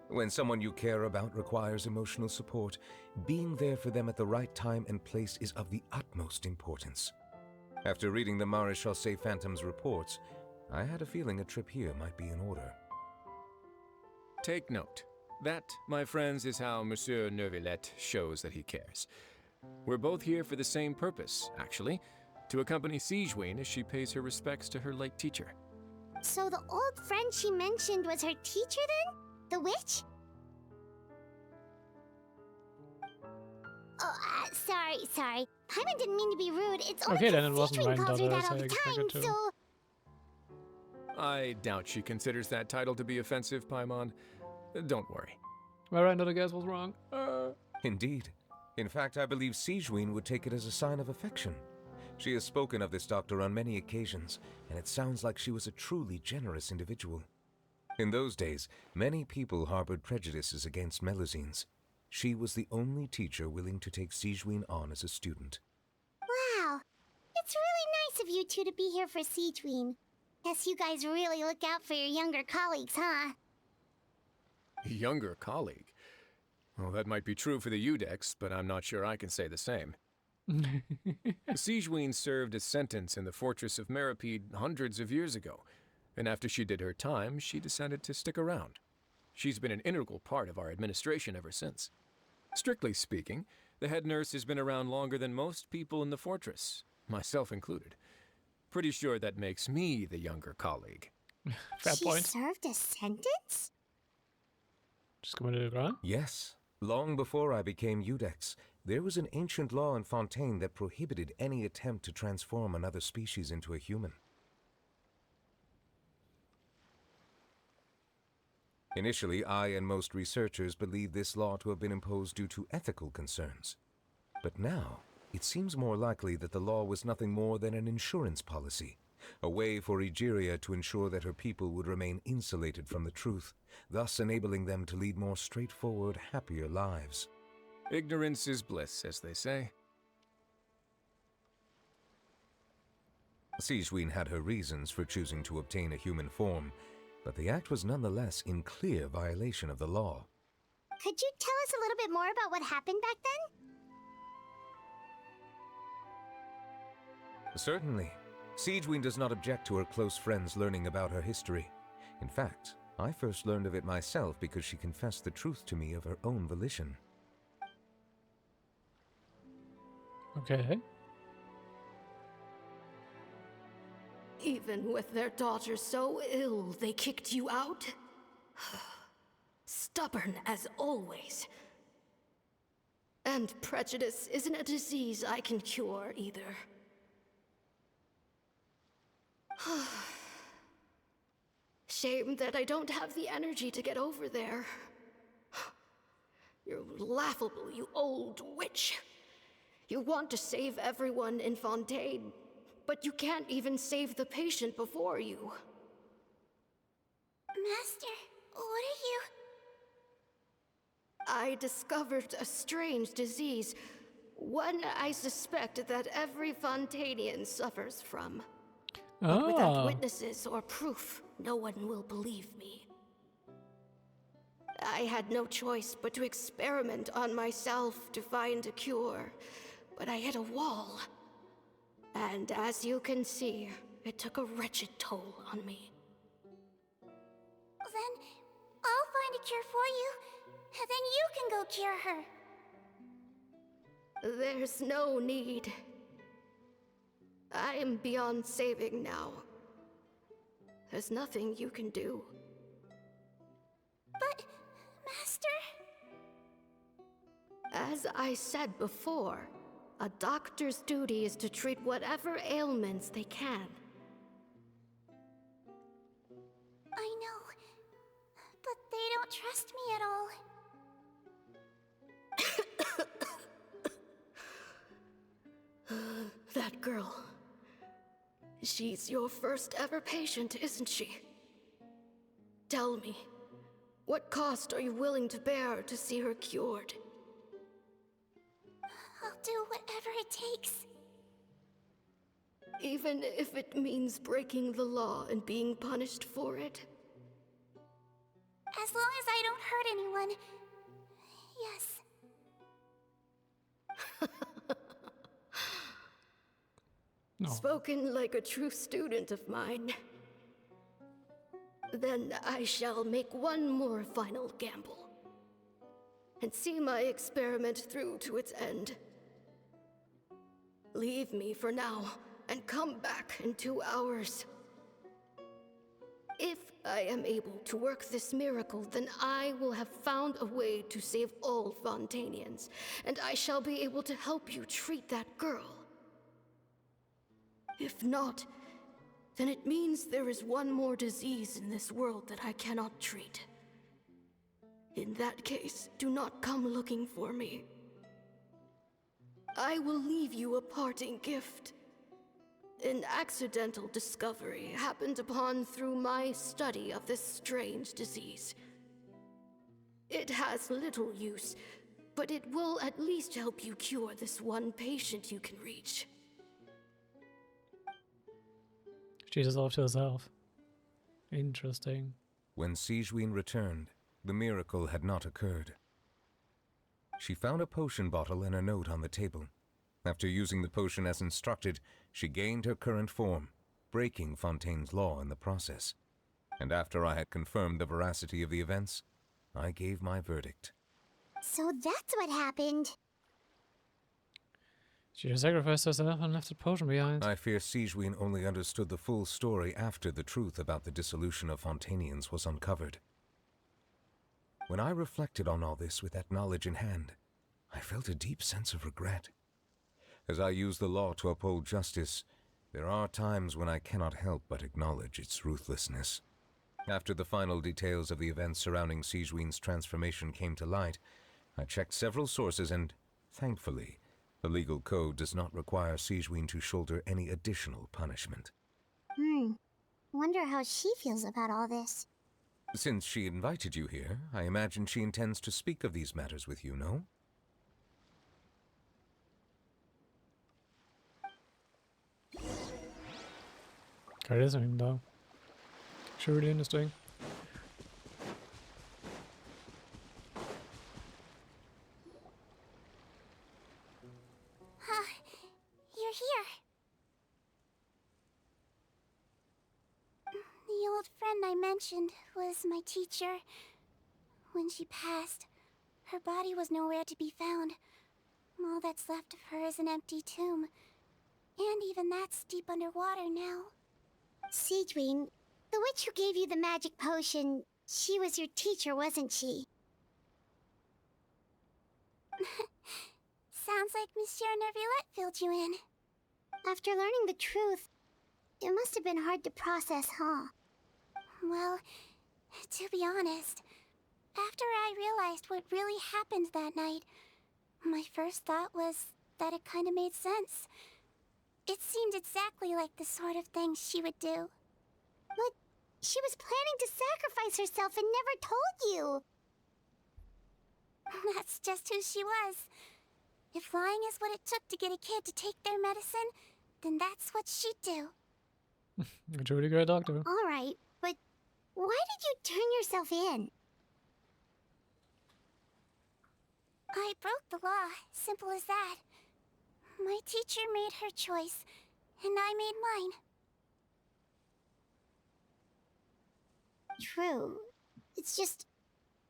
When someone you care about requires emotional support, being there for them at the right time and place is of the utmost importance. After reading the Maréchaussée Phantom's reports, I had a feeling a trip here might be in order. Take note. That, my friends, is how Monsieur Nervalette shows that he cares. We're both here for the same purpose, actually, to accompany Sigewinne as she pays her respects to her late teacher. So the old friend she mentioned was her teacher then? The witch? Oh, sorry. Paimon didn't mean to be rude. It's only Okay, then it wasn't Sigewinne calls her Ryan that all Daughter, the so I time, expected to. so... I doubt she considers that title to be offensive, Paimon. Don't worry. My random guess was wrong. Indeed. In fact, I believe Sigewinne would take it as a sign of affection. She has spoken of this doctor on many occasions, and it sounds like she was a truly generous individual. In those days, many people harbored prejudices against Melusines. She was the only teacher willing to take Sigewinne on as a student. Wow. It's really nice of you two to be here for Sigewinne. Guess you guys really look out for your younger colleagues, huh? Younger colleague? Well, that might be true for the Udex, but I'm not sure I can say the same. Sigewinne served a sentence in the fortress of Meripede hundreds of years ago, and after she did her time, she decided to stick around. She's been an integral part of our administration ever since. Strictly speaking, the head nurse has been around longer than most people in the fortress, myself included. Pretty sure that makes me the younger colleague. Fair point. She served a sentence? Just committed a crime? Yes. Long before I became Udex, there was an ancient law in Fontaine that prohibited any attempt to transform another species into a human. Initially, I and most researchers believed this law to have been imposed due to ethical concerns. But now, it seems more likely that the law was nothing more than an insurance policy, a way for Egeria to ensure that her people would remain insulated from the truth, thus enabling them to lead more straightforward, happier lives. Ignorance is bliss, as they say. Sigewinne had her reasons for choosing to obtain a human form, but the act was nonetheless in clear violation of the law. Could you tell us a little bit more about what happened back then? Certainly. Sigewinne does not object to her close friends learning about her history. In fact, I first learned of it myself because she confessed the truth to me of her own volition. Okay. Even with their daughter so ill, they kicked you out? Stubborn as always. And prejudice isn't a disease I can cure either. Shame that I don't have the energy to get over there. You're laughable, you old witch. You want to save everyone in Fontaine, but you can't even save the patient before you. Master, what are you... I discovered a strange disease, one I suspect that every Fontanian suffers from. But without witnesses or proof, no one will believe me. I had no choice but to experiment on myself to find a cure, but I hit a wall. And as you can see, it took a wretched toll on me. Then I'll find a cure for you, and then you can go cure her. There's no need. I am beyond saving now. There's nothing you can do. But, Master... As I said before, a doctor's duty is to treat whatever ailments they can. I know, but they don't trust me at all. That girl. She's your first ever patient, isn't she? Tell me, what cost are you willing to bear to see her cured? I'll do whatever it takes. Even if it means breaking the law and being punished for it? As long as I don't hurt anyone. Yes. No. Spoken like a true student of mine. Then I shall make one more final gamble. And see my experiment through to its end. Leave me for now, and come back in 2 hours. If I am able to work this miracle, then I will have found a way to save all Fontanians, and I shall be able to help you treat that girl. If not, then it means there is one more disease in this world that I cannot treat. In that case, do not come looking for me. I will leave you a parting gift. An accidental discovery happened upon through my study of this strange disease. It has little use, but it will at least help you cure this one patient you can reach. She dissolved herself. Interesting. When Sigewinne returned, the miracle had not occurred. She found a potion bottle and a note on the table. After using the potion as instructed, she gained her current form, breaking Fontaine's law in the process. And after I had confirmed the veracity of the events, I gave my verdict. So that's what happened. She just sacrificed herself and left the potion behind. I fear Sigewinne only understood the full story after the truth about the dissolution of Fontanians was uncovered. When I reflected on all this with that knowledge in hand, I felt a deep sense of regret. As I use the law to uphold justice, there are times when I cannot help but acknowledge its ruthlessness. After the final details of the events surrounding Sigewinne's transformation came to light, I checked several sources and, thankfully, the legal code does not require Sigewinne to shoulder any additional punishment. Wonder how she feels about all this. Since she invited you here, I imagine she intends to speak of these matters with you, no? That is him though. Sure, really interesting. You're here. The old friend I mentioned was my teacher. When she passed, her body was nowhere to be found. All that's left of her is an empty tomb. And even that's deep underwater now. Sigewinne, the witch who gave you the magic potion, she was your teacher, wasn't she? Sounds like Monsieur Neuvillette filled you in. After learning the truth, it must have been hard to process, huh? Well, to be honest, after I realized what really happened that night, my first thought was that it kind of made sense. It seemed exactly like the sort of thing she would do. But she was planning to sacrifice herself and never told you. That's just who she was. If lying is what it took to get a kid to take their medicine, then that's what she'd do. A truly great doctor. Alright, but why did you turn yourself in? I broke the law, simple as that. My teacher made her choice, and I made mine. True. It's just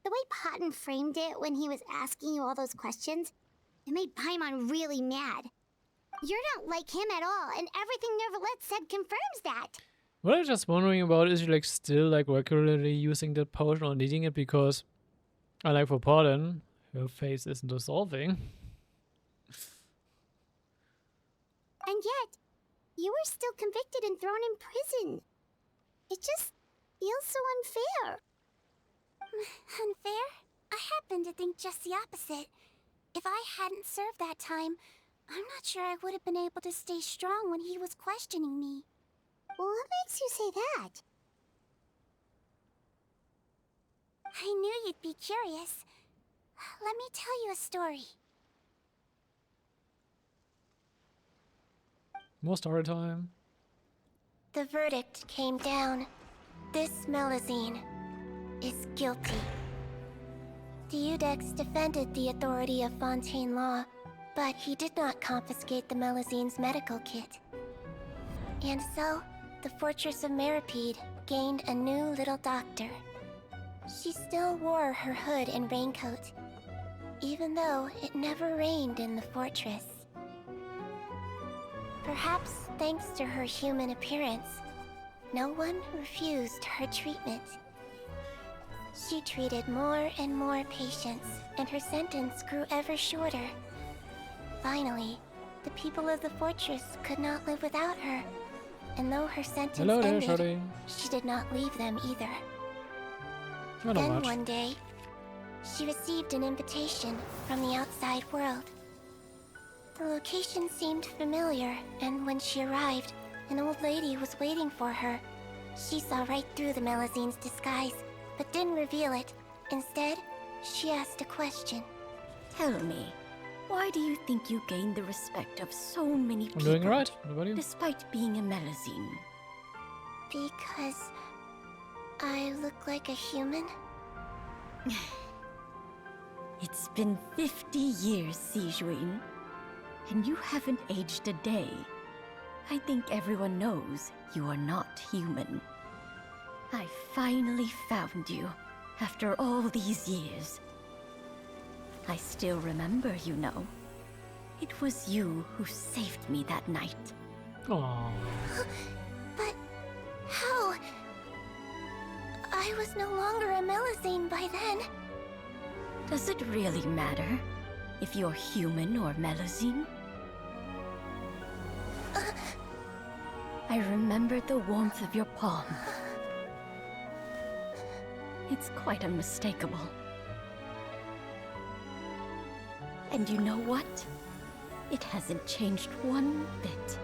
the way Patton framed it when he was asking you all those questions, it made Paimon really mad. You're not like him at all, and everything Neuvillette said confirms that. What I'm just wondering about is she like still like regularly using that potion or needing it, because unlike for Pardon, her face isn't dissolving. And yet, you were still convicted and thrown in prison. It just feels so unfair. Unfair? I happen to think just the opposite. If I hadn't served that time, I'm not sure I would have been able to stay strong when he was questioning me. Well, what makes you say that? I knew you'd be curious. Let me tell you a story. More story time. The verdict came down. This Melazine is guilty. Deudex defended the authority of Fontaine law, but he did not confiscate the Melazine's medical kit. And so, the Fortress of Meripede gained a new little doctor. She still wore her hood and raincoat, even though it never rained in the fortress. Perhaps thanks to her human appearance, no one refused her treatment. She treated more and more patients, and her sentence grew ever shorter. Finally, the people of the fortress could not live without her, and though her sentence ended, she did not leave them either. Then one day, she received an invitation from the outside world. The location seemed familiar, and when she arrived, an old lady was waiting for her. She saw right through the Melazine's disguise, but didn't reveal it. Instead, she asked a question. Tell me, why do you think you gained the respect of so many people? I'm doing right. What about you? Despite being a Melazine. Because I look like a human? It's been 50 years, Sigewinne, and you haven't aged a day. I think everyone knows you are not human. I finally found you, after all these years. I still remember, you know. It was you who saved me that night. Aww. But how? I was no longer a Melazine by then. Does it really matter if you're human or Melazine? I remembered the warmth of your palm. It's quite unmistakable. And you know what? It hasn't changed one bit.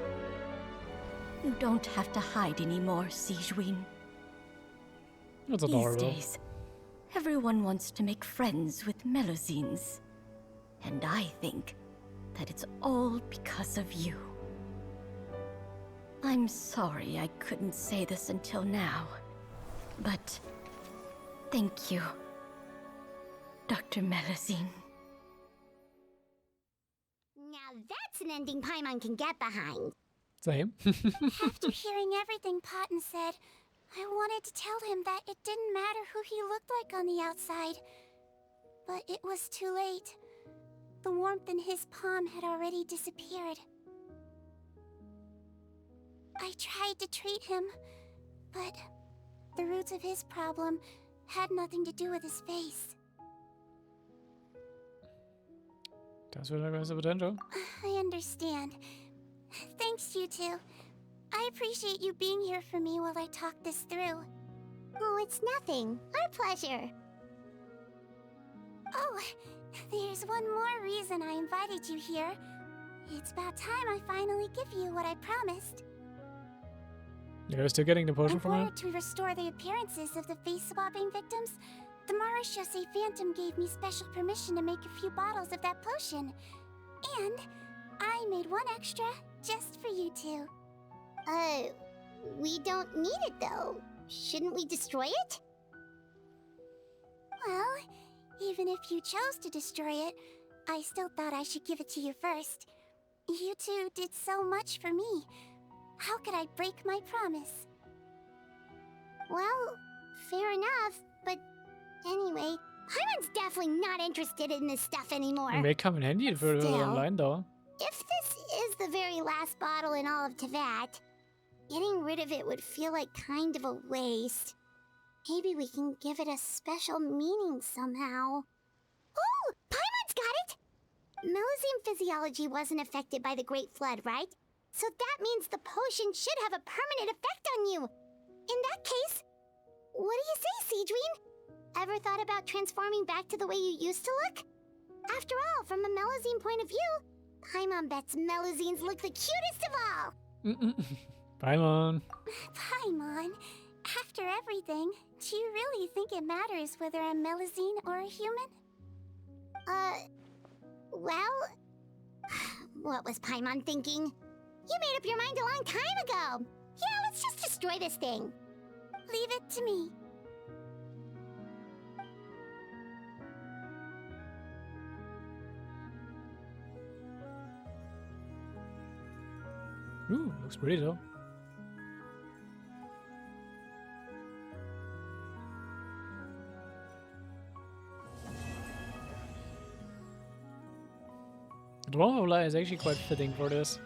You don't have to hide anymore, Sigewinne. That's These adorable. days, everyone wants to make friends with Melazines. And I think that it's all because of you. I'm sorry I couldn't say this until now, but thank you, Dr. Melazine. Now that's an ending Paimon can get behind. Same. After hearing everything Patton said, I wanted to tell him that it didn't matter who he looked like on the outside. But it was too late. The warmth in his palm had already disappeared. I tried to treat him, but the roots of his problem had nothing to do with his face. Das wird like große potential. I understand. Thanks, you two. I appreciate you being here for me while I talk this through. Oh, it's nothing. Our pleasure. Oh, there's one more reason I invited you here. It's about time I finally give you what I promised. You're still getting the potion In from her? order to restore the appearances of the face-swapping victims, the Marashose Phantom gave me special permission to make a few bottles of that potion. And I made one extra just for you two. We don't need it though. Shouldn't we destroy it? Well, even if you chose to destroy it, I still thought I should give it to you first. You two did so much for me. How could I break my promise? Well, fair enough, but anyway, Paimon's definitely not interested in this stuff anymore. It may come in handy for Still, online though. If this is the very last bottle in all of Teyvat, getting rid of it would feel like kind of a waste. Maybe we can give it a special meaning somehow. Oh, Paimon's got it! Melusine physiology wasn't affected by the Great Flood, right? So that means the potion should have a permanent effect on you. In that case, what do you say, Sigewinne? Ever thought about transforming back to the way you used to look? After all, from a Melusine point of view, Paimon bets Melusines look the cutest of all. Paimon. Paimon, after everything, do you really think it matters whether I'm Melusine or a human? Well, what was Paimon thinking? You made up your mind a long time ago. Yeah, let's just destroy this thing. Leave it to me. Ooh, looks pretty though. The Dwarf of Light is actually quite fitting for this.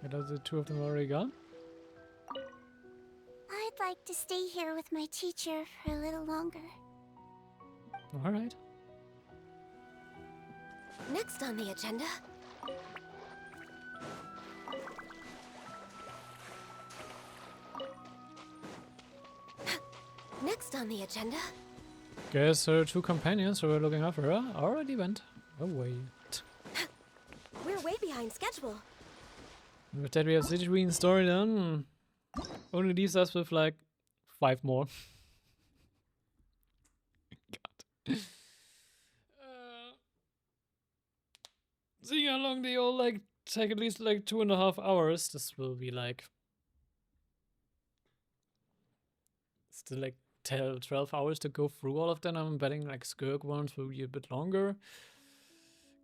And are the two of them already gone? I'd like to stay here with my teacher for a little longer. Alright. Next on the agenda... Next on the agenda... Guess her two companions who were looking after her already went away. We're way behind schedule. With that we have Sigewinne's story done. Only leaves us with like 5 more. God. Seeing how long they all like take at least like 2.5 hours, this will be like still like 12 hours to go through all of them. I'm betting like Skirk ones will be a bit longer,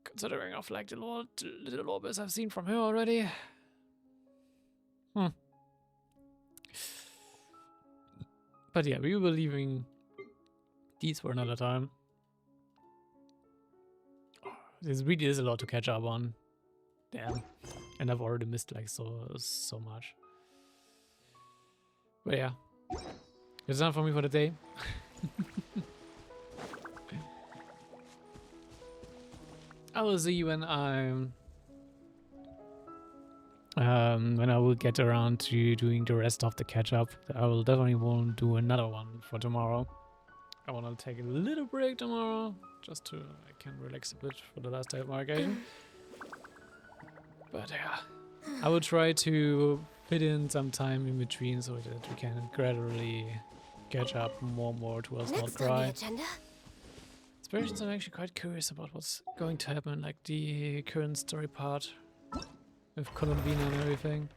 considering of like the little orbits I've seen from her already. But yeah, we will be leaving these for another time. This really is a lot to catch up on. Damn. And I've already missed like so much. But yeah. It's done for me for the day. I will see you when I will get around to doing the rest of the catch up. I will definitely want to do another one for tomorrow. I want to take a little break tomorrow, just to I can relax a bit for the last day of my vacation. But yeah, I will try to fit in some time in between so that we can gradually catch up more towards Not Cry. Especially, I'm actually quite curious about what's going to happen, like the current story part with Colombina and everything.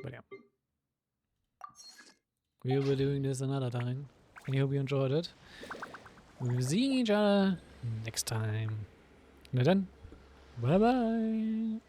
But yeah. We will be doing this another time. I hope you enjoyed it. We'll be seeing each other next time. Na dann, bye bye.